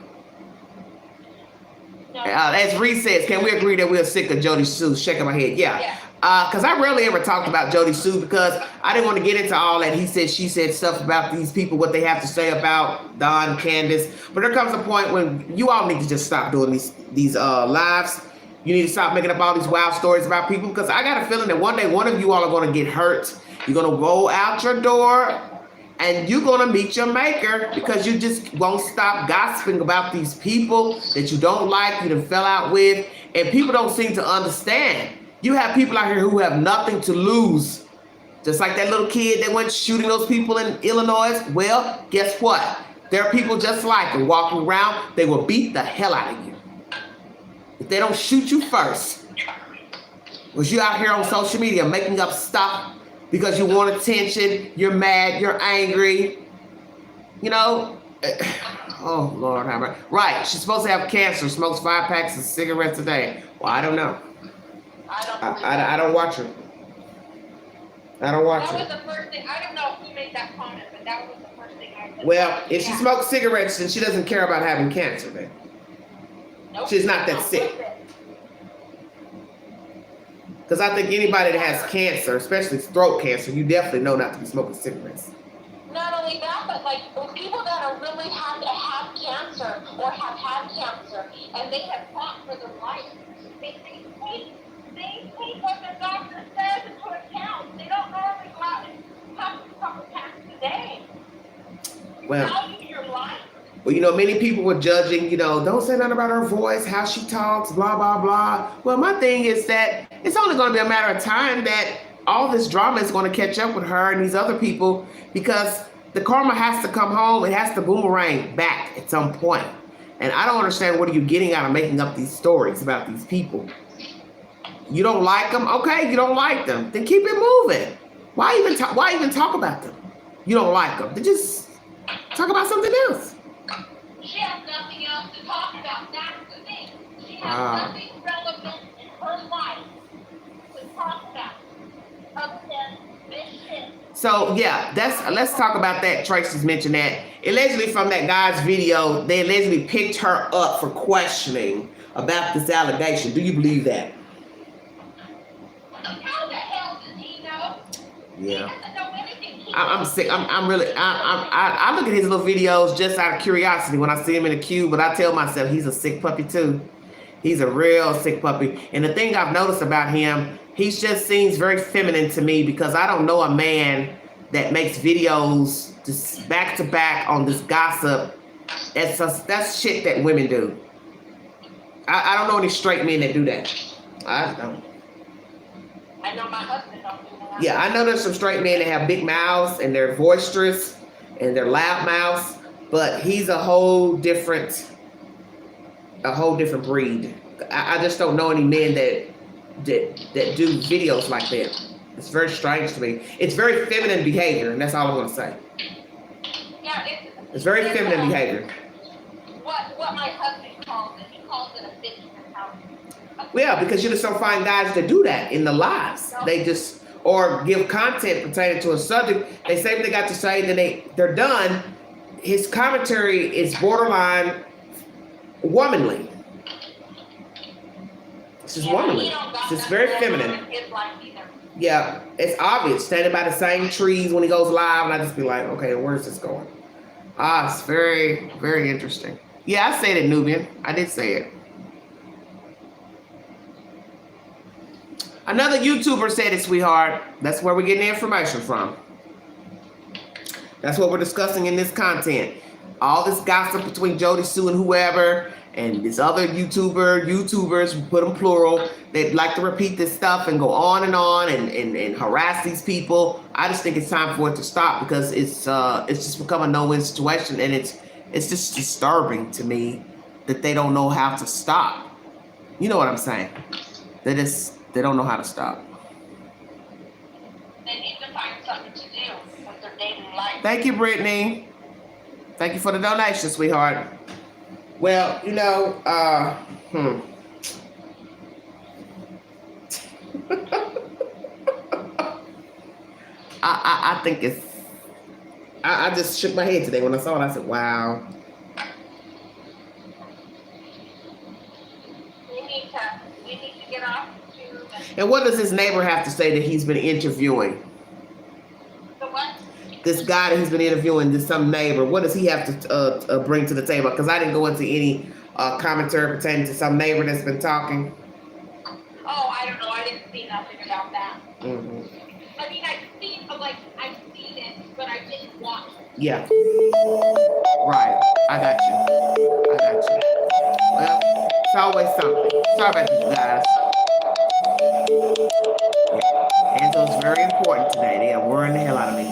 No.
As Reed says, can we agree that we're sick of Jody Sue? Shaking my head. Yeah. Because I rarely ever talked about Jody Sue because I didn't want to get into all that he said, she said stuff about these people, what they have to say about Don, Candace. But there comes a point when you all need to just stop doing these lives. You need to stop making up all these wild stories about people because I got a feeling that one day one of you all are going to get hurt. You're going to go out your door and you're going to meet your maker because you just won't stop gossiping about these people that you don't like, you done fell out with, and people don't seem to understand. You have people out here who have nothing to lose. Just like that little kid that went shooting those people in Illinois. Well, guess what? There are people just like him walking around. They will beat the hell out of you. If they don't shoot you first. Was you out here on social media making up stuff because you want attention, you're mad, you're angry. You know? Oh, Lord have mercy. Right, she's supposed to have cancer, smokes 5 packs of cigarettes a day. Well, I don't know. I don't watch her. I don't watch her.
That was the first thing. I don't know who made that comment, but that was the first thing I said.
Well, if she smokes cigarettes, then she doesn't care about having cancer then.
Nope.
She's not that sick. Because I think anybody that has cancer, especially throat cancer, you definitely know not to be smoking cigarettes.
Not only only that, but like with people that are really have cancer or have had cancer and they have fought for their life, they take what the doctor says into account. They don't normally go out and have a couple times a day.
Well,
Value your life.
Well, you know, many people were judging, you know, don't say nothing about her voice, how she talks, blah, blah, blah. Well, my thing is that it's only going to be a matter of time that all this drama is going to catch up with her and these other people, because the karma has to come home. It has to boomerang back at some point. And I don't understand, what are you getting out of making up these stories about these people? You don't like them? Okay, you don't like them. Then keep it moving. Why even talk about them? You don't like them. Then just talk about something else.
She has nothing else to talk about. That's the thing. She has nothing relevant in her life to talk about other than this shit.
So yeah, let's talk about that. Tracy's mentioned that. Allegedly from that guy's video, they allegedly picked her up for questioning about this allegation. Do you believe that?
How the hell does he know?
Yeah.
He doesn't know anything.
I'm sick. I look at his little videos just out of curiosity when I see him in the queue, but I tell myself he's a sick puppy too. He's a real sick puppy. And the thing I've noticed about him, he just seems very feminine to me, because I don't know a man that makes videos just back to back on this gossip. That's shit that women do. I don't know any straight men that do that. I don't.
I know my husband don't do that.
Yeah, I know there's some straight men that have big mouths and they're boisterous and they're loud mouths, but he's a whole different breed. I just don't know any men that do videos like that. It's very strange to me. It's very feminine behavior, and that's all I'm gonna say.
Yeah,
It's very feminine behavior.
What my husband calls it, he calls it a bitch mentality.
Yeah, because you just don't find guys that do that in the lives. They just, or give content pertaining to a subject. They say what they got to say, then they're done. His commentary is borderline womanly. It's just womanly. It's just very feminine. Yeah, it's obvious. Standing by the same trees when he goes live, and I just be like, okay, where's this going? It's very, very interesting. Yeah, I said it, Nubian. I did say it. Another YouTuber said it, sweetheart. That's where we're getting the information from. That's what we're discussing in this content. All this gossip between Jody Sue and whoever, and this other YouTubers, put them plural, they like to repeat this stuff and go on and harass these people. I just think it's time for it to stop, because it's just become a no-win situation, and it's just disturbing to me that they don't know how to stop. You know what I'm saying? They don't know how to stop.
They need to find something to do with their daily life.
Thank you, Brittany. Thank you for the donation, sweetheart. Well, you know, I think it's, I just shook my head today when I saw it. I said, wow.
We need to get off to.
And what does his neighbor have to say that he's been interviewing?
The what?
This guy that he's been interviewing, some neighbor, what does he have to bring to the table? Because I didn't go into any commentary pertaining to some neighbor that's been talking.
Oh, I don't know. I didn't see nothing about that.
Mm-hmm.
I mean, I've seen it, but I didn't watch it.
Yeah. Right. I got you. Well, it's always something. Sorry about this, guys. Yeah. Angel's very important today. They are worrying the hell out of me.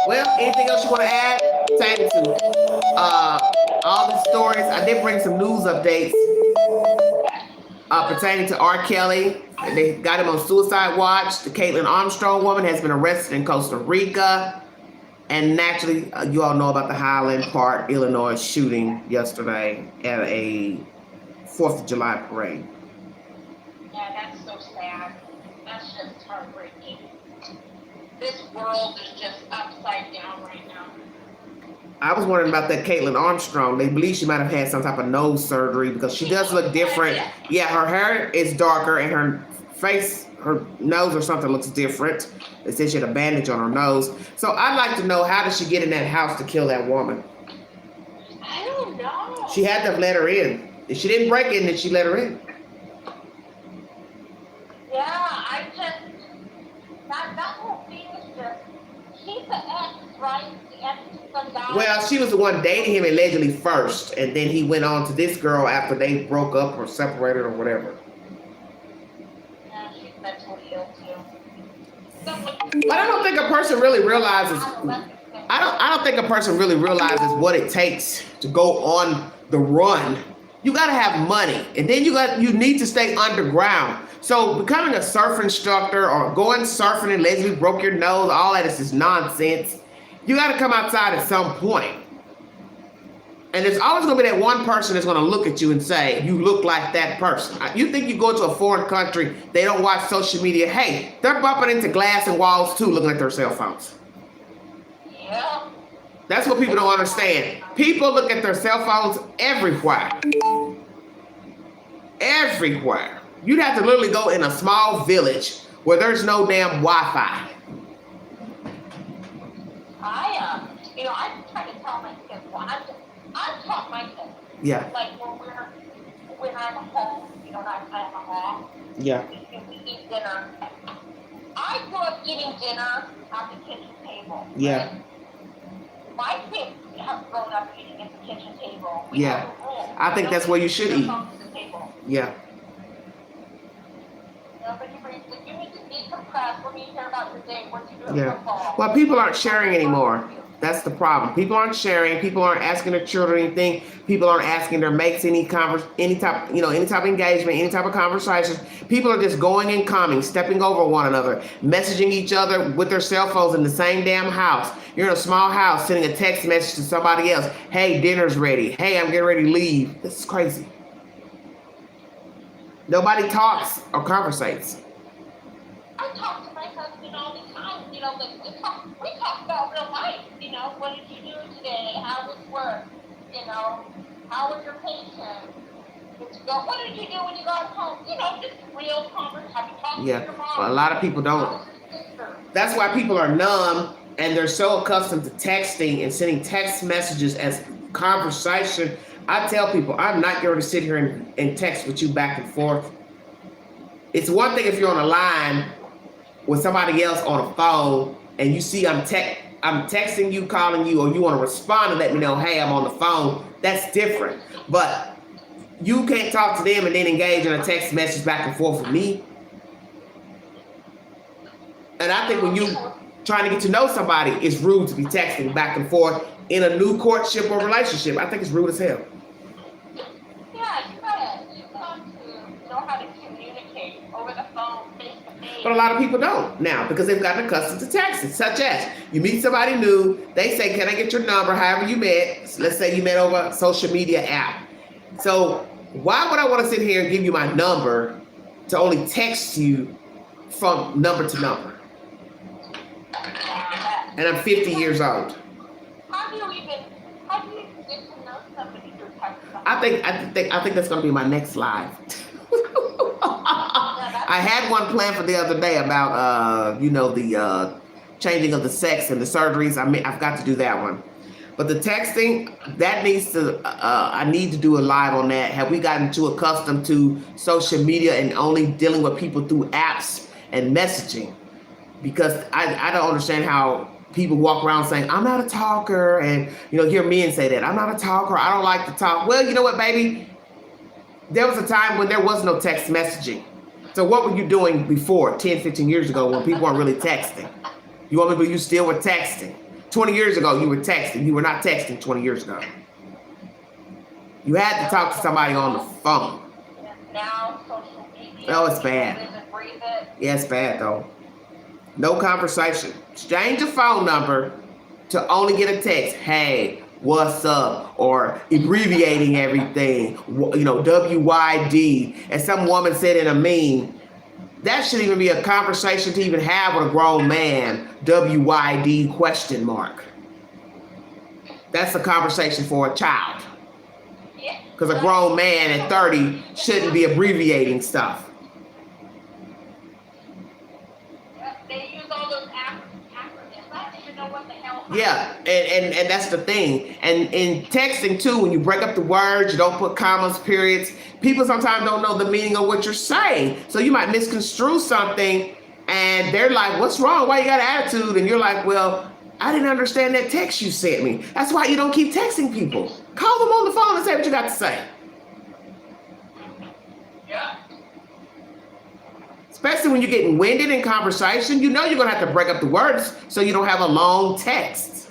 Well, anything else you want to add? Pertaining to all the stories. I did bring some news updates pertaining to R. Kelly. They got him on suicide watch. The Caitlin Armstrong woman has been arrested in Costa Rica. And naturally, you all know about the Highland Park, Illinois shooting yesterday at a 4th of July parade.
Yeah, that's so sad. That's just heartbreaking. This world is just upside down right now.
I was wondering about that Caitlin Armstrong. They believe she might have had some type of nose surgery, because she does look different. Yeah, her hair is darker and her her nose or something looks different. They said she had a bandage on her nose. So I'd like to know, how did she get in that house to kill that woman?
I don't know.
She had to let her in. If she didn't break in, then she let her in.
Yeah, that whole thing is just, he's the ex, right? The ex to some guy.
Well, she was the one dating him allegedly first, and then he went on to this girl after they broke up or separated or whatever.
Yeah, she's mentally ill too.
But I don't think a person really realizes. I don't think a person really realizes what it takes to go on the run. You gotta have money, and then you need to stay underground. So becoming a surf instructor or going surfing and allegedly broke your nose, all that is just nonsense. You gotta come outside at some point. And there's always gonna be that one person that's gonna look at you and say, you look like that person. You think you go to a foreign country, they don't watch social media. Hey, they're bumping into glass and walls too, looking at their cell phones.
Yeah.
That's what people don't understand. People look at their cell phones everywhere. Everywhere. You'd have to literally go in a small village where there's no damn Wi-Fi.
I try to tell my kids, I've taught my kids.
Yeah.
Like when I'm home, I'm off.
Yeah.
We eat dinner. I grew up eating dinner at the kitchen table.
Yeah.
My kids have grown up eating at the kitchen table. We
Yeah.
have a rule.
I think that's where you should eat. Yeah.
But you need to decompress. What do you care about your day? What you do at
Yeah.
football?
Well, people aren't sharing anymore. That's the problem. People aren't sharing. People aren't asking their children anything. People aren't asking their mates any type of engagement, any type of conversation. People are just going and coming, stepping over one another, messaging each other with their cell phones in the same damn house. You're in a small house, sending a text message to somebody else. Hey, dinner's ready. Hey, I'm getting ready to leave. This is crazy. Nobody talks or conversates.
I talk to my husband all the time. We talk about real life. What did you do today? How was work? How was your patient? What did you do when you got home? Just real conversation. Have you talked to your mom?
Well, a lot of people don't. That's why people are numb, and they're so accustomed to texting and sending text messages as conversation. I tell people, I'm not going to sit here and text with you back and forth. It's one thing if you're on a line with somebody else on a phone and you see I'm texting you, calling you, or you want to respond and let me know, hey, I'm on the phone. That's different. But you can't talk to them and then engage in a text message back and forth with me. And I think when you trying to get to know somebody, it's rude to be texting back and forth in a new courtship or relationship. I think it's rude as hell.
Yeah, you got to know how to communicate over the phone, face to face.
But a lot of people don't now because they've gotten accustomed to texting, such as you meet somebody new, they say, can I get your number, however you met. Let's say you met over a social media app. So why would I want to sit here and give you my number to only text you from number to number? And I'm 50 years old.
How do you even get to know somebody through text?
I think that's gonna be my next live. I had one planned for the other day about the changing of the sex and the surgeries. I've got to do that one. But the texting, that needs to I need to do a live on that. Have we gotten too accustomed to social media and only dealing with people through apps and messaging? Because I don't understand how people walk around saying, I'm not a talker, and hear men say that, I'm not a talker, I don't like to talk. Well, you know what, baby? There was a time when there was no text messaging. So what were you doing before, 10, 15 years ago, when people weren't really texting? You want me to believe you still were texting? 20 years ago, you were texting. You were not texting 20 years ago. You had to talk to somebody on the phone.
Now, social media.
Oh, it's bad. Yeah, it's bad, though. No conversation. Exchange a phone number to only get a text. Hey, what's up? Or abbreviating everything. WYD. As some woman said in a meme, that shouldn't even be a conversation to even have with a grown man. WYD ? That's a conversation for a child. Because a grown man at 30 shouldn't be abbreviating stuff.
what the hell.
Yeah, and that's the thing. And in texting too, when you break up the words, you don't put commas, periods. People sometimes don't know the meaning of what you're saying. So you might misconstrue something and they're like, what's wrong? Why you got an attitude? And you're like, well, I didn't understand that text you sent me. That's why you don't keep texting people. Call them on the phone and say what you got to say.
Yeah.
Especially when you're getting winded in conversation, you know you're gonna have to break up the words so you don't have a long text.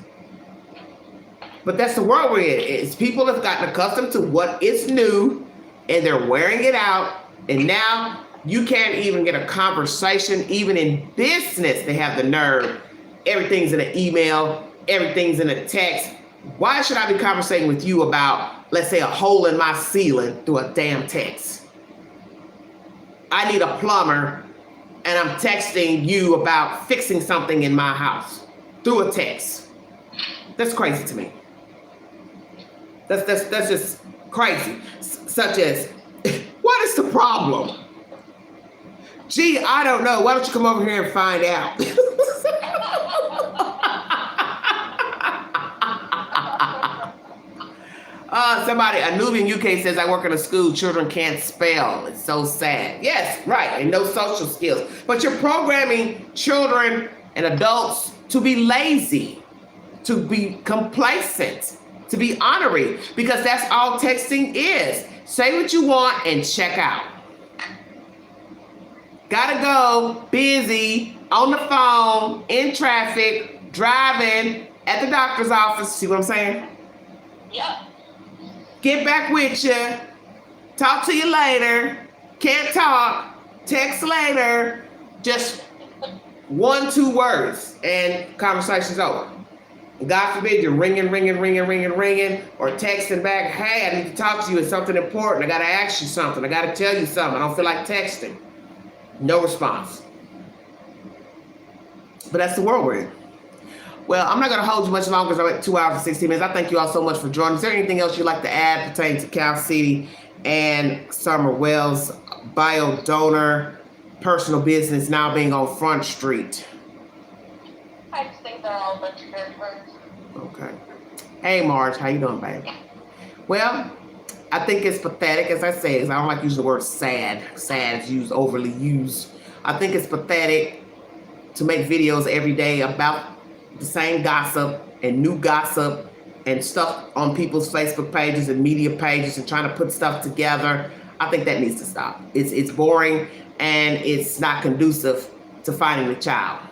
But that's the world we're in. It's people have gotten accustomed to what is new and they're wearing it out. And now you can't even get a conversation, even in business, they have the nerve. Everything's in an email, everything's in a text. Why should I be conversating with you about, let's say, a hole in my ceiling through a damn text? I need a plumber and I'm texting you about fixing something in my house through a text. That's crazy to me. That's just crazy. Such as, what is the problem? Gee, I don't know. Why don't you come over here and find out? Somebody, a newbie in UK says, I work in a school, children can't spell. It's so sad. Yes, right, and no social skills. But you're programming children and adults to be lazy, to be complacent, to be honorary, because that's all texting is. Say what you want and check out. Gotta go, busy, on the phone, in traffic, driving, at the doctor's office. See what I'm saying?
Yep.
Get back with you. Talk to you later. Can't talk. Text later. Just 1-2 words and conversation's over. God forbid you're ringing, or texting back, hey, I need to talk to you. It's something important. I got to ask you something. I got to tell you something. I don't feel like texting. No response. But that's the world we're in. Well, I'm not going to hold you much longer because I'm at 2 hours and 16 minutes. I thank you all so much for joining. Is there anything else you'd like to add pertaining to Cal City and Summer Wells, bio donor, personal business now being on Front Street?
I just think they're all a bunch of dirty words.
Okay. Hey, Marge, how you doing, baby? Well, I think it's pathetic, as I say, because I don't like using the word sad. Sad is used, overly used. I think it's pathetic to make videos every day about the same gossip and new gossip and stuff on people's Facebook pages and media pages and trying to put stuff together. I think that needs to stop. It's boring and it's not conducive to finding the child.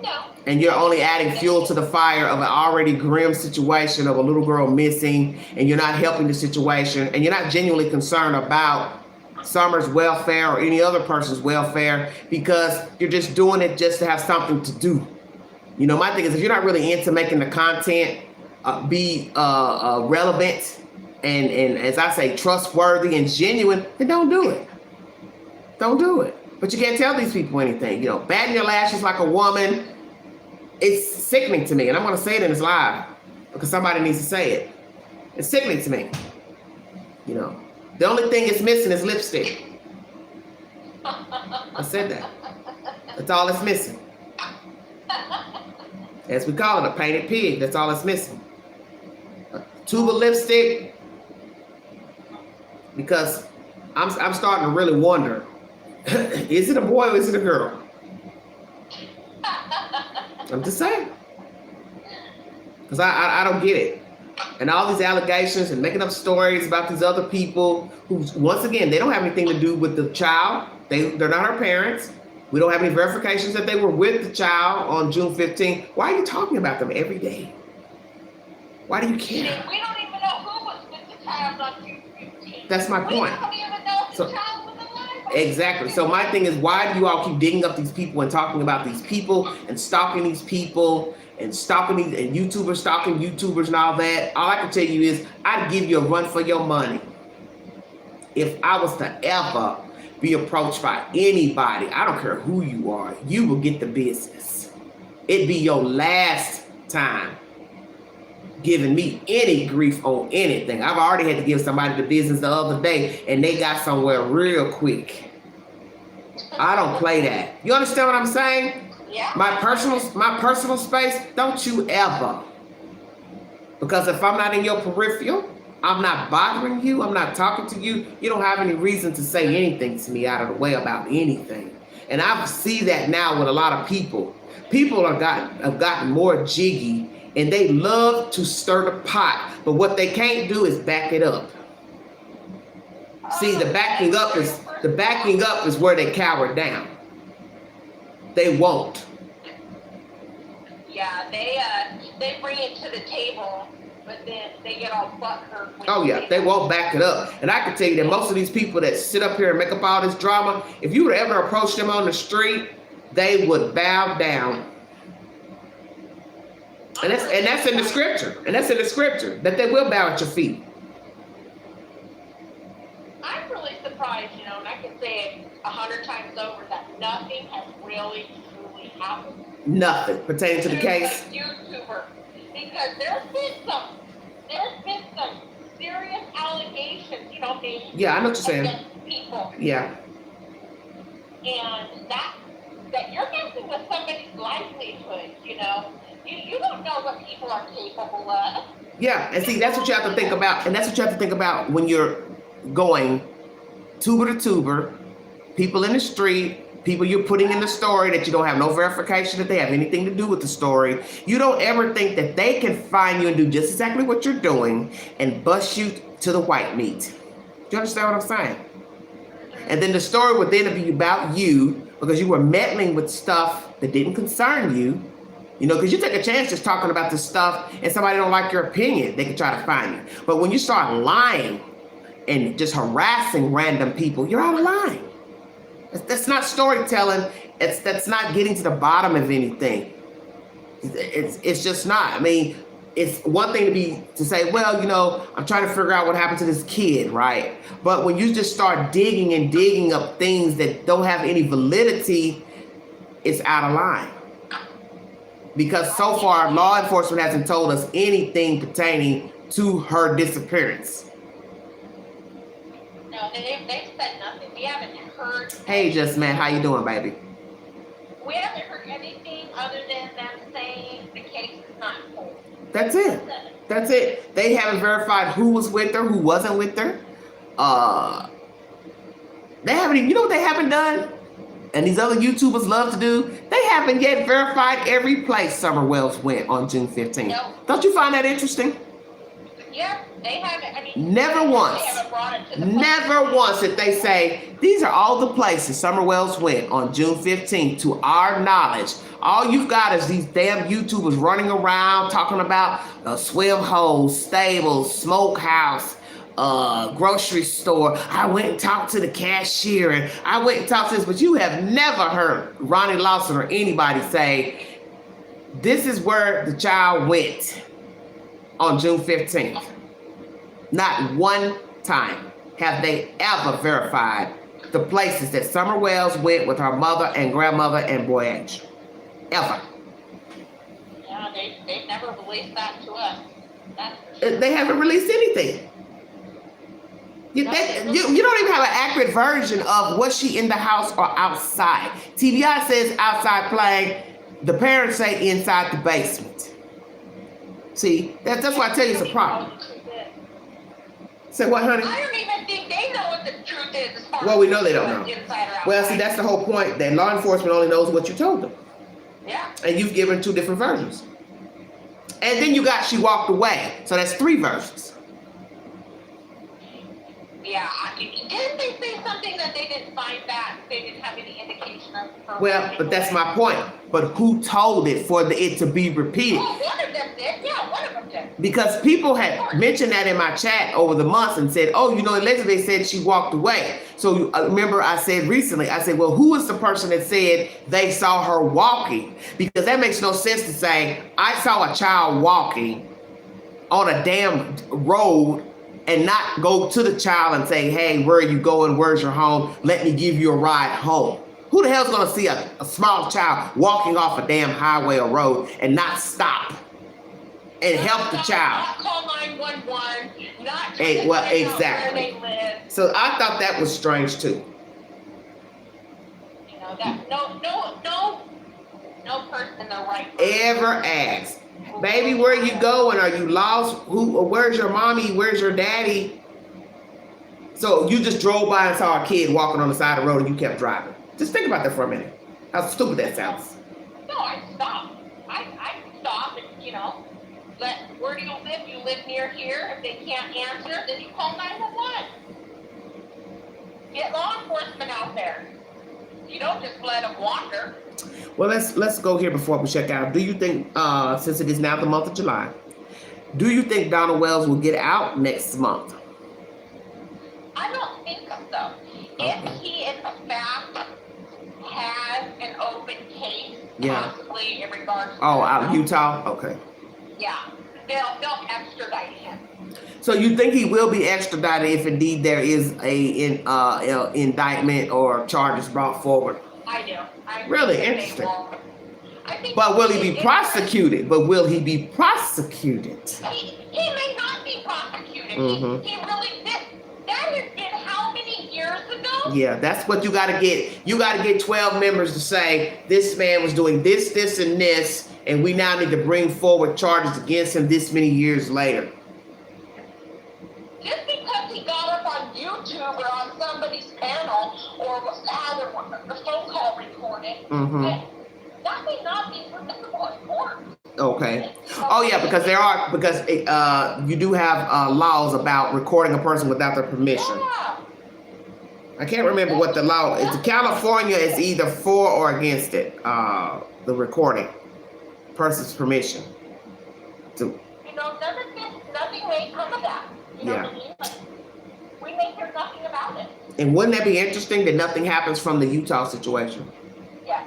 No.
And you're only adding fuel to the fire of an already grim situation of a little girl missing, and you're not helping the situation, and you're not genuinely concerned about Summer's welfare or any other person's welfare, because you're just doing it just to have something to do. You know, my thing is, if you're not really into making the content be relevant and as I say, trustworthy and genuine, then don't do it. Don't do it. But you can't tell these people anything. You know, batting your lashes like a woman, it's sickening to me. And I'm going to say it in this live because somebody needs to say it. It's sickening to me. You know, the only thing it's missing is lipstick. I said that. That's all it's missing. As we call it, a painted pig. That's all it's missing. A tube of lipstick. Because I'm starting to really wonder, is it a boy or is it a girl? I'm just saying. Because I don't get it. And all these allegations and making up stories about these other people who, once again, they don't have anything to do with the child. They're not her parents. We don't have any verifications that they were with the child on June 15th. Why are you talking about them every day? Why do you care?
We don't even know who was with the child on June 15th.
That's my point.
We don't even know if the child was alive.
Exactly. So my thing is, why do you all keep digging up these people and talking about these people and stalking these people and stalking these and YouTubers stalking YouTubers and all that? All I can tell you is, I'd give you a run for your money if I was to ever be approached by anybody. I don't care who you are. You will get the business. It'd be your last time giving me any grief on anything. I've already had to give somebody the business the other day and they got somewhere real quick. I don't play that. You understand what I'm saying?
Yeah.
My personal space, don't you ever. Because if I'm not in your peripheral, I'm not bothering you, I'm not talking to you, you don't have any reason to say anything to me out of the way about anything. And I see that now with a lot of people. People have gotten more jiggy, and they love to stir the pot, but what they can't do is back it up. See, the backing up is where they cower down. They won't.
Yeah, they bring it to the table, but then they get all butthurt.
Oh yeah, they won't back it up. And I can tell you that most of these people that sit up here and make up all this drama, if you would ever approach them on the street, they would bow down. And that's in the scripture. And that's in the scripture, that they will bow at your feet.
I'm really surprised, and I can say it 100 times over, that nothing has really, truly happened.
Nothing pertaining to the case.
YouTuber, because there's been some serious allegations,
Yeah, I know what you're saying.
Against people.
Yeah.
And that you're messing with somebody's livelihood, You don't know what people are capable of.
Yeah, and see, that's what you have to think about. And that's what you have to think about when you're going tuber to tuber, people in the street, people you're putting in the story that you don't have no verification that they have anything to do with the story. You don't ever think that they can find you and do just exactly what you're doing and bust you to the white meat. Do you understand what I'm saying? And then the story would then be about you because you were meddling with stuff that didn't concern you. Because you take a chance just talking about this stuff and somebody don't like your opinion, they can try to find you. But when you start lying and just harassing random people, you're out of line. That's not storytelling. That's not getting to the bottom of anything. It's just not. I mean, it's one thing to say, well, I'm trying to figure out what happened to this kid, right? But when you just start digging up things that don't have any validity, it's out of line. Because so far, law enforcement hasn't told us anything pertaining to her disappearance.
No, they've said nothing. We haven't heard.
Hey, Just Man, how you doing, baby?
We haven't heard anything other than them saying the case is not cold.
That's it. That's it. They haven't verified who was with her, who wasn't with her. They haven't even, you know what they haven't done? And these other YouTubers love to do, they haven't yet verified every place Summer Wells went on June 15th.
No.
Don't you find that interesting?
Yeah, they haven't.
Never once.
They haven't brought it to the
Never once did they say, these are all the places Summer Wells went on June 15th to our knowledge. All you've got is these damn YouTubers running around talking about swim holes, stables, smokehouse, grocery store. I went and talked to the cashier and I went and talked to this, but you have never heard Ronnie Lawson or anybody say, this is where the child went on June 15th. Not one time have they ever verified the places that Summer Wells went with her mother and grandmother and Boyage. Ever.
Yeah, they've never released that to us.
They haven't released anything. You don't even have an accurate version of was she in the house or outside. TBI says outside playing. The parents say inside the basement. See, that's why I tell you it's a problem. Say what, honey?
I don't even think they know what the truth is.
Well, we know they don't know. Well, see, that's the whole point. That law enforcement only knows what you told them.
Yeah.
And you've given two different versions. And then you got she walked away. So that's three versions.
Yeah. Didn't they say something that they didn't find back? They didn't have any indication of her.
Well, but that's my point. But who told it for it to be repeated?
Oh, one of them did. Yeah, one of them did.
Because people had mentioned that in my chat over the months and said, oh, Elizabeth said she walked away. So remember I said recently, well, who is the person that said they saw her walking? Because that makes no sense to say, I saw a child walking on a damn road and not go to the child and say, hey, where are you going? Where's your home? Let me give you a ride home. Who the hell's gonna see a small child walking off a damn highway or road and not stop and help the child?
Not call 911, not
Hey, well,
exactly. Where they live.
So I thought that was strange too.
That no no person in their right
ever asked, baby, where you going? Are you lost? Where's your mommy? Where's your daddy? So you just drove by and saw a kid walking on the side of the road and you kept driving. Just think about that for a minute. How stupid that sounds.
No, I stop. I stop and, you know, where do you live? You live near here. If they can't answer, then you call 911. Get law enforcement out there. You don't just let them wander.
Well, let's go here before we check out. Do you think, since it is now the month of July, do you think Donald Wells will get out next month?
I don't think so. If he, in fact, has an open case, possibly in regards to
out of Utah? Okay.
Yeah, they'll extradite him.
So you think he will be extradited if indeed there is a indictment or charges brought forward?
I do.
Really interesting. But will he be prosecuted? But will he be prosecuted?
He may not be prosecuted.
Mm-hmm.
He really did. That has been how many years ago?
Yeah, that's what you got to get. You got to get 12 members to say, this man was doing this, this, and this, and we now need to bring forward charges against him this many years later.
Just because he got up on YouTube or on somebody's panel or had a phone call recorded, that may not be permissible in court.
Okay. Oh yeah, because you do have laws about recording a person without their permission.
Yeah.
I can't remember what the law is. California is either for or against it. The recording, person's permission.
You know, nothing may come of that. You know what I mean? Like, we may hear nothing about it.
And wouldn't that be interesting that nothing happens from the Utah situation?
Yeah.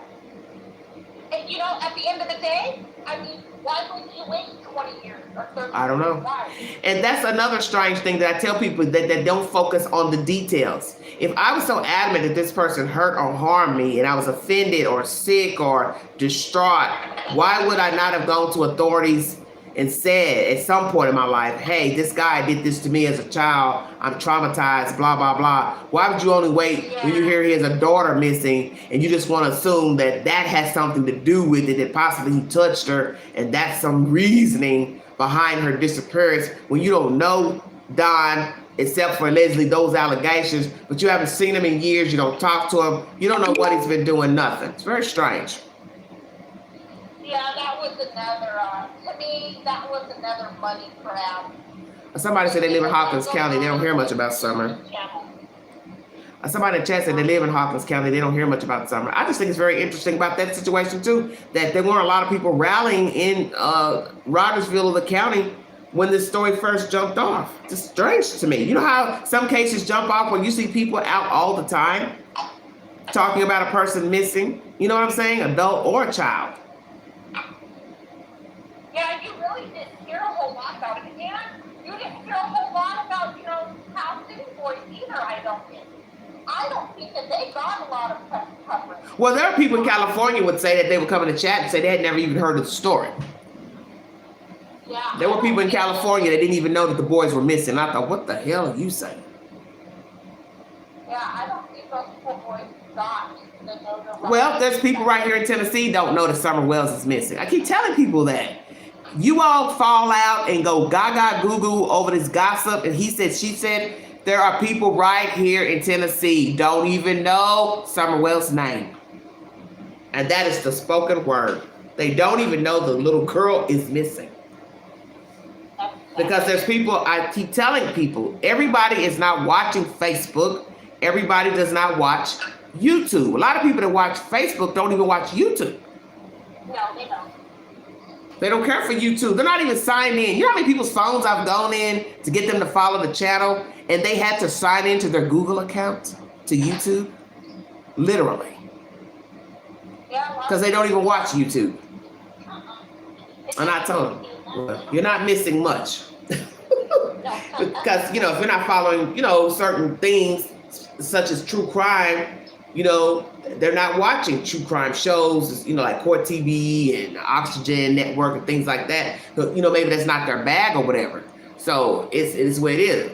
And you know, at the end of the day, I mean, why would you wait 20 years or 30 years?
I don't know.
Why?
And that's another strange thing that I tell people that don't focus on the details. If I was so adamant that this person hurt or harmed me and I was offended or sick or distraught, why would I not have gone to authorities and said at some point in my life, hey, this guy did this to me as a child, I'm traumatized, blah, blah, blah. Why would you only wait when you hear he has a daughter missing and you just want to assume that that has something to do with it, that possibly he touched her and that's some reasoning behind her disappearance when you don't know Don, except for allegedly those allegations, but you haven't seen him in years, you don't talk to him, you don't know what he's been doing, nothing. It's very strange.
Yeah, that was another, to me, that was another money grab.
Somebody said they live in Hawkins County. They don't hear much about Summer. Somebody in the chat said they live in Hawkins County. They don't hear much about Summer. I just think it's very interesting about that situation, too, that there weren't a lot of people rallying in Rogersville, the county, when this story first jumped off. It's strange to me. You know how some cases jump off when you see people out all the time talking about a person missing? You know what I'm saying? Adult or a child.
Yeah, you really didn't hear a whole lot about it. And you didn't hear a whole lot about, you know, Cal City boys either, I don't think. I don't think that they got a lot of press coverage.
Well, there are people in California would say that they would come in the chat and say they had never even heard of the story.
Yeah.
There were people in California that didn't even know that the boys were missing. I thought, what the hell are you saying?
Yeah, I don't think those poor boys got the notoriety.
Well, there's people right here in Tennessee don't know that Summer Wells is missing. I keep telling people that. You all fall out and go gaga goo-goo over this gossip, and he said, she said, there are people right here in Tennessee don't even know Summer Wells' name. And that is the spoken word. They don't even know the little girl is missing. Because there's people, I keep telling people, everybody is not watching Facebook. Everybody does not watch YouTube. A lot of people that watch Facebook don't even watch YouTube.
No, they don't.
They don't care for YouTube. They're not even signed in. You know how many people's phones I've gone in to get them to follow the channel and they had to sign into their Google account to YouTube? Literally. Because they don't even watch YouTube. And I told them, well, you're not missing much. Because, you know, if you're not following, you know, certain things such as true crime, you know, they're not watching true crime shows, you know, like Court TV and Oxygen Network and things like that. So, you know, maybe that's not their bag or whatever. So it's what it is.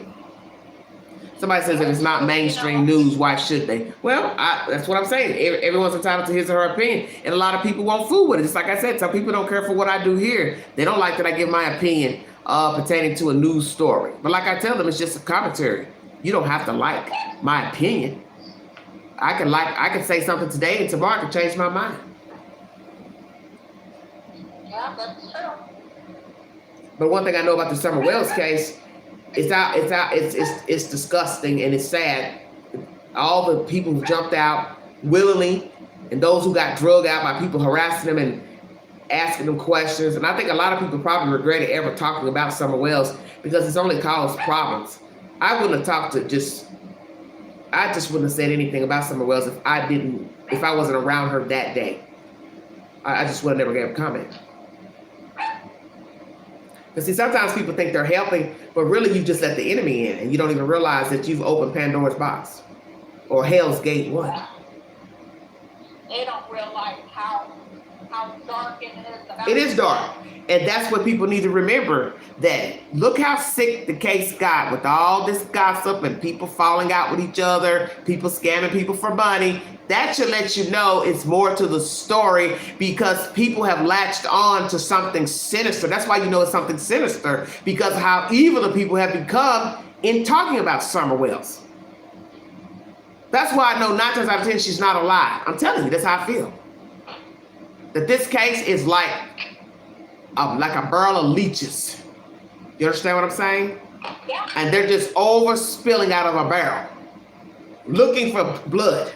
Somebody says if it's not mainstream news, why should they? Well, that's what I'm saying. Everyone's entitled to his or her opinion, and a lot of people won't fool with it. Just like I said, some people don't care for what I do here. They don't like that I give my opinion pertaining to a news story. But like I tell them, it's just a commentary. You don't have to like my opinion. I can say something today, and tomorrow I can change my mind.
Yeah, that's true.
But one thing I know about the Summer Wells case, it's disgusting and it's sad. All the people who jumped out willingly and those who got drugged out by people harassing them and asking them questions. And I think a lot of people probably regretted ever talking about Summer Wells because it's only caused problems. I wouldn't have I just wouldn't have said anything about Summer Wells if I wasn't around her that day. I just would have never gave a comment. But see, sometimes people think they're helping, but really you just let the enemy in and you don't even realize that you've opened Pandora's box or Hell's Gate 1.
They don't realize how dark it is.
It is dark. And that's what people need to remember, that look how sick the case got with all this gossip and people falling out with each other, people scamming people for money. That should let you know it's more to the story because people have latched on to something sinister. That's why you know it's something sinister, because how evil the people have become in talking about Summer Wells. That's why I know 9 times out of 10 she's not alive. I'm telling you, that's how I feel. That this case is like a barrel of leeches. You understand what I'm saying?
Yeah.
And they're just over spilling out of a barrel, looking for blood.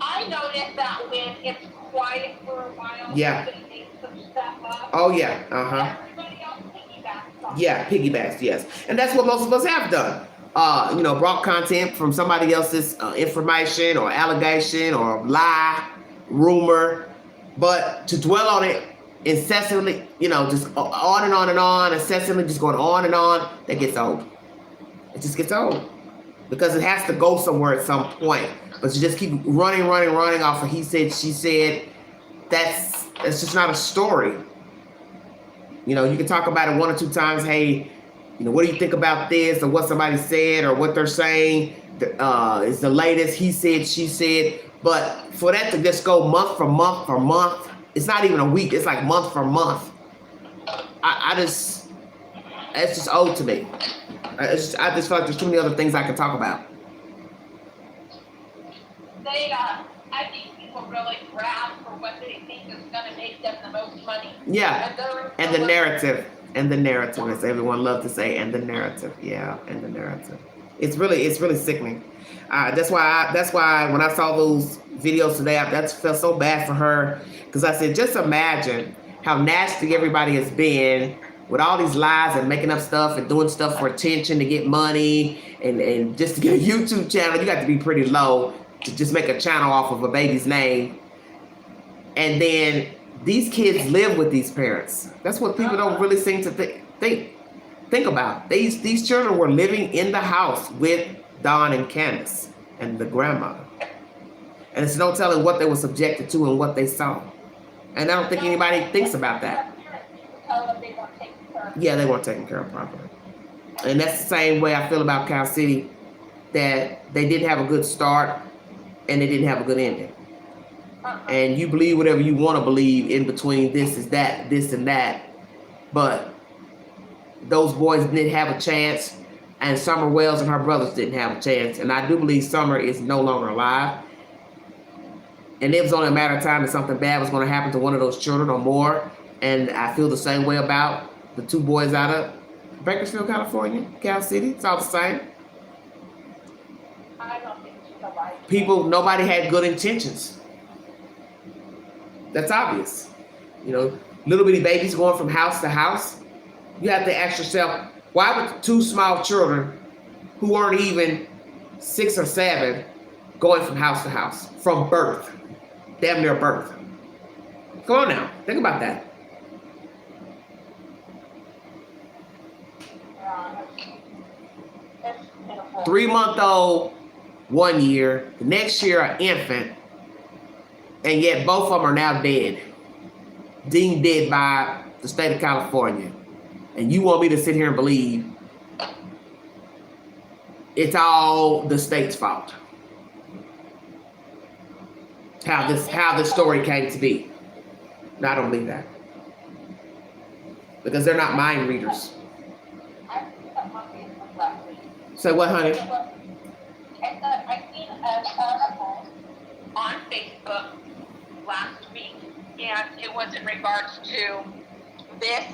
I noticed that when it's quiet for a while,
Yeah.
they make some stuff up.
Oh yeah,
Everybody else piggybacks on it.
Yeah, piggybacks, yes. And that's what most of us have done. Brought content from somebody else's information or allegation or lie, rumor, but to dwell on it incessantly, just on and on and on, incessantly just going on and on, that gets old. It just gets old because it has to go somewhere at some point. But you just keep running off of he said, she said. That's just not a story. You can talk about it 1 or 2 times. Hey, what do you think about this, or what somebody said, or what they're saying? Is the latest he said, she said. But for that to just go month for month, it's not even a week. It's like month for month. It's just old to me. I just feel like there's too many other things I can talk about.
I think people really grab for what they think is going to make them the most money.
Yeah, and the narrative, as everyone loves to say, and the narrative. Yeah, and the narrative. It's really sickening. That's why when I saw those videos today, I felt so bad for her, because I said, just imagine how nasty everybody has been with all these lies and making up stuff and doing stuff for attention to get money and just to get a YouTube channel. You got to be pretty low to just make a channel off of a baby's name. And then these kids live with these parents. That's what people don't really seem to think about. These children were living in the house with Don and Candace and the grandmother. And it's no telling what they were subjected to and what they saw. And I don't think anybody thinks about that. Yeah, they weren't taken care of properly. And that's the same way I feel about Cal City, that they didn't have a good start and they didn't have a good ending. And you believe whatever you want to believe in between this and that. But those boys didn't have a chance, and Summer Wells and her brothers didn't have a chance. And I do believe Summer is no longer alive. And it was only a matter of time that something bad was going to happen to one of those children or more. And I feel the same way about the 2 boys out of Bakersfield, California, Cal City. It's all the same.
I don't think she's alive.
Nobody had good intentions. That's obvious. Little bitty babies going from house to house. You have to ask yourself, why would 2 small children who weren't even 6 or 7 going from house to house from birth, damn near birth? Come on now, think about that.
It's pitiful.
3-month-old, 1 year, the next year an infant, and yet both of them are now dead, deemed dead by the state of California. And you want me to sit here and believe it's all the state's fault. How this story came to be. No, I don't believe that. Because they're not mind readers. Say what, honey?
I seen an article on Facebook last week, and it was in regards to this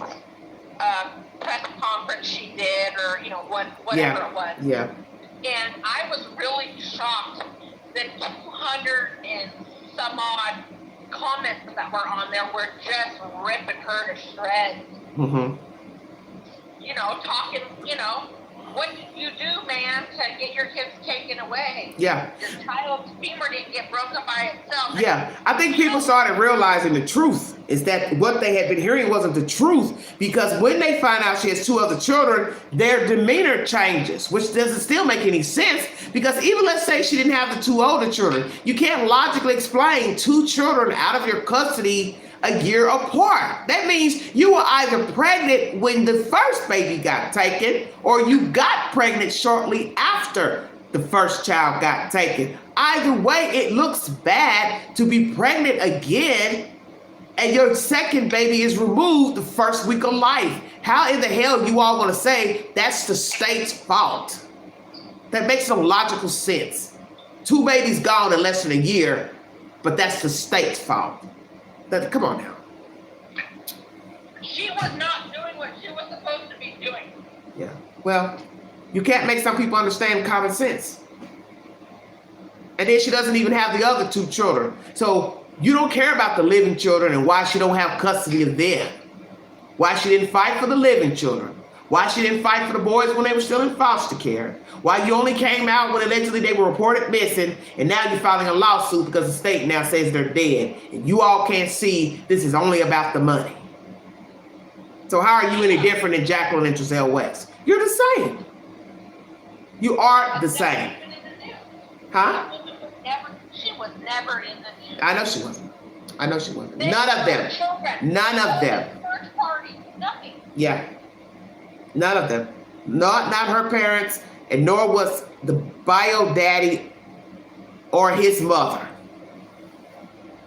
press conference she did, or whatever it was.
Yeah.
And I was really shocked that 200 and some odd comments that were on there were just ripping her to shreds.
Mm-hmm.
Talking, what did you do, man, to get your kids taken away?
Yeah.
Your child's femur didn't get broken by itself.
Yeah, I think people started realizing the truth is that what they had been hearing wasn't the truth, because when they find out she has 2 other children, their demeanor changes, which doesn't still make any sense, because even let's say she didn't have the 2 older children, you can't logically explain 2 children out of your custody a year apart. That means you were either pregnant when the first baby got taken, or you got pregnant shortly after the first child got taken. Either way, it looks bad to be pregnant again and your second baby is removed the first week of life. How in the hell you all want to say that's the state's fault? That makes no logical sense. 2 babies gone in less than a year, but that's the state's fault. Come on now.
She was not doing what she was supposed to be doing.
Yeah. Well, you can't make some people understand common sense. And then she doesn't even have the other 2 children. So you don't care about the living children and why she don't have custody of them. Why she didn't fight for the living children. Why she didn't fight for the boys when they were still in foster care. Why you only came out when allegedly they were reported missing, and now you're filing a lawsuit because the state now says they're dead. And you all can't see this is only about the money. So how are you any different than Jacqueline and Trezell West? You're the same. You are the same. Huh?
She was never in the news.
I know she wasn't. I know she wasn't. None of them. None of them.
First party, nothing.
Yeah. None of them. Not her parents, and nor was the bio daddy or his mother.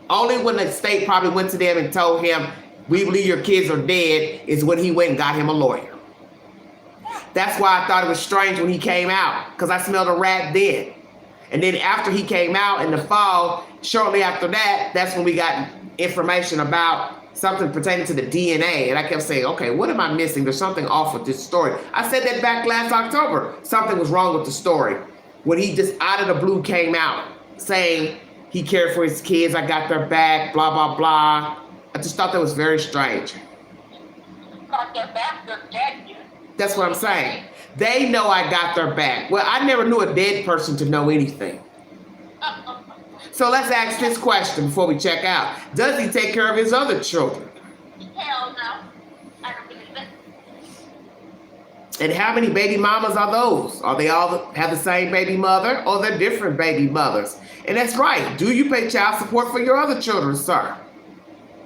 Only when the state probably went to them and told him, we believe your kids are dead, is when he went and got him a lawyer. That's why I thought it was strange when he came out, because I smelled a rat then. And then after he came out in the fall, shortly after that, that's when we got information about something pertaining to the DNA. And I kept saying, okay, what am I missing? There's something off with this story. I said that back last October. Something was wrong with the story. When he just out of the blue came out saying he cared for his kids, I got their back, blah, blah, blah. I just thought that was very strange.
Got their back, they're dead, dude.
That's what I'm saying. They know I got their back. Well, I never knew a dead person to know anything. So let's ask this question before we check out. Does he take care of his other children?
Hell no. I don't believe it.
And how many baby mamas are those? Are they all have the same baby mother, or they're different baby mothers? And that's right. Do you pay child support for your other children, sir?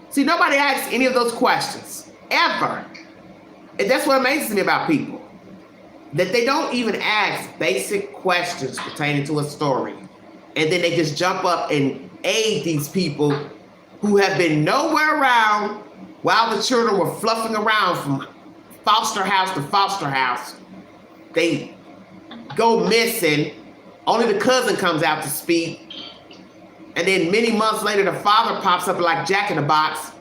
See, nobody asks any of those questions, ever. And that's what amazes me about people. That they don't even ask basic questions pertaining to a story. And then they just jump up and aid these people who have been nowhere around while the children were fluffing around from foster house to foster house. They go missing. Only the cousin comes out to speak. And then many months later, the father pops up like Jack in the Box.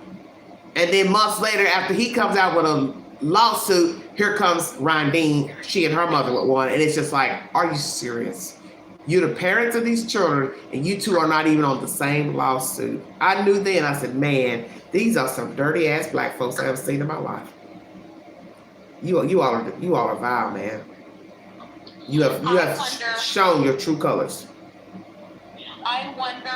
And then months later, after he comes out with a lawsuit, here comes Rondine, she and her mother with one. And it's just like, are you serious? You're the parents of these children, and you two are not even on the same lawsuit. I knew then, I said, man, these are some dirty ass black folks I have seen in my life. You all are vile, man. You have shown your true colors.
I wonder,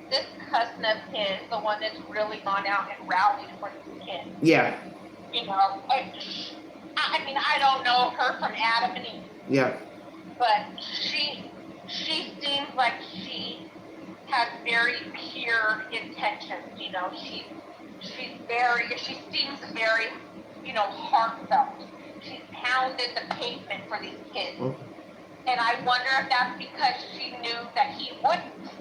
this cousin of his, the one that's really gone out and rallied for his kids.
Yeah.
I mean, I don't know her from Adam and Eve.
Yeah.
But she seems like she has very pure intentions. She seems very, heartfelt. she's pounded the pavement for these kids. And I wonder if that's because she knew that he wouldn't.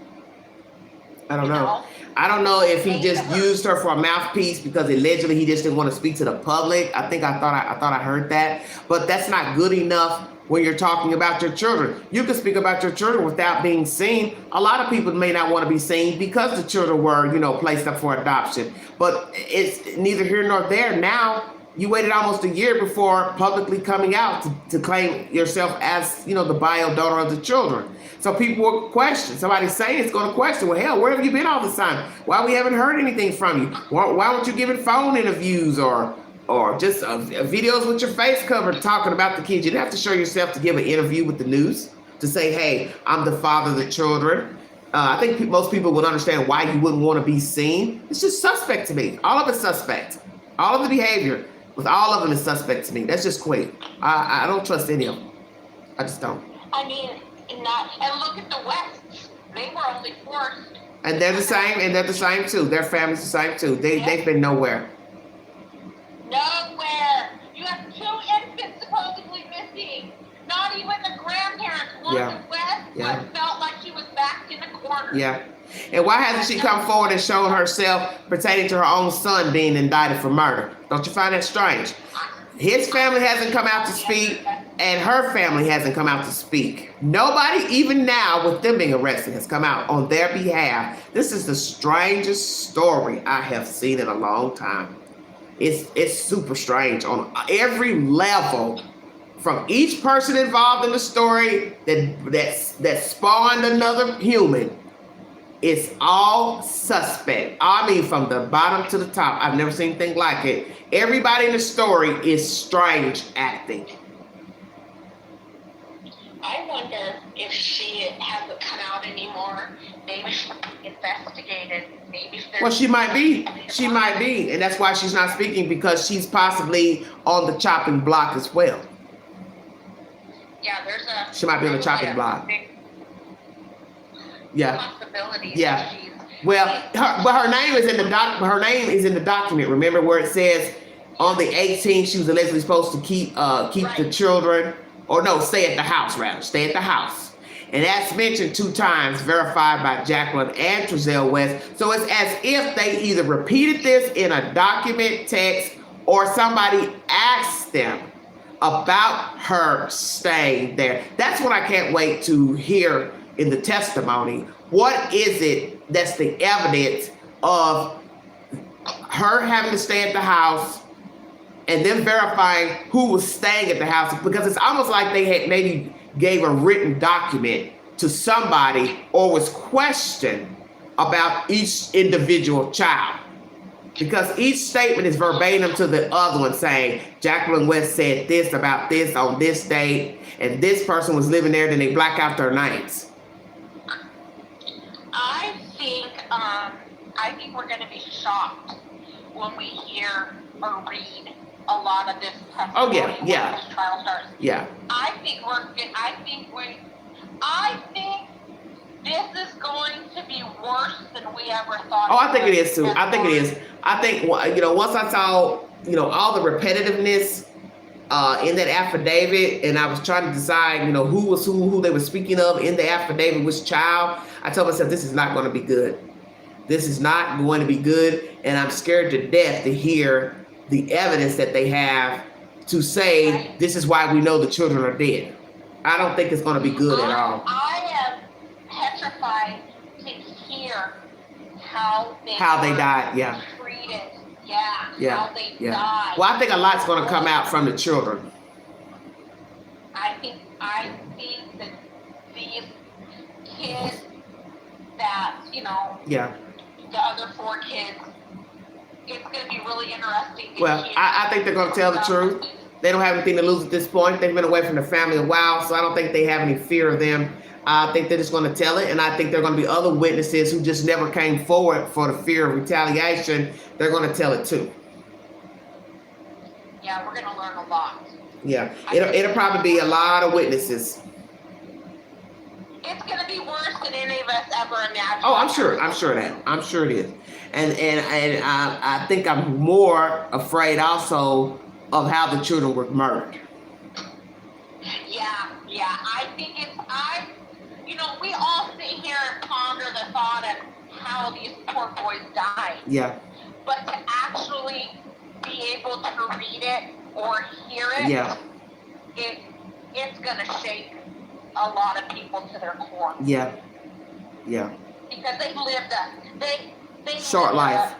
I don't know. I don't know if he just used her for a mouthpiece because allegedly he just didn't want to speak to the public. I thought I heard that, but that's not good enough when you're talking about your children. You can speak about your children without being seen. A lot of people may not want to be seen because the children were, placed up for adoption. But it's neither here nor there. Now you waited almost a year before publicly coming out to claim yourself as, the bio donor of the children. So people will question. Somebody's saying it's going to question, well, hell, where have you been all this time? Why we haven't heard anything from you? Why weren't you giving phone interviews or just videos with your face covered talking about the kids? You didn't have to show yourself to give an interview with the news to say, hey, I'm the father of the children. I think most people would understand why you wouldn't want to be seen. It's just suspect to me. All of it's suspect. All of the behavior with all of them is suspect to me. That's just quick. I don't trust any of them. I just don't.
I mean, and look at the West. They were only forced.
And they're the same too. Their family's the same too. They've been nowhere.
Nowhere. You have 2 infants supposedly missing. Not even the grandparents. One in West felt like she was backed in a corner.
Yeah. And why hasn't she come forward and shown herself pertaining to her own son being indicted for murder? Don't you find that strange? His family hasn't come out to speak, and her family hasn't come out to speak. Nobody, even now, with them being arrested, has come out on their behalf. This is the strangest story I have seen in a long time. It's super strange on every level. From each person involved in the story that spawned another human, it's all suspect. I mean, from the bottom to the top. I've never seen anything like it. Everybody in the story is strange acting.
I wonder if she hasn't come out anymore. Maybe she's investigated.
Well, she might be. She might be. And that's why she's not speaking, because she's possibly on the chopping block as well.
Yeah,
she might be on the chopping block. Yeah. Yeah. Well, her name is in the document. Remember where it says on the 18th she was allegedly supposed to keep the children, or no, stay at the house rather. Stay at the house. And that's mentioned 2 times, verified by Jacqueline and Trezell West. So it's as if they either repeated this in a document text or somebody asked them about her staying there. That's what I can't wait to hear in the testimony. What is it that's the evidence of her having to stay at the house and then verifying who was staying at the house? Because it's almost like they had maybe gave a written document to somebody or was questioned about each individual child. Because each statement is verbatim to the other one, saying Jacqueline West said this about this on this date, and this person was living there, then they black out their names.
I think we're going to be shocked when we hear or read a lot of this testimony.
Oh yeah,
when this trial starts.
Yeah.
I think this is going to be worse than we ever thought.
Oh, I think it is too. I think it is. I think, once I saw, all the repetitiveness in that affidavit, and I was trying to decide, who was who they were speaking of in the affidavit, which child, I told myself, this is not going to be good. This is not going to be good, and I'm scared to death to hear the evidence that they have to say this is why we know the children are dead. I don't think it's going to be good at all.
I am petrified to hear how they
died. Yeah.
Treated.
How they died. Well, I think a lot's going to come out from the children.
I think that these kids that, the other 4 kids, it's going to be really interesting.
Well, I think they're going to tell the truth. They don't have anything to lose at this point. They've been away from the family a while, so I don't think they have any fear of them. I think they're just going to tell it, and I think there are going to be other witnesses who just never came forward for the fear of retaliation. They're going to tell it too.
Yeah, we're going to learn a lot.
Yeah, it'll probably be a lot of witnesses.
It's going to be worse than any of us ever imagined.
Oh, I'm sure it is. And I think I'm more afraid also of how the children were murdered.
Yeah, I think we all sit here and ponder the thought of how these poor boys died.
Yeah.
But to actually be able to read it or hear it,
Yeah.
It's gonna shake a lot of people to their core.
Yeah. Yeah.
Because they lived they
Short
lived
life.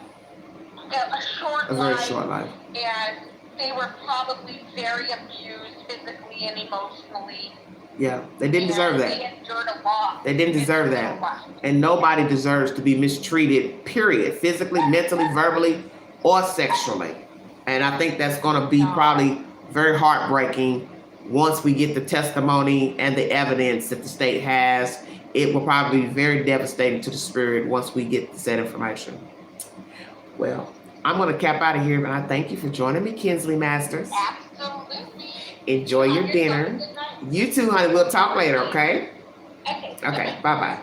a
very short life.
And they were probably very abused physically and emotionally.
Yeah, they didn't deserve that.
They endured a lot.
They didn't deserve that. And nobody deserves to be mistreated, period. Physically, mentally, verbally, or sexually. And I think that's going to be probably very heartbreaking once we get the testimony and the evidence that the state has. It will probably be very devastating to the spirit once we get that information. Well, I'm going to cap out of here, and I thank you for joining me, Kinsley Masters.
Absolutely.
Enjoy your dinner. You too, honey. We'll talk later, okay? Okay, bye-bye.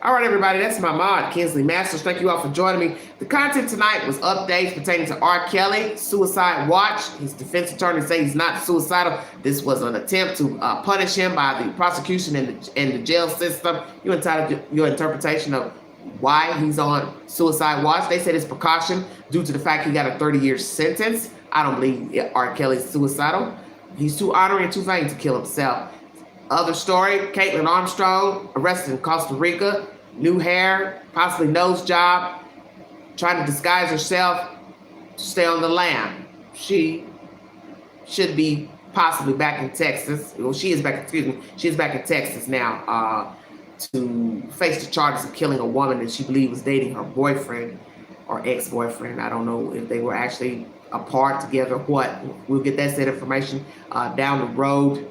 All right, everybody, that's my mod, Kinsley Masters. Thank you all for joining me. The content tonight was updates pertaining to R. Kelly, suicide watch. His defense attorney says he's not suicidal. This was an attempt to punish him by the prosecution and the jail system. You entitled your interpretation of why he's on suicide watch. They said it's precaution due to the fact he got a 30-year sentence. I don't believe R. Kelly's suicidal. He's too honorary and too vain to kill himself. Other story, Caitlin Armstrong arrested in Costa Rica. New hair, possibly nose job, trying to disguise herself to stay on the lam. She should be possibly back in Texas. Well, she is back in Texas now to face the charges of killing a woman that she believed was dating her boyfriend or ex-boyfriend. I don't know if they were actually apart together or what. We'll get that said information down the road.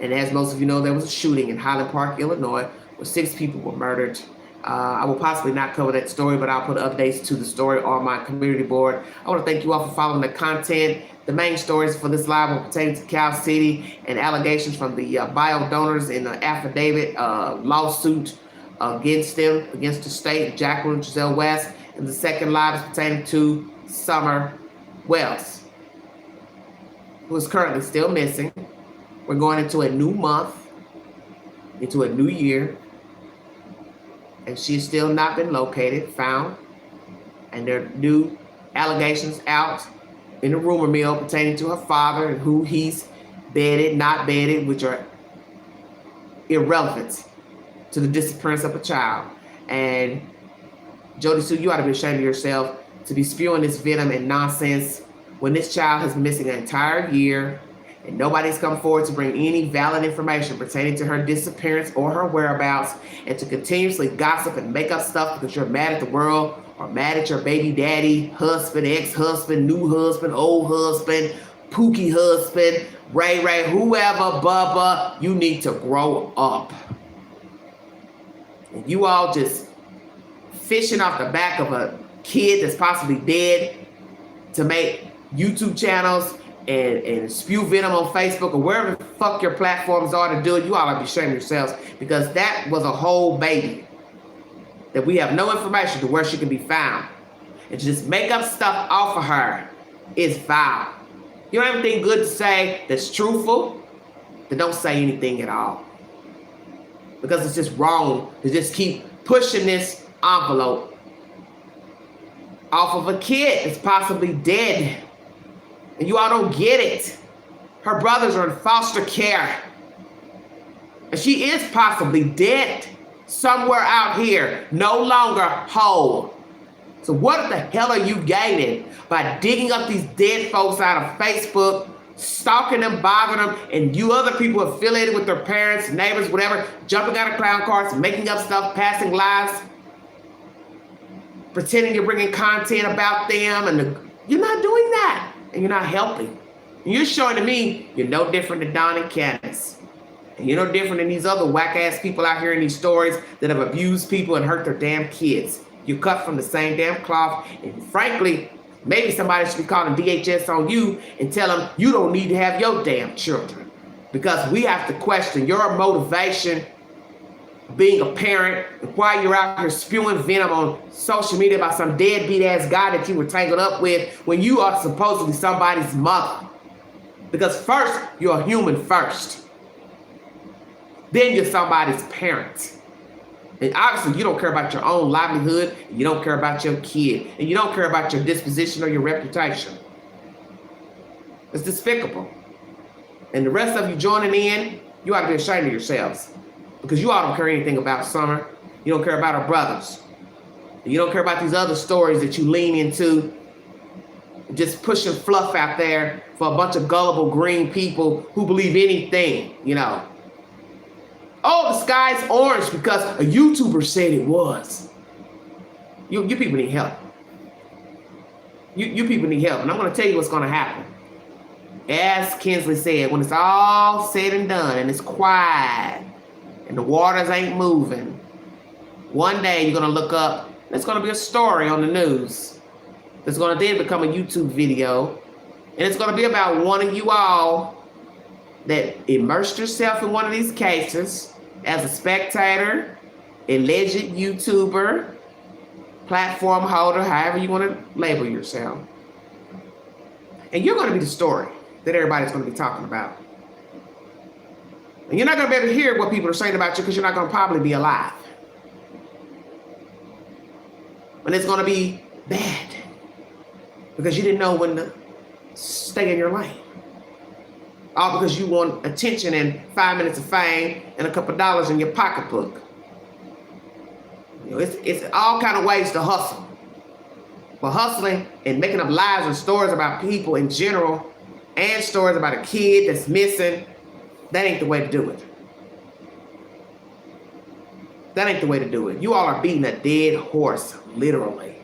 And as most of you know, there was a shooting in Highland Park, Illinois, where 6 people were murdered. I will possibly not cover that story, but I'll put updates to the story on my community board. I want to thank you all for following the content. The main stories for this live will pertain to Cal City and allegations from the bio donors in the affidavit lawsuit against them, against the state, Jacqueline Giselle West. And the second live is pertaining to Summer Wells, who is currently still missing. We're going into a new month, into a new year, and she's still not been located, found, and there are new allegations out in the rumor mill pertaining to her father and who he's bedded, not bedded, which are irrelevant to the disappearance of a child. And Jody Sue, you ought to be ashamed of yourself to be spewing this venom and nonsense when this child has been missing an entire year and nobody's come forward to bring any valid information pertaining to her disappearance or her whereabouts, and to continuously gossip and make up stuff because you're mad at the world or mad at your baby daddy, husband, ex-husband, new husband, old husband, Pookie husband, Ray, whoever, Bubba. You need to grow up. And you all just fishing off the back of a kid that's possibly dead to make YouTube channels and spew venom on Facebook or wherever the fuck your platforms are to do it. You all ought to be ashamed of yourselves, because that was a whole baby that we have no information to where she can be found. And to just make up stuff off of her is vile. You don't have anything good to say that's truthful, then don't say anything at all. Because it's just wrong to just keep pushing this envelope off of a kid that's possibly dead. And you all don't get it. Her brothers are in foster care. And she is possibly dead somewhere out here, no longer whole. So what the hell are you gaining by digging up these dead folks out of Facebook, stalking them, bothering them, and you other people affiliated with their parents, neighbors, whatever, jumping out of clown cars, making up stuff, passing lies, pretending you're bringing content about them, and you're not doing that. And you're not helping. And you're showing to me you're no different than Don and Candace. And you're no different than these other whack-ass people out here in these stories that have abused people and hurt their damn kids. You're cut from the same damn cloth. And frankly, maybe somebody should be calling DHS on you and tell them you don't need to have your damn children. Because we have to question your motivation being a parent and why you're out here spewing venom on social media about some deadbeat ass guy that you were tangled up with when you are supposedly somebody's mother. Because first, you're a human first. Then you're somebody's parent. And obviously, you don't care about your own livelihood. You don't care about your kid. And you don't care about your disposition or your reputation. It's despicable. And the rest of you joining in, you ought to be ashamed of yourselves. Because you all don't care anything about Summer. You don't care about her brothers. You don't care about these other stories that you lean into. Just pushing fluff out there for a bunch of gullible green people who believe anything, you know. Oh, the sky's orange because a YouTuber said it was. You people need help. You people need help. And I'm going to tell you what's going to happen. As Kinsley said, when it's all said and done and it's quiet and the waters ain't moving, one day you're going to look up, there's going to be a story on the news that's going to then become a YouTube video. And it's going to be about one of you all that immersed yourself in one of these cases as a spectator, alleged YouTuber, platform holder, however you want to label yourself. And you're going to be the story that everybody's going to be talking about. And you're not going to be able to hear what people are saying about you because you're not going to probably be alive. And it's going to be bad because you didn't know when to stay in your lane. All because you want attention and 5 minutes of fame and a couple dollars in your pocketbook. You know, it's all kind of ways to hustle. But hustling and making up lies and stories about people in general and stories about a kid that's missing, that ain't the way to do it. That ain't the way to do it. You all are beating a dead horse, literally.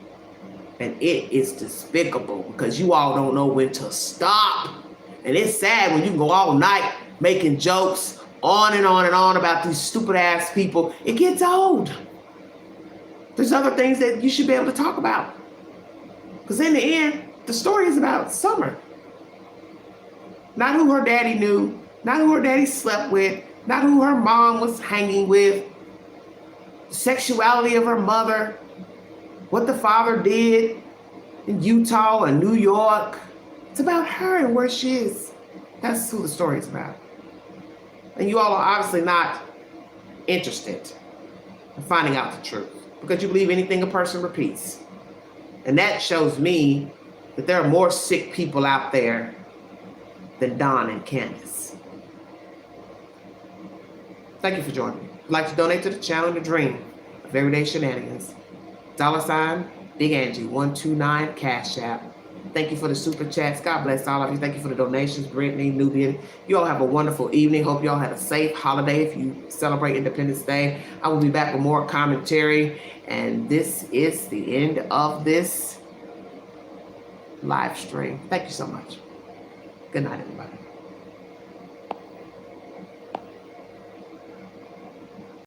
And it is despicable because you all don't know when to stop. And it's sad when you can go all night making jokes on and on and on about these stupid ass people. It gets old. There's other things that you should be able to talk about. Because in the end, the story is about Summer. Not who her daddy knew, not who her daddy slept with, not who her mom was hanging with, the sexuality of her mother, what the father did in Utah and New York. It's about her and where she is. That's who the story is about. And you all are obviously not interested in finding out the truth because you believe anything a person repeats. And that shows me that there are more sick people out there than Don and Candace. Thank you for joining me. If you'd like to donate to the channel and the dream of everyday shenanigans, $ Big Angie 129 Cash App. Thank you for the super chats. God bless all of you. Thank you for the donations, Brittany, Nubian. You all have a wonderful evening. Hope you all had a safe holiday if you celebrate Independence Day. I will be back with more commentary. And this is the end of this live stream. Thank you so much. Good night, everybody.